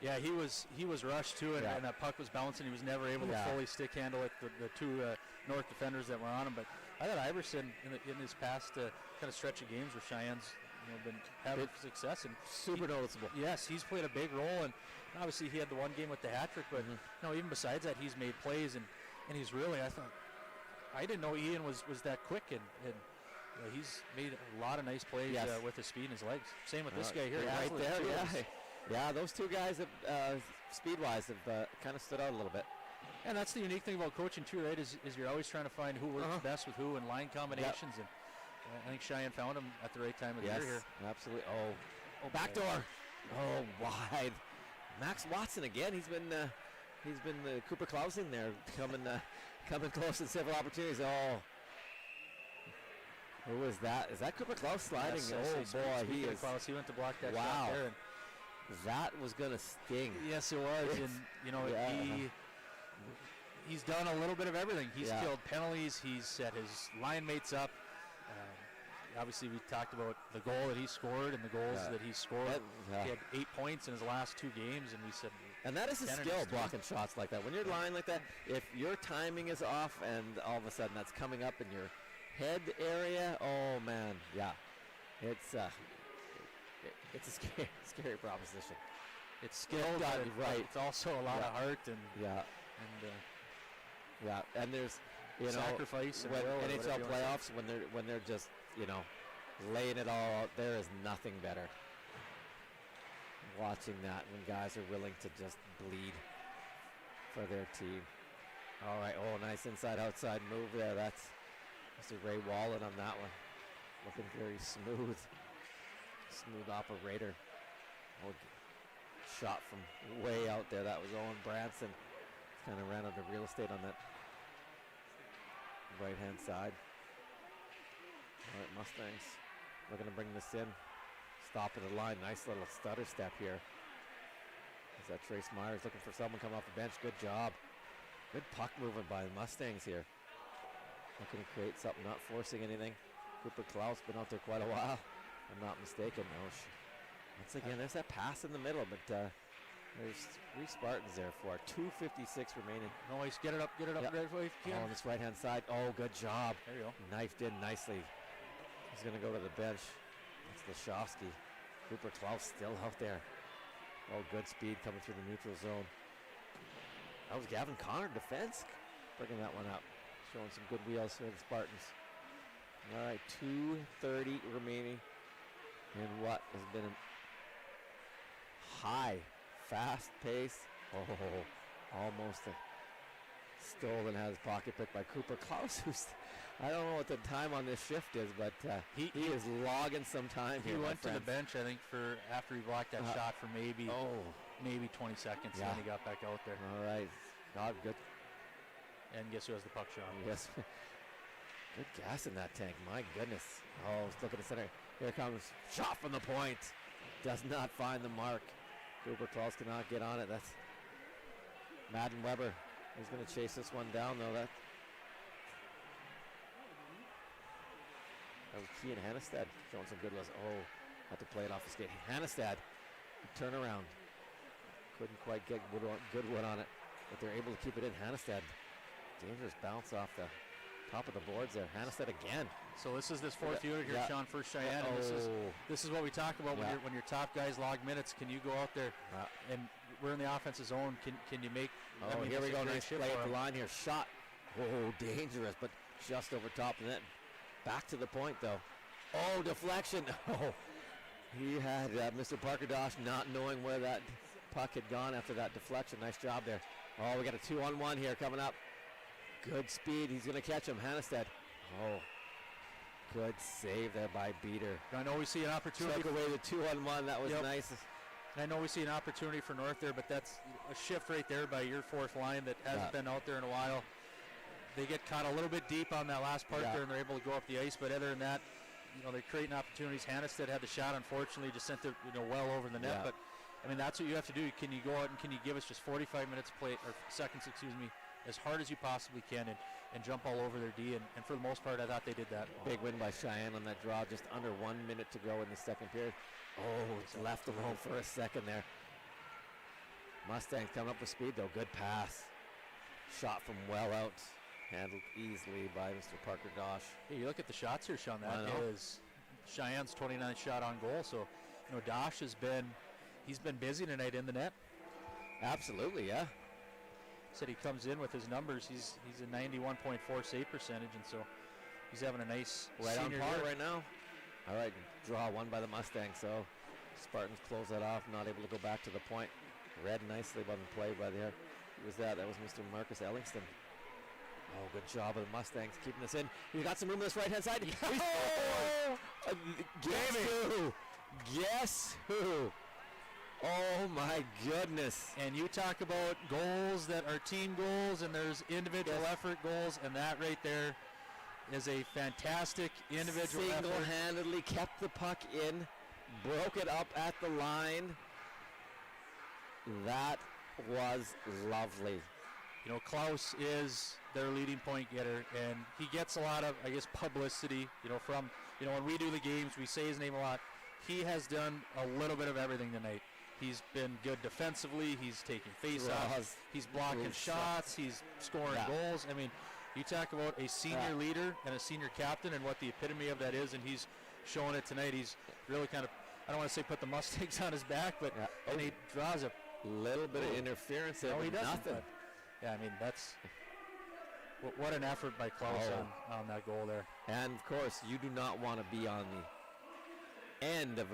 Yeah, he was rushed too, and that puck was bouncing. He was never able to fully stick handle it. The 2 North defenders that were on him, but I thought Iverson in his past kind of stretch of games where Cheyenne's been having success and super noticeable. Yes, he's played a big role, and obviously he had the one game with the hat trick, but even besides that, he's made plays, and he's really, I didn't know Ian was that quick, and he's made a lot of nice plays with his speed and his legs. Same with this guy here. Right there, yeah, those 2 guys have, speed-wise have kind of stood out a little bit. And that's the unique thing about coaching too, right? Is you're always trying to find who works best with who and line combinations, and I think Cheyenne found him at the right time of the year here. Absolutely. Oh, backdoor. Oh, wide. Max Watson again. He's been the Cooper Klaus in there, coming close to several opportunities. Oh, who is that? Is that Cooper Klaus sliding? Yes, boy, he is. Klaus, he went to block that shot there. And that was gonna sting. Yes, it was, and he's done a little bit of everything. He's killed penalties. He's set his line mates up. Obviously, we talked about the goal that he scored and the goals that he scored. He had 8 points in his last 2 games, and we said. And that is a skill, blocking shots like that. When you're lying like that, if your timing is off and all of a sudden that's coming up in your head area, oh man, it's a scary proposition. It's skill, right? It's also a lot of heart and and there's sacrifice and when NHL playoffs when they're just laying it all out. There is nothing better. Watching that when guys are willing to just bleed for their team. All right, nice inside-outside move there. That's Mr. Ray Wallen on that one. Looking very smooth operator. Shot from way out there. That was Owen Branson. Kind of ran out of real estate on that right-hand side. All right, Mustangs looking to bring this in. Stop at the line. Nice little stutter step here. Is that Trace Myers looking for someone coming off the bench? Good job. Good puck movement by the Mustangs here. Looking to create something, not forcing anything. Cooper Klaus been out there quite a while. I'm not mistaken. Once again, there's that pass in the middle, but There's 3 Spartans there for 2:56 remaining. Noise, get it up Yep. right away if you Oh, can. on this right-hand side. Oh, good job. There you go. Knifed in nicely. He's going to go to the bench. That's Lashovsky. Cooper Klaus still out there. Oh, good speed coming through the neutral zone. That was Gavin Connor, defense, bringing that one up. Showing some good wheels for the Spartans. All right, 2:30 remaining in what has been a high, fast pace. Oh, almost stolen, has pocket picked by Cooper Klaus, who's, I don't know what the time on this shift is, but he is logging some time He here. went to the bench, I think, for after he blocked that shot for maybe 20 seconds, Yeah. and he got back out there. All right, God, good. And guess who has the puck shot? Yes. Good gas in that tank. My goodness. Oh, he's looking at center. Here comes shot from the point. Does not find the mark. Cooper Klaus cannot get on it. That's Madden Weber. He's going to chase this one down, though. That was Kean Hannestad showing some good list. Oh, had to play it off the skate. Hannestad, turn around. Couldn't quite get good wood on it, but they're able to keep it in. Hannestad, dangerous bounce off the top of the boards there. Hannestad again. So this is this fourth unit here, Sean, for Cheyenne. And this is what we talk about when your top guys log minutes. Can you go out there and we're in the offensive zone? Can you make? Oh, here we go. Nice play at the line here. Shot. Oh, dangerous, but just over top of the net. Back to the point though. Oh, deflection. Oh, he had Mr. Parker Dosh not knowing where that puck had gone after that deflection. Nice job there. Oh, we got a 2-on-1 here coming up. Good speed. He's going to catch him. Hannestad. Oh, good save there by Beater. I know we see an opportunity. Took away the 2-on-1. That was nice. I know we see an opportunity for North there, but that's a shift right there by your fourth line that hasn't been out there in a while. They get caught a little bit deep on that last part there, and they're able to go up the ice. But other than that, they're creating opportunities. Hannestad had the shot, unfortunately, just sent it well over the net. But I mean, that's what you have to do. Can you go out and can you give us just 45 minutes play or seconds, as hard as you possibly can, and jump all over their D? And for the most part, I thought they did that. Big win by Cheyenne on that draw. Just under 1 minute to go in the second period. Oh, it's left alone for a second there. Mustangs coming up with speed though. Good pass. Shot from well out. Handled easily by Mr. Parker Dosh. Hey, you look at the shots here, Sean. That is Cheyenne's 29th shot on goal. So, Dosh he's been busy tonight in the net. Absolutely, yeah. Said he comes in with his numbers. He's a 91.4 save percentage, and so he's having a nice right on par year. right now. All right, draw one by the Mustangs. So Spartans close that off, not able to go back to the point. Read nicely by the play by there. Who was that? That was Mr. Marcus Ellingston. Oh, good job of the Mustangs keeping this in. We got some room on this right-hand side. Guess who? Guess who? Oh, my goodness. And you talk about goals that are team goals, and there's individual effort goals, and that right there is a fantastic individual effort. Single-handedly kept the puck in, broke it up at the line. That was lovely. Klaus is their leading point getter, and he gets a lot of, publicity, from, when we do the games, we say his name a lot. He has done a little bit of everything tonight. He's been good defensively. He's taking face-offs. He's blocking shots. He's scoring goals. I mean, you talk about a senior leader and a senior captain and what the epitome of that is, and he's showing it tonight. He's really kind of, I don't want to say put the Mustangs on his back, but and he draws a little bit of interference there. No, he doesn't. Nothing. But, yeah, I mean, that's what an effort by Klaus on that goal there. And, of course, you do not want to be on the end of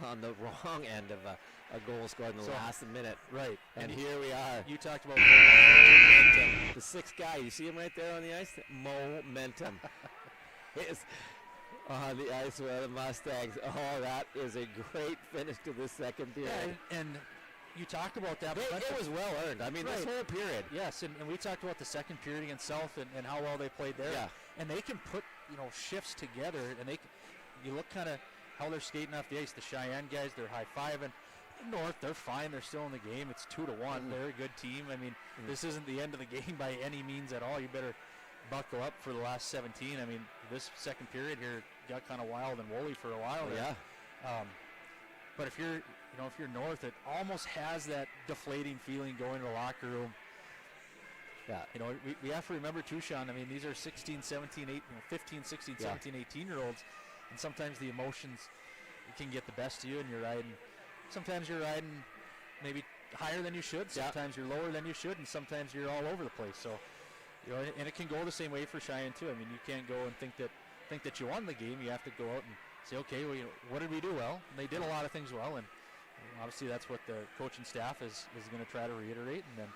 on the wrong end of a goal scored in the last minute. Right. And here we are. You talked about the sixth guy. You see him right there on the ice? Momentum. is on the ice with the Mustangs. Oh, that is a great finish to the second period. Yeah, and you talk about that. It was well earned. I mean, this whole period. Yes, and we talked about the second period against South and how well they played there. Yeah. And they can put, shifts together, and you look kind of how they're skating off the ice. The Cheyenne guys, they're high-fiving. North, they're fine. They're still in the game. It's 2-1. They're a good team. I mean, this isn't the end of the game by any means at all. You better buckle up for the last 17. I mean, this second period here got kind of wild and woolly for a while there. Yeah. But if you're north, it almost has that deflating feeling going to the locker room. Yeah. We have to remember too, Sean, I mean, these are 16, 17, 15, 16, 17, 18-year-olds, and sometimes the emotions can get the best of you, and sometimes you're riding maybe higher than you should, sometimes you're lower than you should, and sometimes you're all over the place. So, and it can go the same way for Sheyenne too. I mean, you can't go and think that you won the game. You have to go out and say, okay, well, what did we do well? And they did a lot of things well, and obviously that's what the coaching staff is going to try to reiterate, and then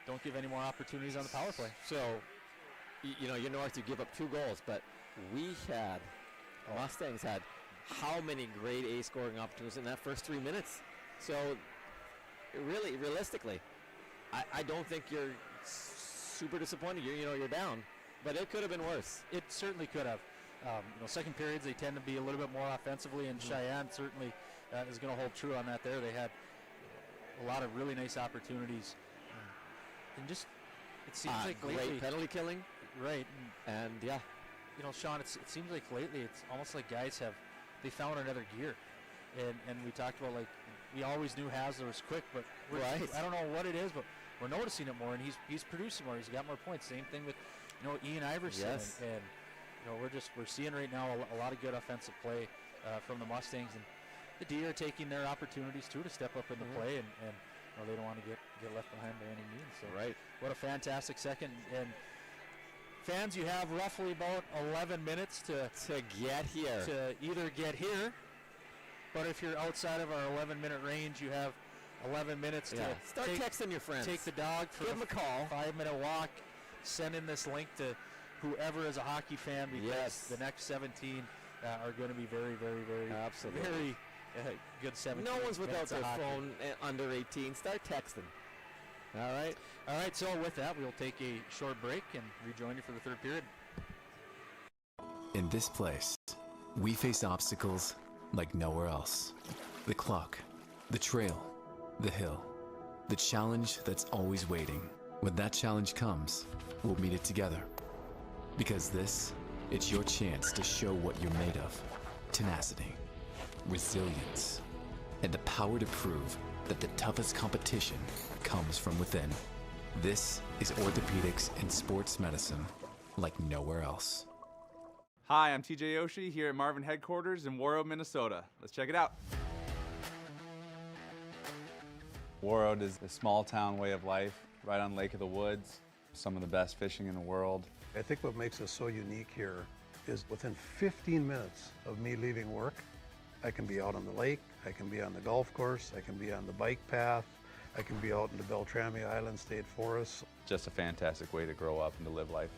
don't give any more opportunities on the power play. So, you're north, you give up 2 goals, but Mustangs had how many grade A scoring opportunities in that first 3 minutes? So, really, realistically, I don't think you're super disappointed. You're down, but it could have been worse. It certainly could have. Second periods, they tend to be a little bit more offensively, and Sheyenne certainly is going to hold true on that there. They had a lot of really nice opportunities. And just, it seems like lately... Great penalty killing. Right. And, yeah. Sean, it seems like lately it's almost like guys they found another gear. And we talked about, like, we always knew Hasler was quick, but I don't know what it is, but we're noticing it more, and he's producing more. He's got more points. Same thing with, Ian Iverson. Yes. And we're seeing right now a lot of good offensive play from the Mustangs, and the D are taking their opportunities too to step up in the play, and they don't want to get left behind by any means. So what a fantastic second. And fans, you have roughly about 11 minutes to get here. To either get here, but if you're outside of our 11-minute range, you have 11 minutes to start texting your friends. Take the dog for Give them a call. 5-minute walk. Send in this link to whoever is a hockey fan, because the next 17 are going to be very, very, very, very good 17. No one's without their hockey. phone under 18. Start texting. All right. So with that, we'll take a short break and rejoin you for the third period. In this place, we face obstacles like nowhere else. The clock, the trail, the hill, the challenge that's always waiting. When that challenge comes, we'll meet it together. Because it's your chance to show what you're made of. Tenacity, resilience, and the power to prove that the toughest competition comes from within. This is orthopedics and sports medicine like nowhere else. Hi, I'm TJ Yoshi here at Marvin headquarters in Warroad, Minnesota. Let's check it out. Warroad is a small town way of life right on Lake of the Woods. Some of the best fishing in the world. I think what makes us so unique here is within 15 minutes of me leaving work, I can be out on the lake, I can be on the golf course, I can be on the bike path, I can be out in the Beltrami Island State Forest. Just a fantastic way to grow up and to live life.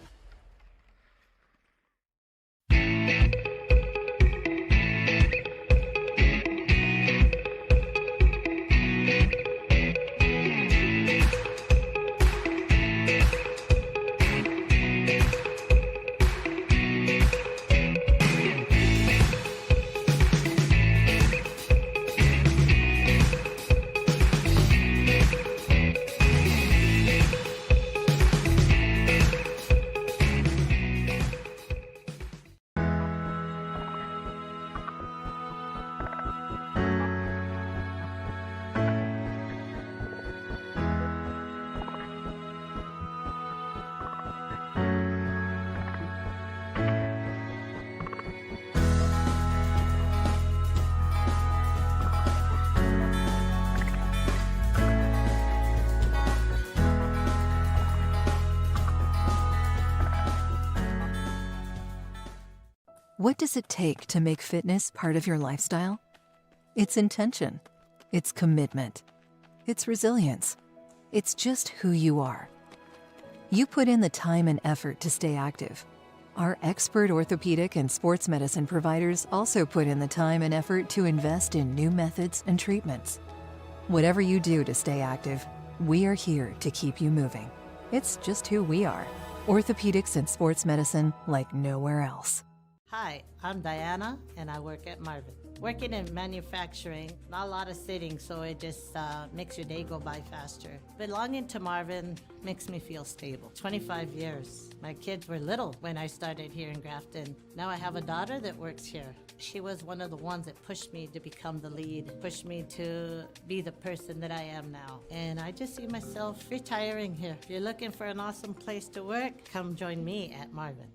What does it take to make fitness part of your lifestyle? It's intention. It's commitment. It's resilience. It's just who you are. You put in the time and effort to stay active. Our expert orthopedic and sports medicine providers also put in the time and effort to invest in new methods and treatments. Whatever you do to stay active, we are here to keep you moving. It's just who we are. Orthopedics and sports medicine like nowhere else. Hi, I'm Diana, and I work at Marvin. Working in manufacturing, not a lot of sitting, so it just makes your day go by faster. Belonging to Marvin makes me feel stable. 25 years. My kids were little when I started here in Grafton. Now I have a daughter that works here. She was one of the ones that pushed me to become the lead, pushed me to be the person that I am now. And I just see myself retiring here. If you're looking for an awesome place to work, come join me at Marvin.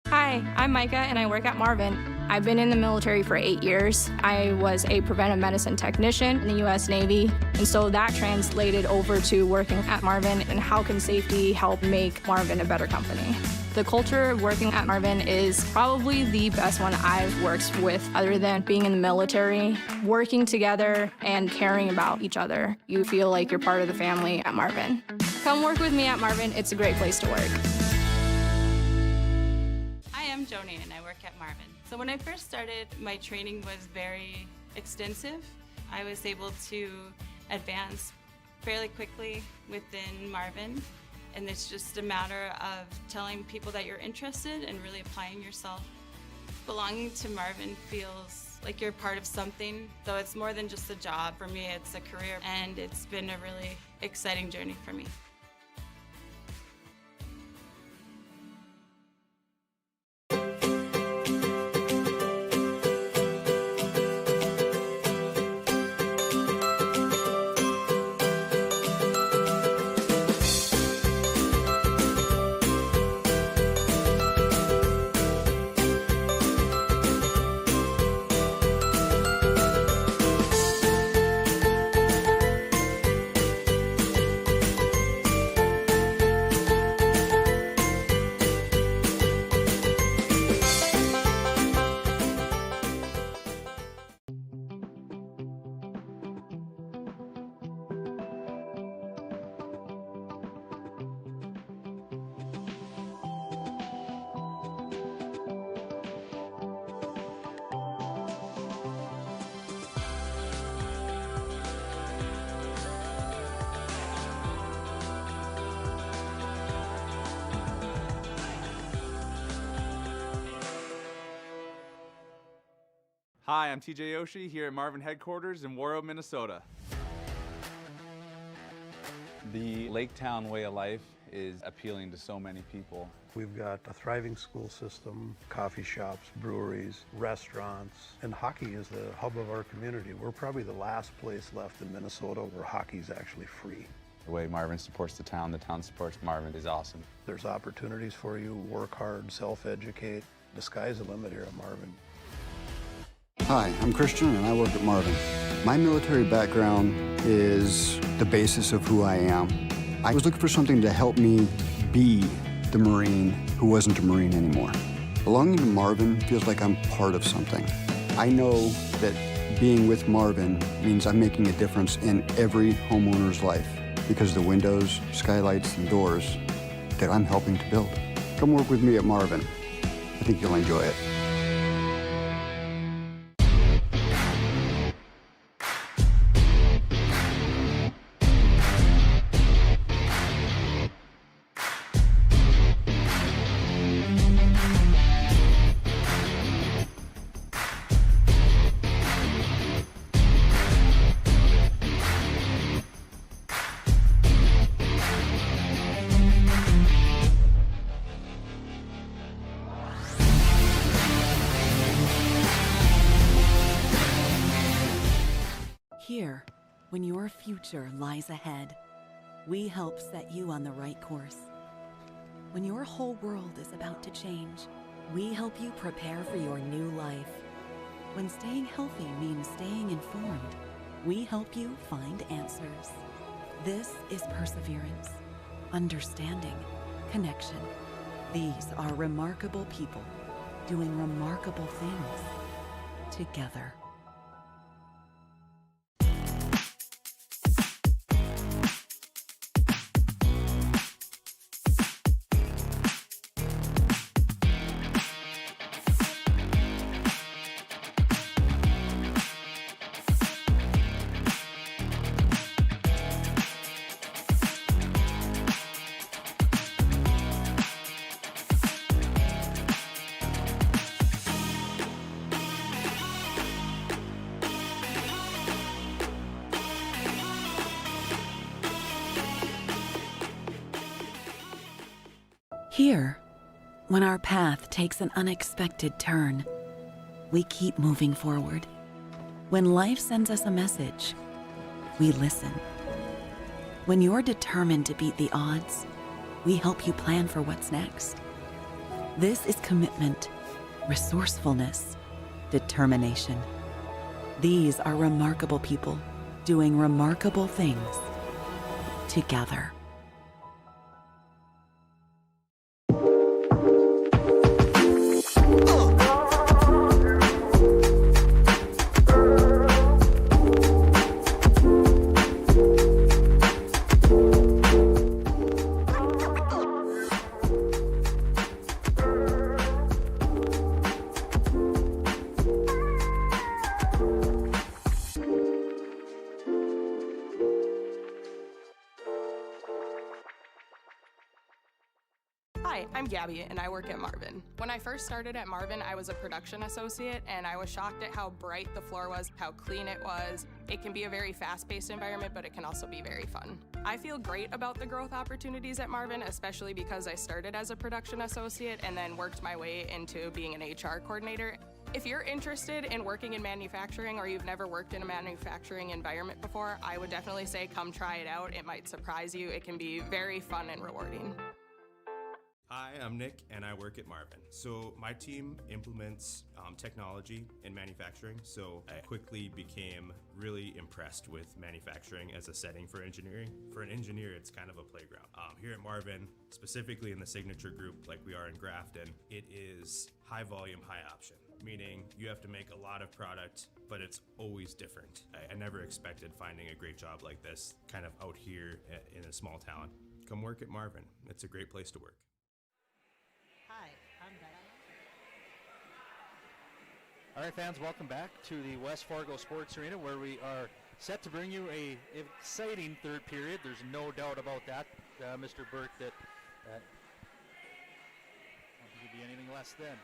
Hi, I'm Micah and I work at Marvin. I've been in the military for 8 years. I was a preventive medicine technician in the U.S. Navy, and so that translated over to working at Marvin and how can safety help make Marvin a better company. The culture working at Marvin is probably the best one I've worked with other than being in the military. Working together and caring about each other. You feel like you're part of the family at Marvin. Come work with me at Marvin. It's a great place to work. I'm Joni and I work at Marvin. So when I first started, my training was very extensive. I was able to advance fairly quickly within Marvin, and it's just a matter of telling people that you're interested and really applying yourself. Belonging to Marvin feels like you're part of something, though it's more than just a job. For me, it's a career, and it's been a really exciting journey for me. Hi, I'm TJ Yoshi here at Marvin headquarters in Warroad, Minnesota. The Lake Town way of life is appealing to so many people. We've got a thriving school system, coffee shops, breweries, restaurants, and hockey is the hub of our community. We're probably the last place left in Minnesota where hockey is actually free. The way Marvin supports the town supports Marvin is awesome. There's opportunities for you, work hard, self-educate. The sky's the limit here at Marvin. Hi, I'm Christian and I work at Marvin. My military background is the basis of who I am. I was looking for something to help me be the Marine who wasn't a Marine anymore. Belonging to Marvin feels like I'm part of something. I know that being with Marvin means I'm making a difference in every homeowner's life because the windows, skylights, and doors that I'm helping to build. Come work with me at Marvin. I think you'll enjoy it. Here, when your future lies ahead, we help set you on the right course. When your whole world is about to change, we help you prepare for your new life. When staying healthy means staying informed, we help you find answers. This is perseverance, understanding, connection. These are remarkable people doing remarkable things together. Here, when our path takes an unexpected turn, we keep moving forward. When life sends us a message, we listen. When you're determined to beat the odds, we help you plan for what's next. This is commitment, resourcefulness, determination. These are remarkable people doing remarkable things together. Hi, I'm Gabby, and I work at Marvin. When I first started at Marvin, I was a production associate, and I was shocked at how bright the floor was, how clean it was. It can be a very fast-paced environment, but it can also be very fun. I feel great about the growth opportunities at Marvin, especially because I started as a production associate and then worked my way into being an HR coordinator. If you're interested in working in manufacturing or you've never worked in a manufacturing environment before, I would definitely say come try it out. It might surprise you. It can be very fun and rewarding. Hi, I'm Nick, and I work at Marvin. So my team implements technology in manufacturing, so I quickly became really impressed with manufacturing as a setting for engineering. For an engineer, it's kind of a playground. Here at Marvin, specifically in the signature group like we are in Grafton, it is high volume, high option, meaning you have to make a lot of product, but it's always different. I never expected finding a great job like this kind of out here in a small town. Come work at Marvin. It's a great place to work. All right, fans, welcome back to the West Fargo Sports Arena, where we are set to bring you a exciting third period. There's no doubt about that, Mr. Burke, that I don't think it'd be anything less than.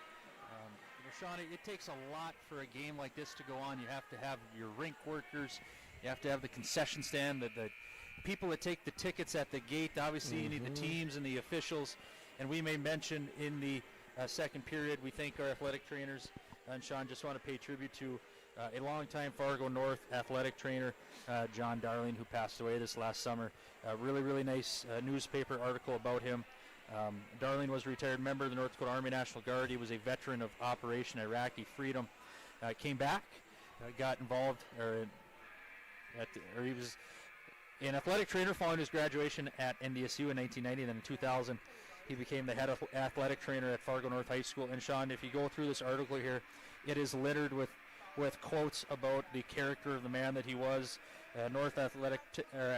Sean, it takes a lot for a game like this to go on. You have to have your rink workers. You have to have the concession stand, the people that take the tickets at the gate. Obviously, you need the teams and the officials. And we may mention in the second period, we thank our athletic trainers. And Sean, just want to pay tribute to a longtime Fargo North athletic trainer, John Darling, who passed away this last summer. Really, really nice newspaper article about him. Darling was a retired member of the North Dakota Army National Guard. He was a veteran of Operation Iraqi Freedom. Came back, got involved, he was an athletic trainer following his graduation at NDSU in 1990. Then in 2000, he became the head of athletic trainer at Fargo North High School. And Sean, if you go through this article here, it is littered with quotes about the character of the man that he was. North Athletic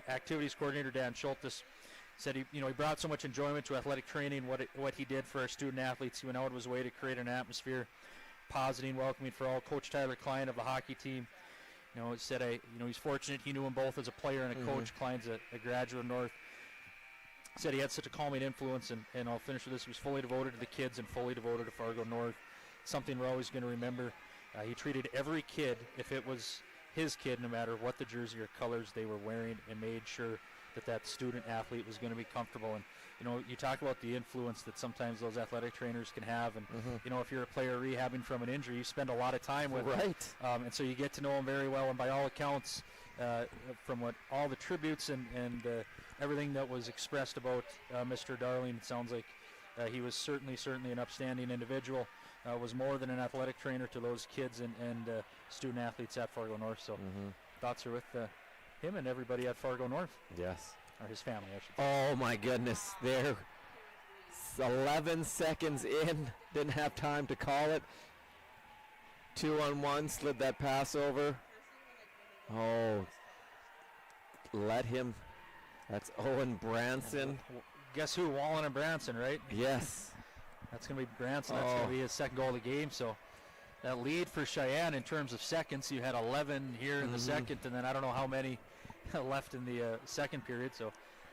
Activities Coordinator Dan Schultes said he brought so much enjoyment to athletic training. What he did for our student athletes, he went out of his way to create an atmosphere, positive, welcoming for all. Coach Tyler Klein of the hockey team, said he's fortunate he knew him both as a player and a coach. Klein's a graduate of North. Said he had such a calming influence, and I'll finish with this. He was fully devoted to the kids and fully devoted to Fargo North. Something we're always going to remember. He treated every kid, if it was his kid, no matter what the jersey or colors they were wearing, and made sure that student athlete was going to be comfortable. And you talk about the influence that sometimes those athletic trainers can have, and if you're a player rehabbing from an injury, you spend a lot of time with right. And so you get to know him very well. And by all accounts, from what all the tributes and everything that was expressed about Mr. Darling, it sounds like he was certainly an upstanding individual. Was more than an athletic trainer to those kids and student athletes at Fargo North. So thoughts are with him and everybody at Fargo North. Yes. Or his family, I should say. Oh, my goodness. There, 11 seconds in, didn't have time to call it. 2-on-1, slid that pass over. Oh, let him. That's Owen Branson. Guess who? Wallen and Branson, right? Yes. That's going to be Branson. That's going to be his second goal of the game. So that lead for Sheyenne in terms of seconds, you had 11 here in the second, and then I don't know how many left in the second period. So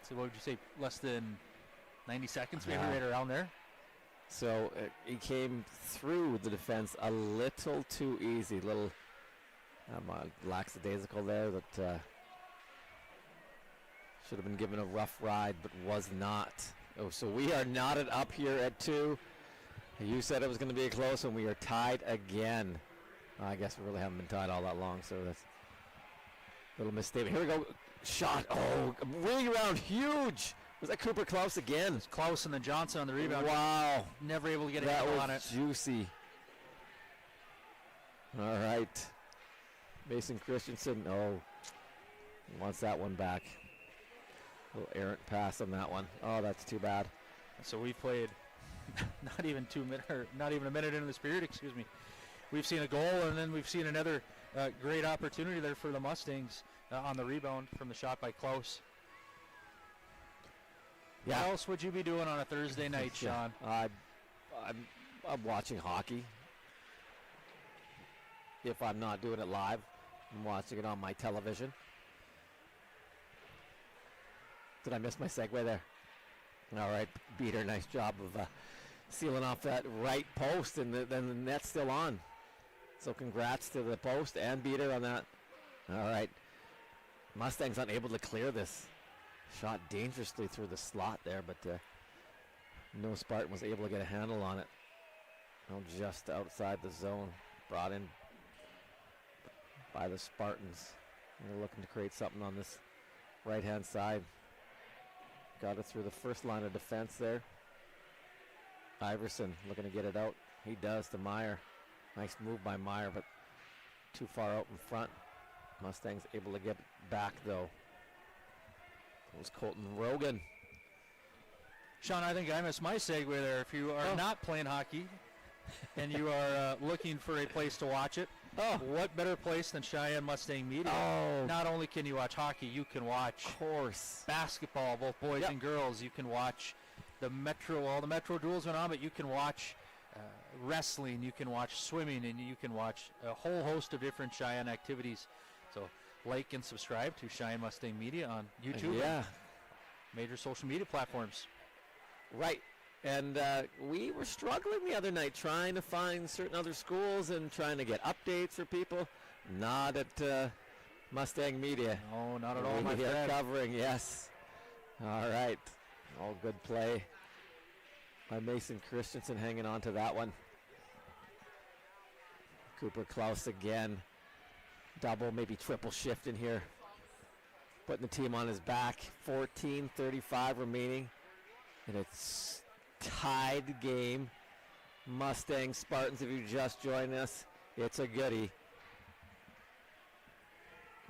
what would you say, less than 90 seconds, maybe right around there? So he came through the defense a little too easy, little lackadaisical there that should have been given a rough ride, but was not. Oh, so we are knotted up here at 2. You said it was going to be a close one. We are tied again. I guess we really haven't been tied all that long, so that's a little misstatement. Here we go. Shot. Oh, wheeling around. Huge. Was that Cooper Klaus again? It's Klaus and then Johnson on the rebound. Wow. Never able to get a handle on it. Juicy. All right. Mason Christensen. Oh, wants that one back. A little errant pass on that one. Oh, that's too bad. So we played not even a minute into this period, excuse me. We've seen a goal, and then we've seen another great opportunity there for the Mustangs on the rebound from the shot by Klaus. Yeah. What else would you be doing on a Thursday night, Sean? I'm watching hockey. If I'm not doing it live, I'm watching it on my television. Did I miss my segue there? All right, Beater, nice job of sealing off that right post, and then the net's still on. So congrats to the post and Beater on that. All right, Mustangs unable to clear this. Shot dangerously through the slot there, but no Spartan was able to get a handle on it. Oh, just outside the zone, brought in by the Spartans. They're looking to create something on this right-hand side. Got it through the first line of defense there. Iverson looking to get it out. He does to Meyer. Nice move by Meyer, but too far out in front. Mustangs able to get back, though. It was Colton Rogan. Sean, I think I missed my segue there. If you are not playing hockey and you are looking for a place to watch it, what better place than Sheyenne Mustang Media? Not only can you watch hockey, you can watch basketball, both boys and girls. You can watch all the Metro duels went on, but you can watch wrestling, you can watch swimming, and you can watch a whole host of different Sheyenne activities. So like and subscribe to Sheyenne Mustang Media on YouTube and major social media platforms. Right. And we were struggling the other night trying to find certain other schools and trying to get updates for people. Not at Mustang Media. No, not at all, my We are friend. covering, yes. All right. All good play by Mason Christensen, hanging on to that one. Cooper Klaus again. Double, maybe triple shift in here. Putting the team on his back. 14:35 remaining. And it's tied game. Mustangs, Spartans, if you just joined us, it's a goodie.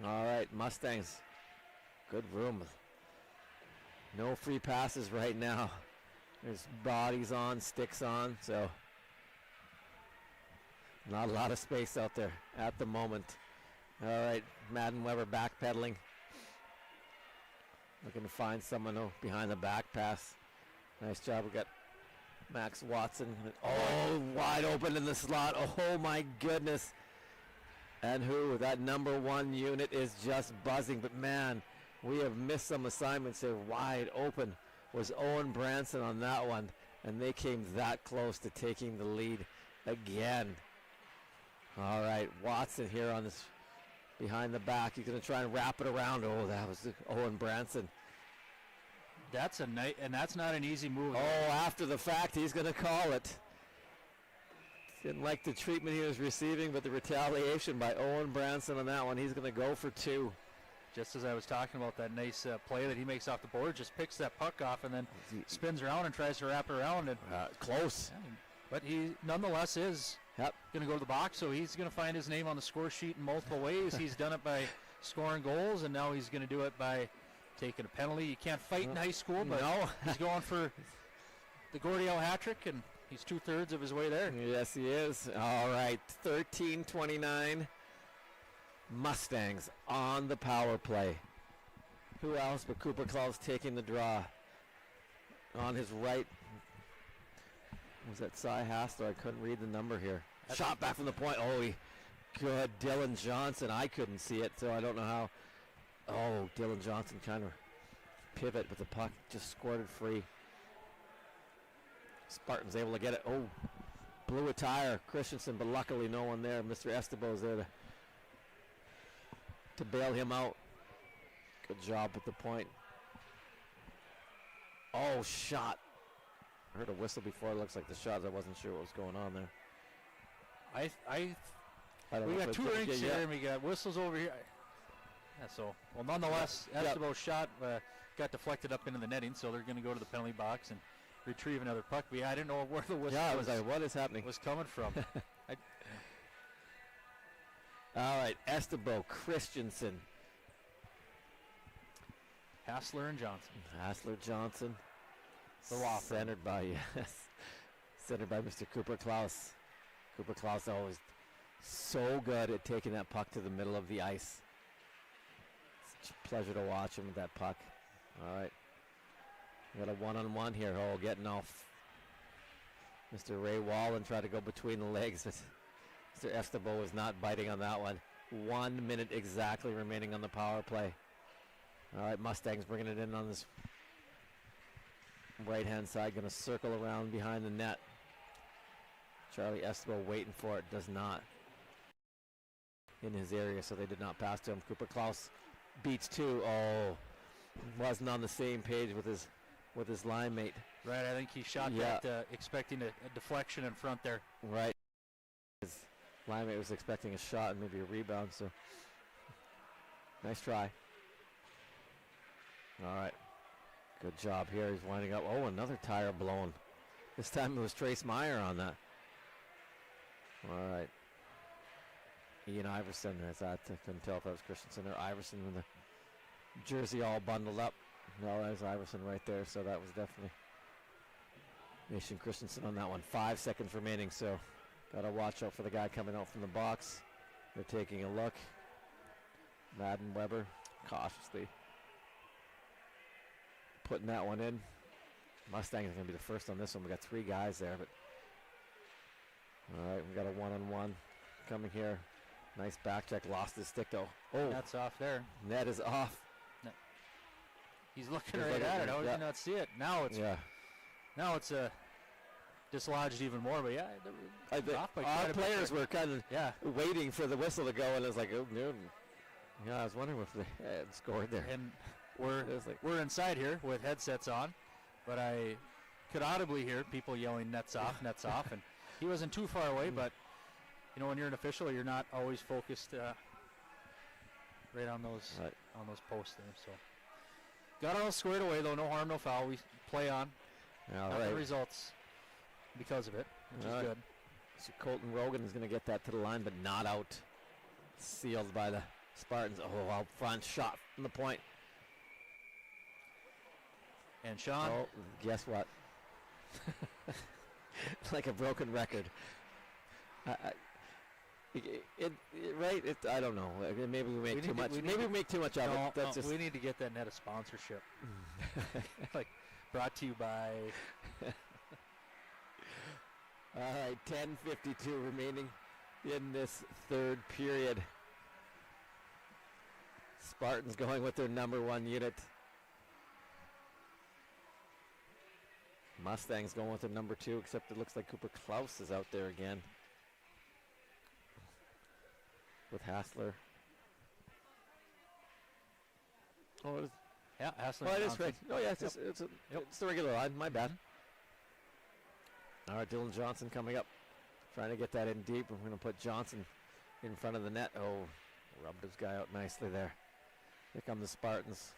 All right, Mustangs. Good room. No free passes right now. There's bodies on, sticks on, so not a lot of space out there at the moment. All right, Madden Weber backpedaling. Looking to find someone behind the back pass. Nice job. We got Max Watson. Oh, wide open in the slot. Oh, my goodness. And that number 1 unit is just buzzing. But, man, we have missed some assignments here. Wide open was Owen Branson on that one. And they came that close to taking the lead again. All right, Watson here on this behind the back. He's going to try and wrap it around. Oh, that was Owen Branson. That's that's not an easy move. Oh, after the fact, he's going to call it. Didn't like the treatment he was receiving, but the retaliation by Owen Branson on that one. He's going to go for 2. Just as I was talking about that nice play that he makes off the board, just picks that puck off and then spins around and tries to wrap it around. And close. But he nonetheless is going to go to the box, so he's going to find his name on the score sheet in multiple ways. He's done it by scoring goals, and now he's going to do it by taking a penalty. You can't fight in high school, but he's going for the Gordiel hat trick, and he's 2/3 of his way there. Yes, he is. All right, 13:29. Mustangs on the power play. Who else but Cooper Klaus taking the draw on his right? Was that Cy Hassler? I couldn't read the number here. Shot back from the point. Oh, good. Dylan Johnson. I couldn't see it, so I don't know how. Oh, Dylan Johnson kind of pivot with the puck. Just squirted free. Spartans able to get it. Oh, blew a tire. Christensen, but luckily no one there. Mr. Estebo's there to bail him out. Good job at the point. Oh, shot. I heard a whistle before. It looks like the shot. I wasn't sure what was going on there. I don't we know got if two it's- rinks yeah, here, yeah. and we got whistles over here. Yeah, so, well, nonetheless, Yep. Esteban's shot got deflected up into the netting, so they're going to go to the penalty box and retrieve another puck. But yeah, I didn't know where the whistle Yeah, I was like, what is happening? was coming from. All right, Estebo, Christensen. Hassler and Johnson. Hassler, Johnson. The law firm. Centered by, yes. Centered by Mr. Cooper Klaus. Cooper Klaus always so good at taking that puck to the middle of the ice. It's a pleasure to watch him with that puck. All right. We got a one-on-one here. Oh, getting off. Mr. Ray Wallen tried to go between the legs, but Mr. Estebo was not biting on that one. 1 minute exactly remaining on the power play. All right, Mustangs bringing it in on this right-hand side. Going to circle around behind the net. Charlie Estebo waiting for it. Does not. In his area, so they did not pass to him. Cooper Klaus beats two. Oh, wasn't on the same page with his line mate. Right, I think he shot that expecting a deflection in front there. Right. His line mate was expecting a shot and maybe a rebound, so nice try. All right. Good job here. He's winding up. Oh, another tire blown. This time it was Trace Meyer on that. All right. Ian Iverson, as I couldn't tell if that was Christensen or Iverson with the jersey all bundled up. No, that was Iverson right there, so that was definitely Nation Christensen on that one. 5 seconds remaining, so got to watch out for the guy coming out from the box. They're taking a look. Madden Weber cautiously putting that one in. Mustangs are going to be the first on this one. We got 3 guys there, but all right, we got a one-on-one coming here. Nice back check. Lost his stick though. Oh, That's off there. net is off. He's looking He's right looking at it. at it, How did yeah. you not see it? Now it's dislodged even more. But yeah, I think off by our quite a bit players there. were kind of waiting for the whistle to go, and it was like, oh no. Yeah, I was wondering if they had scored there. And we're inside here with headsets on, but I could audibly hear people yelling "nets off, nets off," and he wasn't too far away. But you know, when you're an official, you're not always focused right on those posts there. So got it all squared away though. No harm, no foul. We play on. All Got right. the results because of it, which All is right. good. So Colton Rogan is going to get that to the line, but not out. Sealed by the Spartans. Oh, out front shot from the point. And Sean. Oh, guess what? Like a broken record. I don't know. Maybe we make too much. Maybe we make too much of it. That's just. We need to get that net of sponsorship. Like brought to you by. All right, 10:52 remaining in this third period. Spartans going with their number 1 unit. Mustangs going with their number 2, except it looks like Cooper Klaus is out there again with Hassler. Oh, it is. Yeah, Hassler. Oh, it is Johnson. right. Oh, yeah, it's the regular line. My bad. All right, Dylan Johnson coming up, trying to get that in deep. We're going to put Johnson in front of the net. Oh, rubbed his guy out nicely there. Here come the Spartans.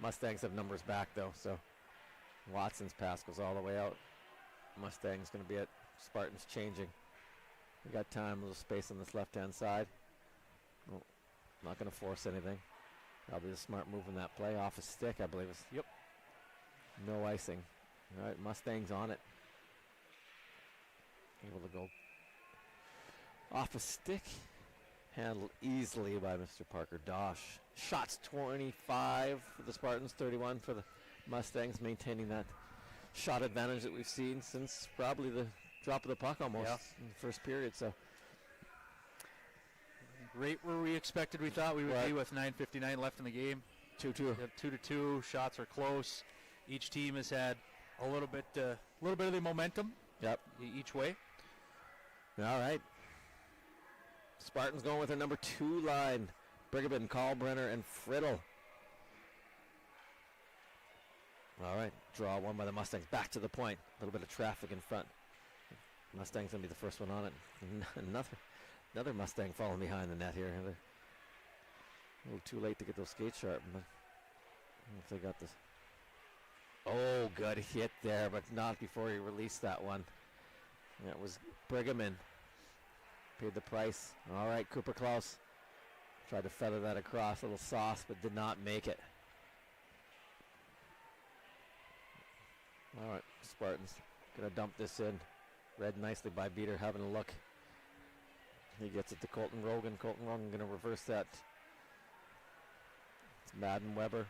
Mustangs have numbers back though, so Watson's pass goes all the way out. Mustangs going to be at Spartans changing. We got time, a little space on this left-hand side. Oh, not going to force anything. Probably a smart move in that play off a stick, I believe. Yep. No icing. All right, Mustangs on it. Able to go off a stick. Handled easily by Mr. Parker Dosh. Shots 25 for the Spartans, 31 for the Mustangs, maintaining that shot advantage that we've seen since probably the drop of the puck almost in the first period. So right where we expected, we thought we would be with 9:59 left in the game. 2-2. 2-2. Shots are close. Each team has had a little bit of the momentum. Yep. Each way. All right. Spartans going with their number 2 line. Brigabin, Kalbrenner, and Friddle. All right, draw one by the Mustangs. Back to the point. A little bit of traffic in front. Mustang's going to be the first one on it. Another Mustang falling behind the net here. They're a little too late to get those skates sharp, but if they got this. Oh, good hit there, but not before he released that one. That was Brigham in. Paid the price. All right, Cooper Klaus tried to feather that across, a little sauce, but did not make it. All right, Spartans gonna dump this in. Read nicely by Beater, having a look. He gets it to Colton Rogan. Colton Rogan gonna reverse that. It's Madden Weber.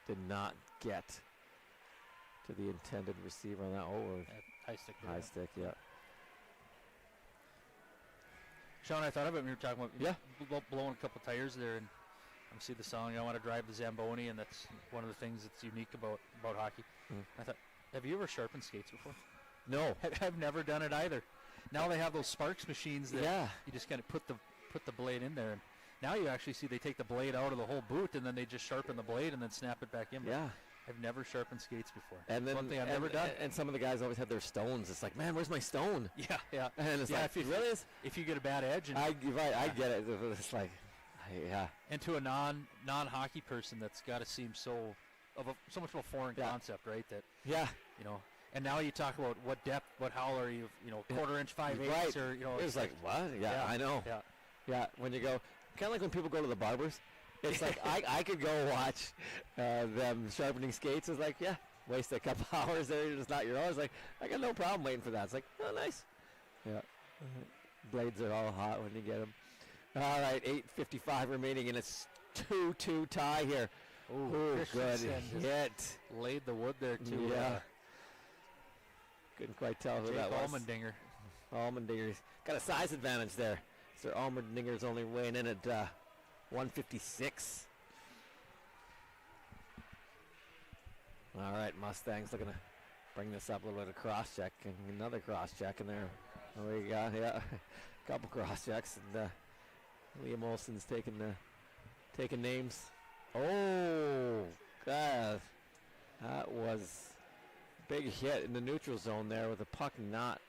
Did not get to the intended receiver on that. Oh, high stick. High stick, yeah. Sean, I thought of it when we were talking about blowing a couple tires there, and see the song, I Want to Drive the Zamboni, and that's one of the things that's unique about hockey. I thought, have you ever sharpened skates before? No. I've never done it either. Now they have those Sparks machines that you just kind of put the blade in there, and now you actually see they take the blade out of the whole boot, and then they just sharpen the blade and then snap it back in. But Yeah. I've never sharpened skates before. And then one thing I've never done. And some of the guys always have their stones. It's like, man, where's my stone? Yeah. And it's like, if you get a bad edge. And I get it. It's like, yeah. And to a non-hockey person, that's got to seem so much of a foreign concept, right? That and now you talk about what depth, what howler you quarter inch, 5/8, right. or It's like what? Yeah, I know. Yeah. When you go, kind of like when people go to the barbers. It's like I could go watch them sharpening skates. It's like, waste a couple hours there. It's not your own. It's like, I got no problem waiting for that. It's like, oh, nice. Yeah. Blades are all hot when you get them. All right, 8:55 remaining, and it's 2-2 tie here. Ooh, good hit. Laid the wood there, too. Yeah. Couldn't quite tell who that was. Allmendinger. Allmendinger's got a size advantage there. So Allmendinger's only weighing in at 156. All right, Mustangs looking to bring this up a little bit of cross check, and another cross check in there. Oh, we got a couple cross checks, and Liam Olsen's taking names. Oh, God, that was a big hit in the neutral zone there with the puck not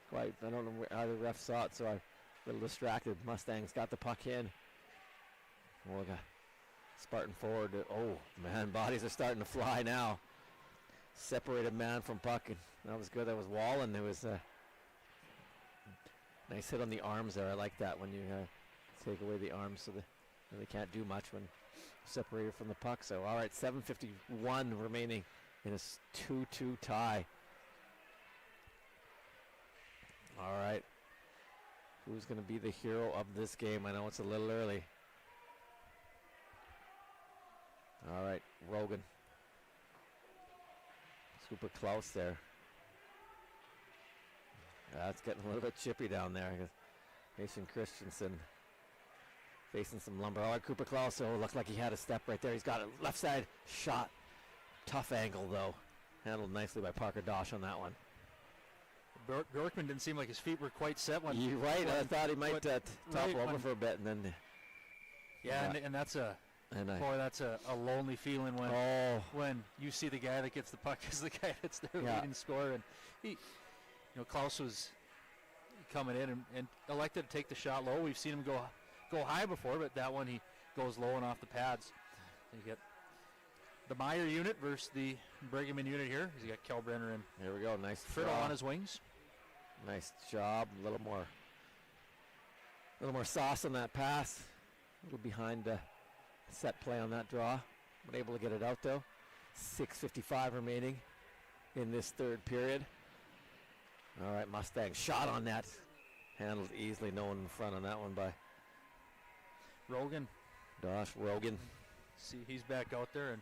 quite. I don't know how the ref saw it, so I'm a little distracted. Mustangs got the puck in. Oh, got Spartan forward. Oh, man, bodies are starting to fly now. Separated man from puck, and that was good. That was Wallen. There was a nice hit on the arms there. I like that when you take away the arms so they can't do much when separated from the puck. So, all right, 7:51 remaining in a 2-2 tie. All right. Who's going to be the hero of this game? I know it's a little early. All right, Rogan. Super close there. It's getting a little bit chippy down there. Mason Christensen facing some lumber. All right, Cooper Klaus. Oh, looked like he had a step right there. He's got a left side shot. Tough angle, though. Handled nicely by Parker Dosh on that one. Bjorkman didn't seem like his feet were quite set when. You're right. I thought he might topple over for a bit, and then. And that's that's a lonely feeling when you see the guy that gets the puck is the guy that's their leading scorer, and he, Klaus was coming in and elected to take the shot low. We've seen him go high before, but that one he goes low and off the pads. You get the Meyer unit versus the Brigham unit here. He's got Kelbrenner and here we go. Nice Friddle on his wings. Nice job. A little more sauce on that pass. A little behind set play on that draw, but able to get it out though. 6:55 remaining in this third period. All right, Mustang shot on that, handled easily. No one in front on that one by Rogan. Dosh Rogan. See, he's back out there, and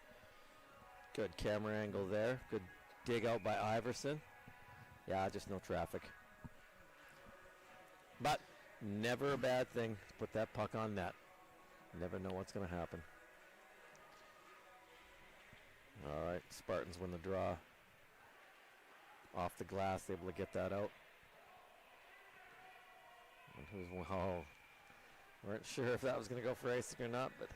good camera angle there. Good dig out by Iverson. Yeah, just no traffic, but never a bad thing to put that puck on net. Never know what's going to happen. All right, Spartans win the draw. Off the glass, able to get that out. And weren't sure if that was going to go for icing or not, but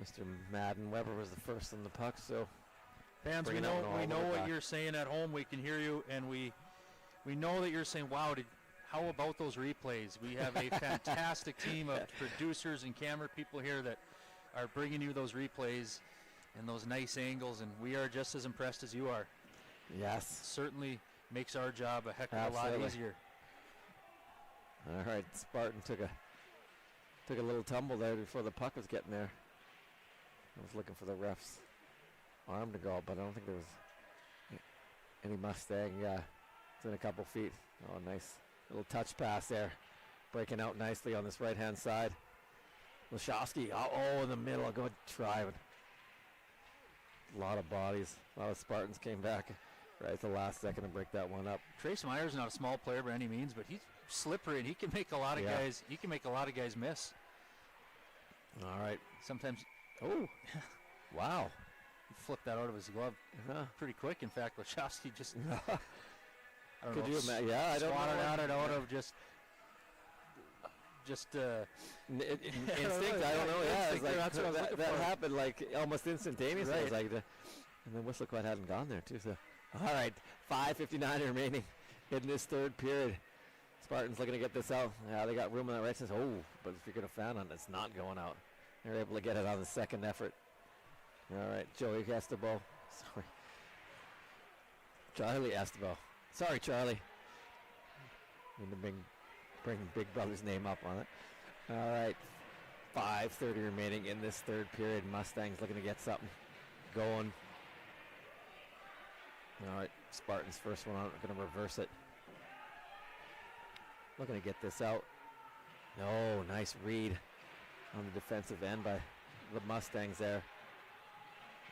Mr. Madden Weber was the first on the puck, so Fans, we know what you're saying at home. We can hear you, and we know that you're saying, wow, how about those replays? We have a fantastic team of producers and camera people here that are bringing you those replays and those nice angles, and we are just as impressed as you are. Yes. Certainly makes our job a heck of a lot easier. All right, Spartan took a little tumble there before the puck was getting there. I was looking for the ref's arm to go, but I don't think there was any Mustang. Yeah, it's in a couple feet. Oh, nice little touch pass there. Breaking out nicely on this right-hand side. Lashowski, in the middle. Good try. A lot of bodies. A lot of Spartans came back right at the last second to break that one up. Trace Meyer's not a small player by any means, but he's slippery and he can make a lot of guys. He can make a lot of guys miss. All right. Sometimes. Oh, wow. He flipped that out of his glove pretty quick. In fact, Lashowski just. I don't Could know. you imagine? Yeah, I don't know. Swatted out of just instinct. I don't know. Yeah, it's like that's what that happened like almost instantaneously. Right. It was like and then Whistler quite hadn't gone there too. So, all right, 5:59 remaining in this third period. Spartans looking to get this out. Yeah, they got room on that right side. Oh, but if you're going to fan on it, it's not going out. They're able to get it on the second effort. All right, Joey Estebo. Sorry. Charlie Estebo. Sorry, Charlie. Need to bring Big Brother's name up on it. All right, 5:30 remaining in this third period. Mustangs looking to get something going. All right, Spartans first one out. Going to reverse it. Looking to get this out. No, nice read on the defensive end by the Mustangs there.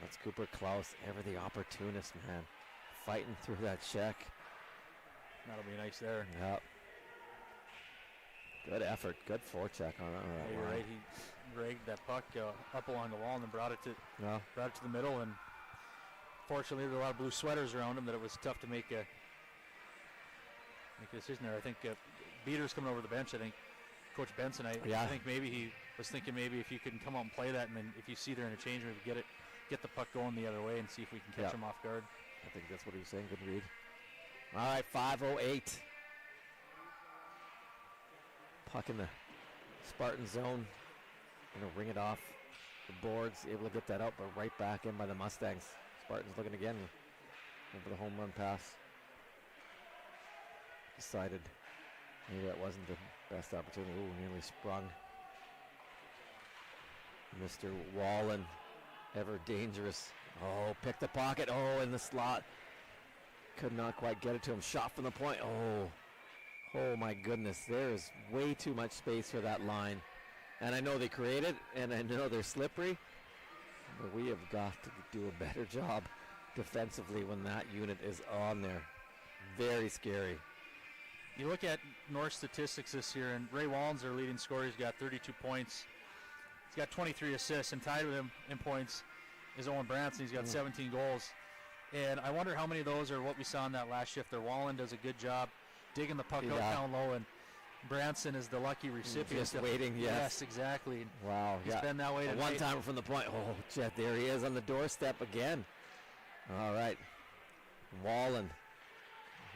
That's Cooper Klaus, ever the opportunist, man. Fighting through that check. That'll be nice there. Yep. Good effort. Good forecheck on that. Yeah, you're right. He ragged that puck up along the wall and then brought it to the middle. And fortunately, there were a lot of blue sweaters around him that it was tough to make a decision there. I think Beater's coming over the bench. I think Coach Benson. I think maybe he was thinking maybe if you can come out and play that, and then if you see they're in a change room, get the puck going the other way and see if we can catch him off guard. I think that's what he was saying. Good read. All right, 5:08. Puck in the Spartan zone. Gonna ring it off the boards. Able to get that out, but right back in by the Mustangs. Spartans looking again over the home run pass. Decided maybe that wasn't the best opportunity. Ooh, nearly sprung. Mr. Wallen, ever dangerous. Oh, picked the pocket. Oh, in the slot. Could not quite get it to him. Shot from the point. Oh my goodness. There is way too much space for that line. And I know they create it, and I know they're slippery, but we have got to do a better job defensively when that unit is on there. Very scary. You look at North statistics this year, and Ray Wallen's their leading scorer. He's got 32 points. He's got 23 assists, and tied with him in points is Owen Branson. He's got 17 goals. And I wonder how many of those are what we saw in that last shift there. Wallen does a good job digging the puck out down low, and Branson is the lucky recipient. Just waiting, yes. Exactly. Wow. He's been that way tonight. One timer from the point. Oh, Jet, there he is on the doorstep again. All right. Wallen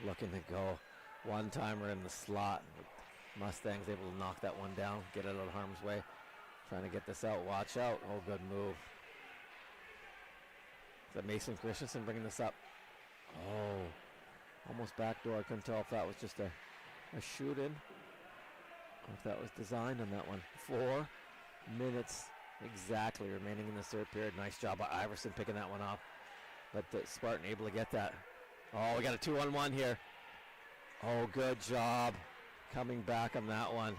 looking to go. One timer in the slot. Mustangs able to knock that one down, get it out of harm's way. Trying to get this out. Watch out. Oh, good move. Is that Mason Christensen bringing this up? Oh, almost backdoor. I couldn't tell if that was just a shoot in or if that was designed on that one. 4 minutes exactly remaining in the third period. Nice job by Iverson picking that one off. But the Spartan able to get that. Oh, we got a 2-on-1 here. Oh, good job coming back on that one.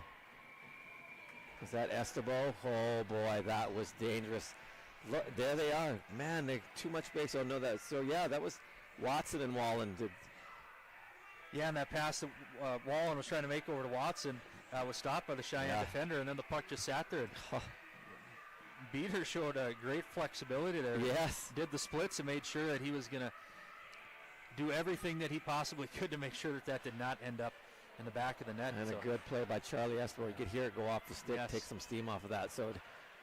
Is that Estebo? Oh boy, that was dangerous. Look, there they are. Man, they too much space. Oh no, that. So yeah, that was Watson and Wallen did. Yeah, and that pass that Wallen was trying to make over to Watson was stopped by the Cheyenne defender, and then the puck just sat there. Beater showed a great flexibility there. Yes. Did the splits and made sure that he was going to do everything that he possibly could to make sure that did not end up in the back of the net. And a good play by Charlie Estebo. You could hear it go off the stick, take some steam off of that. So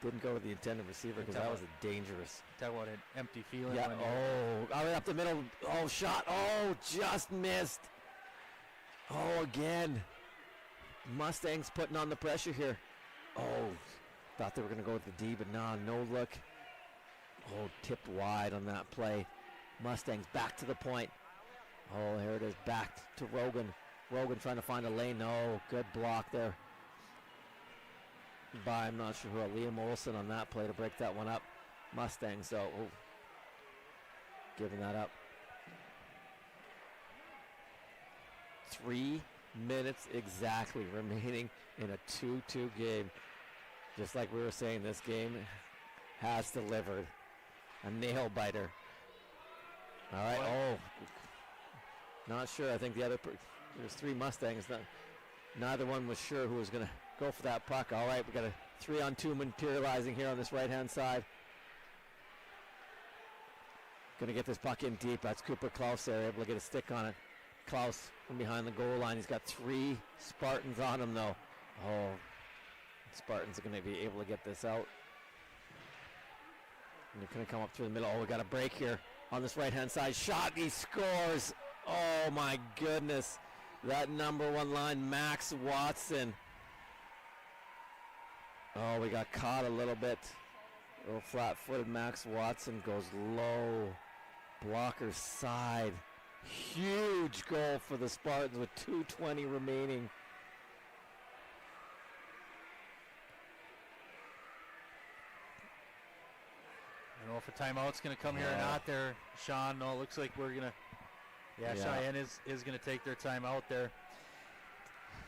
Didn't go to the intended receiver because that was a dangerous. Talk about an empty feeling. Yeah. when Oh, all the way up the middle. Oh, shot. Oh, just missed. Oh, again. Mustangs putting on the pressure here. Oh, thought they were going to go with the D, but no look. Oh, tipped wide on that play. Mustangs back to the point. Oh, here it is. Back to Rogan. Rogan trying to find a lane. No, good block there. By, I'm not sure who, Liam Olsen on that play to break that one up. Mustangs, so giving that up. 3 minutes exactly remaining in a 2-2 game. Just like we were saying, this game has delivered. A nail biter. All right. Oh, not sure. I think the other there's 3 Mustangs. Neither one was sure who was going to go for that puck. All right, we got a 3-on-2 materializing here on this right-hand side. Going to get this puck in deep. That's Cooper Klaus there, able to get a stick on it. Klaus from behind the goal line. He's got 3 Spartans on him, though. Oh, Spartans are going to be able to get this out. And they're going to come up through the middle. Oh, we got a break here on this right-hand side. Shot, he scores. Oh, my goodness. That number 1 line, Max Watson. Oh, we got caught a little bit. A little flat-footed Max Watson goes low. Blocker side. Huge goal for the Spartans with 2:20 remaining. I don't know if a timeout's going to come here or not there, Sean. No, it looks like we're going to. Yeah, Cheyenne is going to take their timeout there.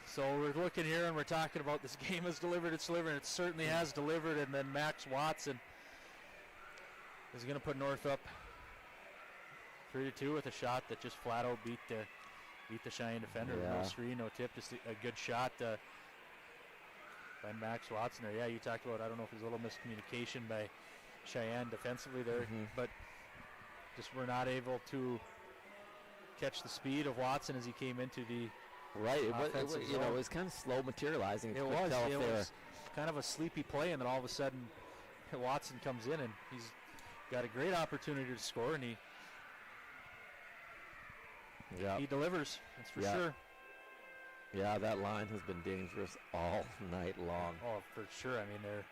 So we're looking here and we're talking about this game has delivered, it's delivered, and it certainly has delivered. And then Max Watson is going to put North up 3-2 with a shot that just flat out beat the Cheyenne defender. No screen, no tip, just a good shot by Max Watson there. Yeah, you talked about, I don't know if there's a little miscommunication by Cheyenne defensively there, but just were not able to catch the speed of Watson as he came into the it was kind of slow materializing. It was kind of a sleepy play, and then all of a sudden Watson comes in and he's got a great opportunity to score, and he delivers. That's for sure. Yeah, that line has been dangerous all night long. Oh, for sure. I mean, they're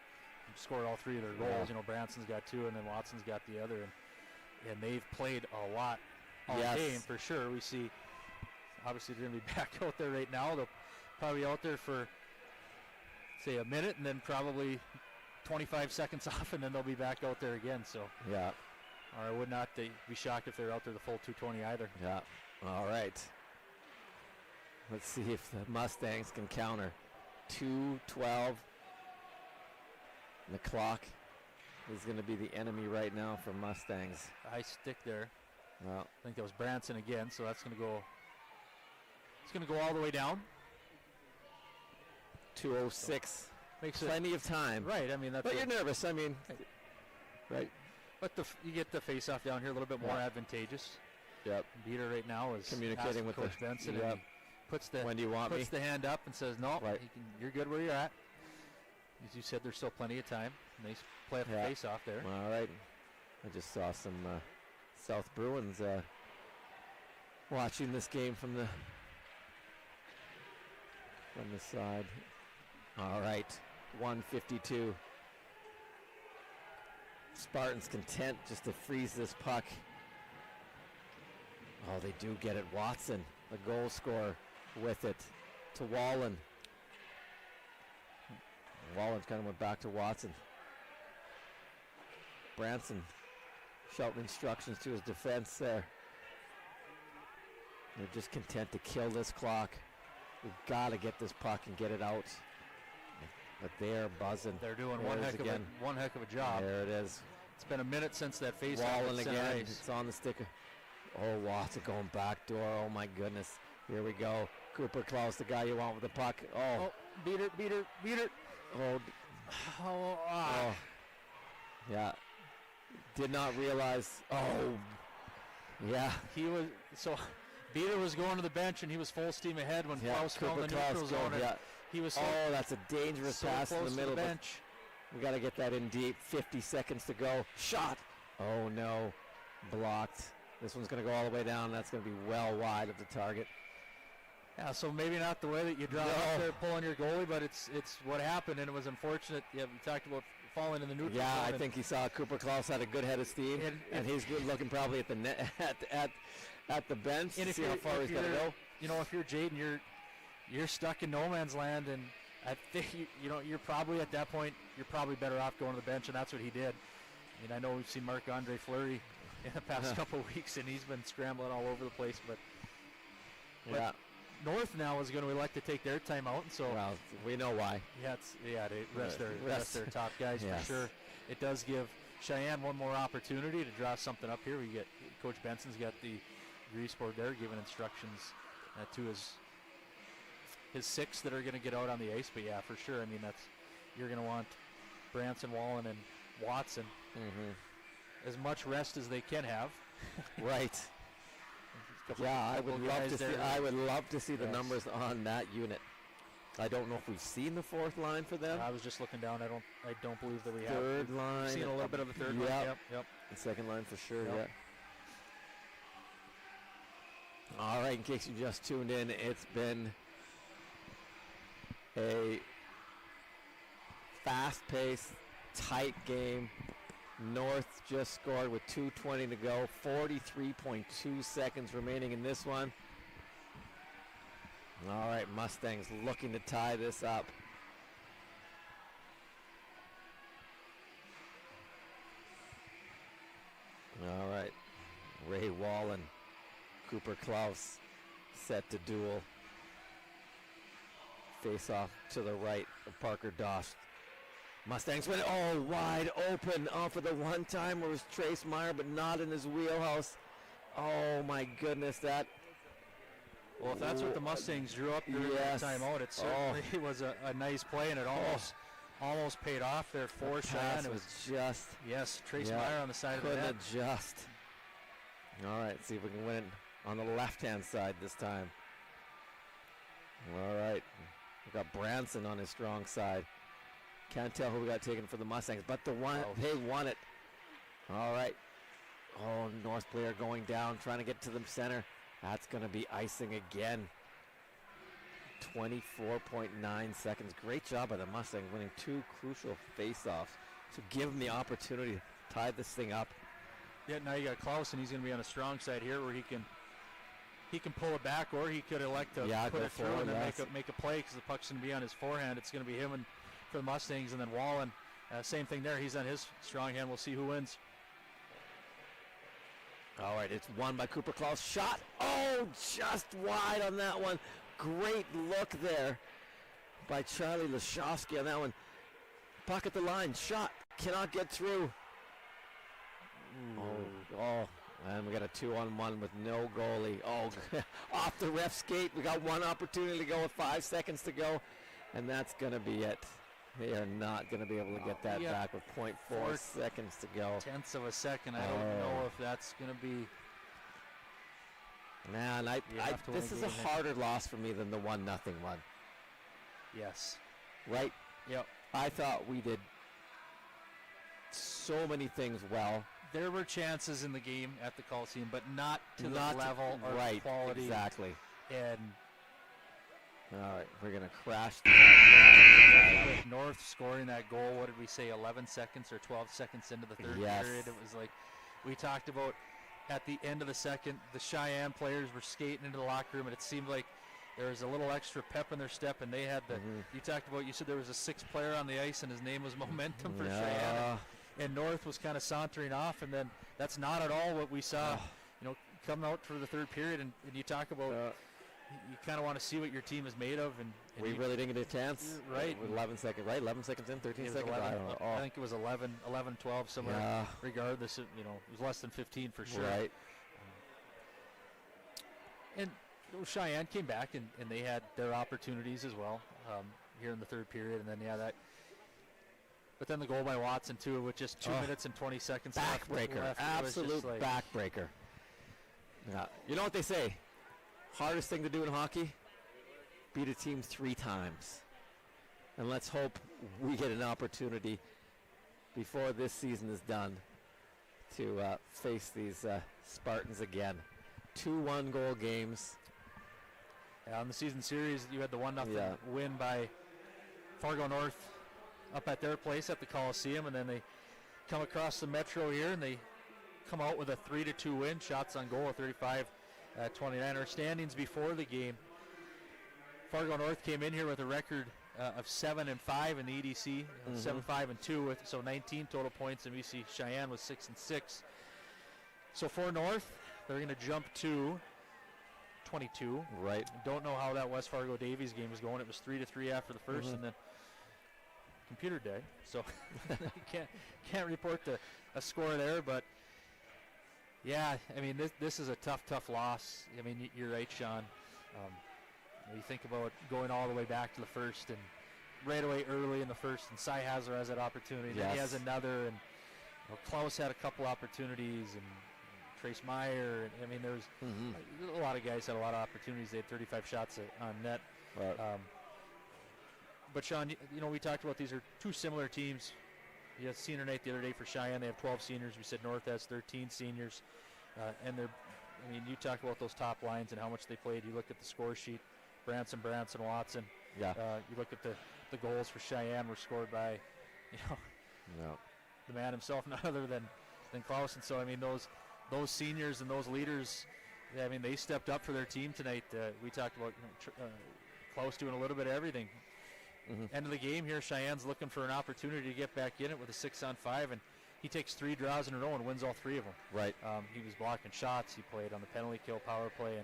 scored all 3 of their goals. You know, Branson's got 2, and then Watson's got the other, and they've played a lot all game for sure. We see, obviously, they're going to be back out there right now. They'll probably be out there for, say, a minute, and then probably 25 seconds off, and then they'll be back out there again. So or I would not be shocked if they're out there the full 220 either. Yeah. All right. Let's see if the Mustangs can counter. 2:12. The clock is going to be the enemy right now for Mustangs. High stick there. Well, I think that was Branson again, so that's going to go. It's going to go all the way down. 2:06. Makes plenty of time. Right. I mean, that's. But you're nervous. I mean, right. But you get the face-off down here a little bit more advantageous. Yep. Beater right now is communicating with Coach Benson. And puts the when do you want puts me? the hand up and says, "No, you're good where you're at." As you said, there's still plenty of time. Nice play off the face-off there. All right. I just saw some South Bruins watching this game from the side. All right, 1:52. Spartans content just to freeze this puck. Oh, they do get it. Watson, the goal scorer, with it to Wallen. Wallen's kind of went back to Watson. Branson shouting instructions to his defense there. They're just content to kill this clock. We've got to get this puck and get it out. But they're buzzing. They're doing one heck of a job. There it is. It's been a minute since that face. Wallen again. It's on the sticker. Oh, Watson going back door. Oh my goodness. Here we go. Cooper Klaus, the guy you want with the puck. Oh, beat it. Oh. Yeah. Did not realize. Oh. Yeah. He was Beater was going to the bench and he was full steam ahead when Klaus found the neutral zone. He was that's a dangerous pass in the middle. To the bench. We got to get that in deep. 50 seconds to go. Shot. Oh, no. Blocked. This one's going to go all the way down. That's going to be well wide of the target. Yeah, so maybe not the way that you draw up there pulling your goalie, but it's what happened, and it was unfortunate. Yeah, we talked about falling in the neutral Yeah, zone. I think he saw Cooper Klaus had a good head of steam, and he's good looking probably at the net, at the bench And to if see how far he's going to go. You know, if you're Jaden, you're stuck in no man's land, and I think you're probably at that point you're probably better off going to the bench, and that's what he did. I mean, I know we've seen Marc-Andre Fleury in the past couple of weeks, and he's been scrambling all over the place, but yeah. North now is going to elect to take their timeout, and so well, we know why. Yeah, they rest their top guys Yes. for sure. It does give Sheyenne one more opportunity to draw something up here. We get Coach Benson's got the grease board there, giving instructions to his six that are going to get out on the ice. But yeah, for sure. I mean, you're going to want Branson, Wallen, and Watson as much rest as they can have. Right. Yeah, I would love to see the numbers on that unit. I don't know if we've seen the fourth line for them. I was just looking down. I don't believe that we have. Third line. We've seen a little bit of the third line. Yep. The second line for sure. Yep. Yeah. All right. In case you just tuned in, it's been a fast-paced, tight game. North just scored with 2:20 to go. 43.2 seconds remaining in this one. All right, Mustangs looking to tie this up. All right, Ray Wallen, Cooper Klaus set to duel. Face off to the right of Parker Dost. Mustangs win. Oh, wide open. Oh, for the one time where it was Trace Meyer, but not in his wheelhouse. Oh, my goodness, that. Well, if that's what the Mustangs drew up during that timeout, it certainly was a nice play, and it almost paid off there for Sheyenne. It was just. Yes, Trace Meyer on the side of the net. Couldn't adjust. All right, see if we can win it on the left-hand side this time. All right, we got Branson on his strong side. Can't tell who we got taken for the Mustangs, but they won it. All right. Oh, North player going down, trying to get to the center. That's going to be icing again. 24.9 seconds. Great job by the Mustangs, winning two crucial face-offs to give them the opportunity to tie this thing up. Yeah, now you got Klaus, and he's going to be on a strong side here where he can pull it back, or he could elect to put it through and then make a play because the puck's going to be on his forehand. It's going to be him and for the Mustangs, and then Wallen, same thing there. He's on his strong hand. We'll see who wins. All right, it's won by Cooper Klaus. Shot. Oh, just wide on that one. Great look there by Charlie Lashowski on that one. Puck at the line. Shot. Cannot get through. Oh, and we got a 2-on-1 with no goalie. Oh, off the ref skate. We got one opportunity to go with 5 seconds to go, and that's going to be it. They are not going to be able to get that back with 0.4 seconds to go. Tenths of a second. I don't know if that's going to be. Man, this is a harder loss for me than the 1-0 one. Yes. Right? Yep. I thought we did so many things well. There were chances in the game at the Coliseum, but not to the level or right, quality. Exactly. And all right, we're gonna crash. With North scoring that goal, what did we say? 11 seconds or 12 seconds into the third period. It was like we talked about at the end of the second. The Sheyenne players were skating into the locker room, and it seemed like there was a little extra pep in their step, and they had the. You talked about. You said there was a sixth player on the ice, and his name was Momentum for Sheyenne. And North was kind of sauntering off, and then that's not at all what we saw. Coming out for the third period, and you talk about. You kind of want to see what your team is made of, and we really didn't get a chance. Right. With 11 seconds, right? 11 seconds in, 13 seconds. 11, I think it was 11, 12, somewhere. Yeah. Regardless, it was less than 15 for sure. Right. And Sheyenne came back, and they had their opportunities as well here in the third period, and then that. But then the goal by Watson too, with just 2 minutes and 20 seconds left. Backbreaker, absolute backbreaker. Yeah. You know what they say? Hardest thing to do in hockey? Beat a team 3 times. And let's hope we get an opportunity before this season is done to face these Spartans again. 2 1-goal games. Yeah, on the season series, you had the 1-0 win by Fargo North up at their place at the Coliseum, and then they come across the Metro here, and they come out with a 3-2 win. Shots on goal, 35-29. Our standings before the game, Fargo North came in here with a record of 7-5 in the EDC, 7-5-2, with 19 total points, and we see Sheyenne was 6-6. So for North, they're going to jump to 22. Right. Don't know how that West Fargo Davies game is going. It was 3-3 after the first, and then computer day, so can't report a score there. But yeah, I mean this is a tough loss. I mean you're right, Sean. You think about going all the way back to the first, and right away early in the first, and Cy Hazler has that opportunity. Then he has another, and Klaus had a couple opportunities, and Trace Meyer. And, I mean, there's a lot of guys had a lot of opportunities. They had 35 shots on net. Right. But Sean, we talked about these are 2 similar teams. You had senior night the other day for Sheyenne. They have 12 seniors. We said North has 13 seniors, and they're. I mean, you talked about those top lines and how much they played. You look at the score sheet. Branson, Watson. Yeah. You look at the goals for Sheyenne were scored by, the man himself, none other than Klaus. And so, I mean, those seniors and those leaders, I mean, they stepped up for their team tonight. We talked about Klaus doing a little bit of everything. End of the game here, Cheyenne's looking for an opportunity to get back in it with a 6-on-5, and he takes 3 draws in a row and wins all 3 of them. Right. He was blocking shots. He played on the penalty kill, power play,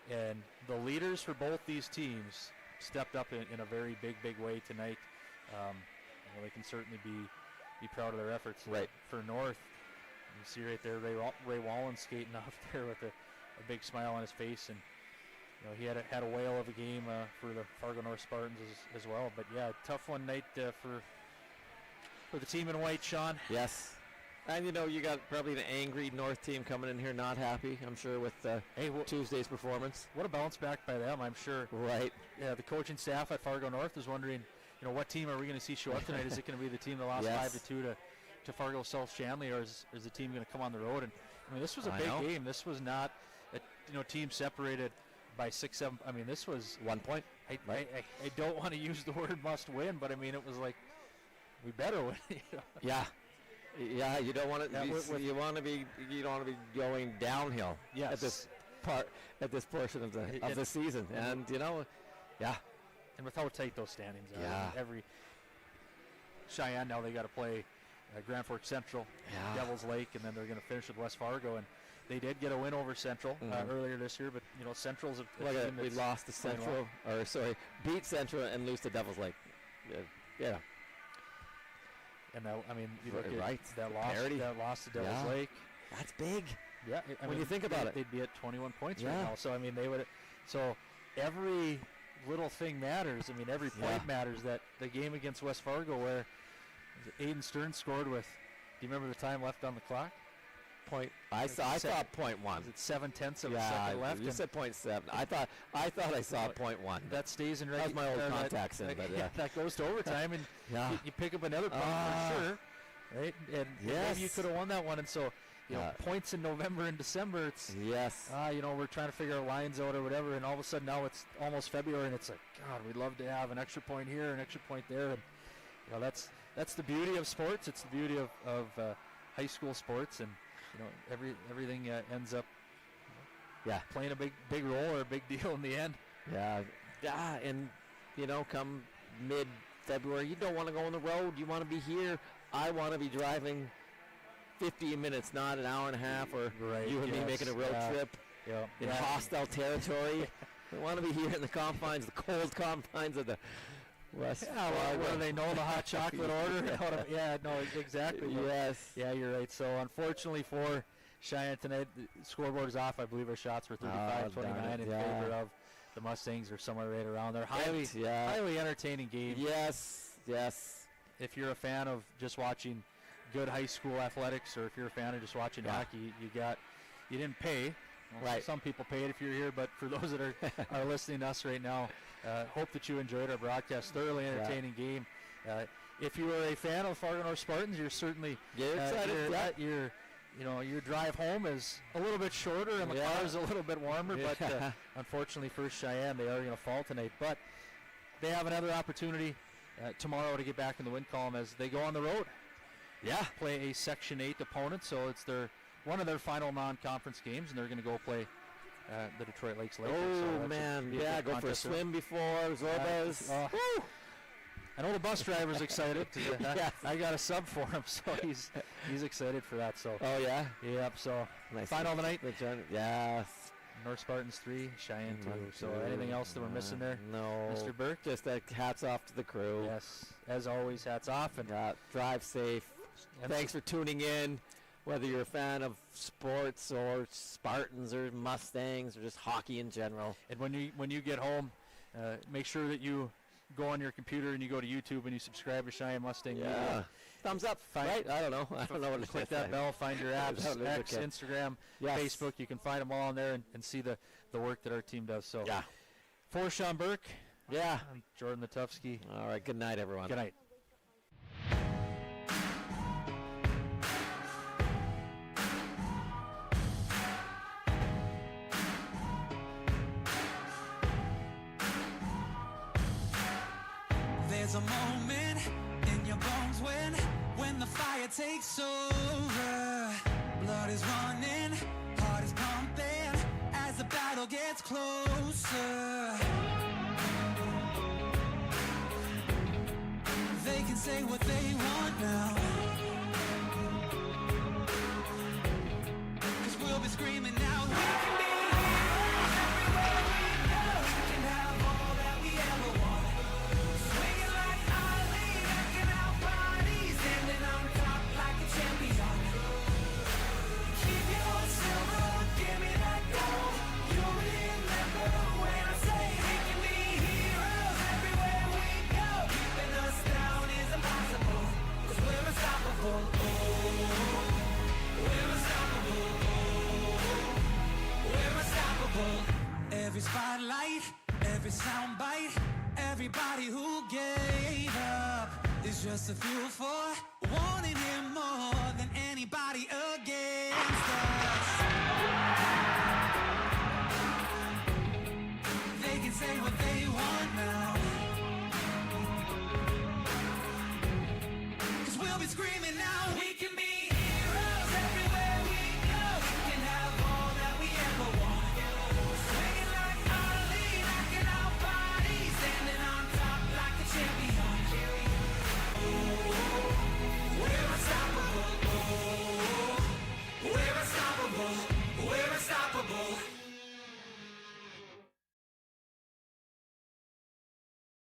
and the leaders for both these teams stepped up in a very big way tonight. They can certainly be proud of their efforts. Right. For North, you see right there Ray Wallen skating off there with a big smile on his face, and he had a whale of a game for the Fargo North Spartans as well. But yeah, tough one night for the team in white, Sean. Yes. And you got probably an angry North team coming in here, not happy, I'm sure, with Tuesday's performance. What a bounce back by them, I'm sure. Right. Yeah, the coaching staff at Fargo North is wondering, what team are we going to see show up tonight? Is it going to be the team that lost 5-2 to Fargo South Shanley, or is the team going to come on the road? And I mean, this was a big game. This was not a team separated by 6-7. I mean, this was 1 point. I don't want to use the word must win, but I mean, it was like we better win. Yeah. Yeah, you don't want to. You want to be. You don't want to be going downhill at this portion of the season, and and with how tight those standings are. Yeah. Every Sheyenne now they got to play Grand Forks Central, Devils Lake, and then they're going to finish with West Fargo, and they did get a win over Central earlier this year, but Central's we lost to Central, beat Central and lose to Devils Lake. Yeah. And you look at that loss to Devils Lake. That's big. Yeah, when you think about it, they'd be at 21 points right now. So I mean, they would. So every little thing matters. I mean, every point matters. That the game against West Fargo, where Aiden Stern scored with. Do you remember the time left on the clock? I thought 0.1. Was it 7/10 of a second left? You said 0.7. I thought I saw 0.1. That stays in. That was my old contacts in, but that goes to overtime, and you pick up another point for sure, right? And maybe you could have won that one. And so, points in November and December. It's we're trying to figure our lines out or whatever, and all of a sudden now it's almost February, and it's like, God, we'd love to have an extra point here, an extra point there, and that's the beauty of sports. It's the beauty of high school sports, and everything ends up playing a big role or a big deal in the end. And come mid-February, you don't want to go on the road. You want to be here. I want to be driving 15 minutes, not an hour and a half, or you and me making a road trip in hostile territory. We want to be here in the confines, the cold confines of the West Fargo. Whether they know the hot chocolate order. Exactly. Yes. Yeah, you're right. So unfortunately for Sheyenne tonight, the scoreboard is off. I believe our shots were 35-29 in favor of the Mustangs, or somewhere right around there. Highly entertaining game. Yes. If you're a fan of just watching good high school athletics, or if you're a fan of just watching hockey, you didn't pay, Well, Right. Some people pay it if you're here, but for those that are listening to us right now, hope that you enjoyed our broadcast. Thoroughly entertaining game. If you are a fan of Fargo North Spartans, you're certainly excited. Your drive home is a little bit shorter and the car is a little bit warmer, but unfortunately for Sheyenne, they are going to fall tonight. But they have another opportunity tomorrow to get back in the win column as they go on the road. Yeah. Play a Section 8 opponent, so it's one of their final non-conference games, and they're going to go play the Detroit Lakes Lakers. Oh, man. Yeah, go for a swim before Zorbas. I know the bus driver's excited. I got a sub for him, so he's excited for that. So. Oh, yeah? Yep, so nice. Final of the night. Yes. North Spartans 3, Sheyenne 2. So anything else that we're missing there? No. Mr. Burke? Just hats off to the crew. Yes. As always, hats off. And drive safe. Thanks for tuning in. Whether you're a fan of sports or Spartans or Mustangs or just hockey in general. And when you get home, make sure that you go on your computer and you go to YouTube and you subscribe to Sheyenne Mustang Media. Thumbs up, right? I don't know. I don't know what to click that bell, find your apps, X, Instagram, Facebook. You can find them all on there and see the work that our team does. So for Sean Burke, I'm Jordan Matufsky. All right, good night, everyone. Good night. There's a moment in your bones when the fire takes over. Blood is running, heart is pumping as the battle gets closer. They can say what they want now, 'cause we'll be screaming out. We can be heroes everywhere we go. We can have all that we ever want. Swinging like Ali, rocking our bodies, standing on top like a champion. Keep your silver, give me that gold. You'll remember when I say we can be heroes everywhere we go. Keeping us down is impossible, 'cause we're unstoppable. Oh, we're unstoppable. Oh, we're unstoppable. Every spotlight, every soundbite, everybody who gave up is just a fuel for wanting him more than anybody against us. They can say what they want now, 'cause we'll be screaming now. We can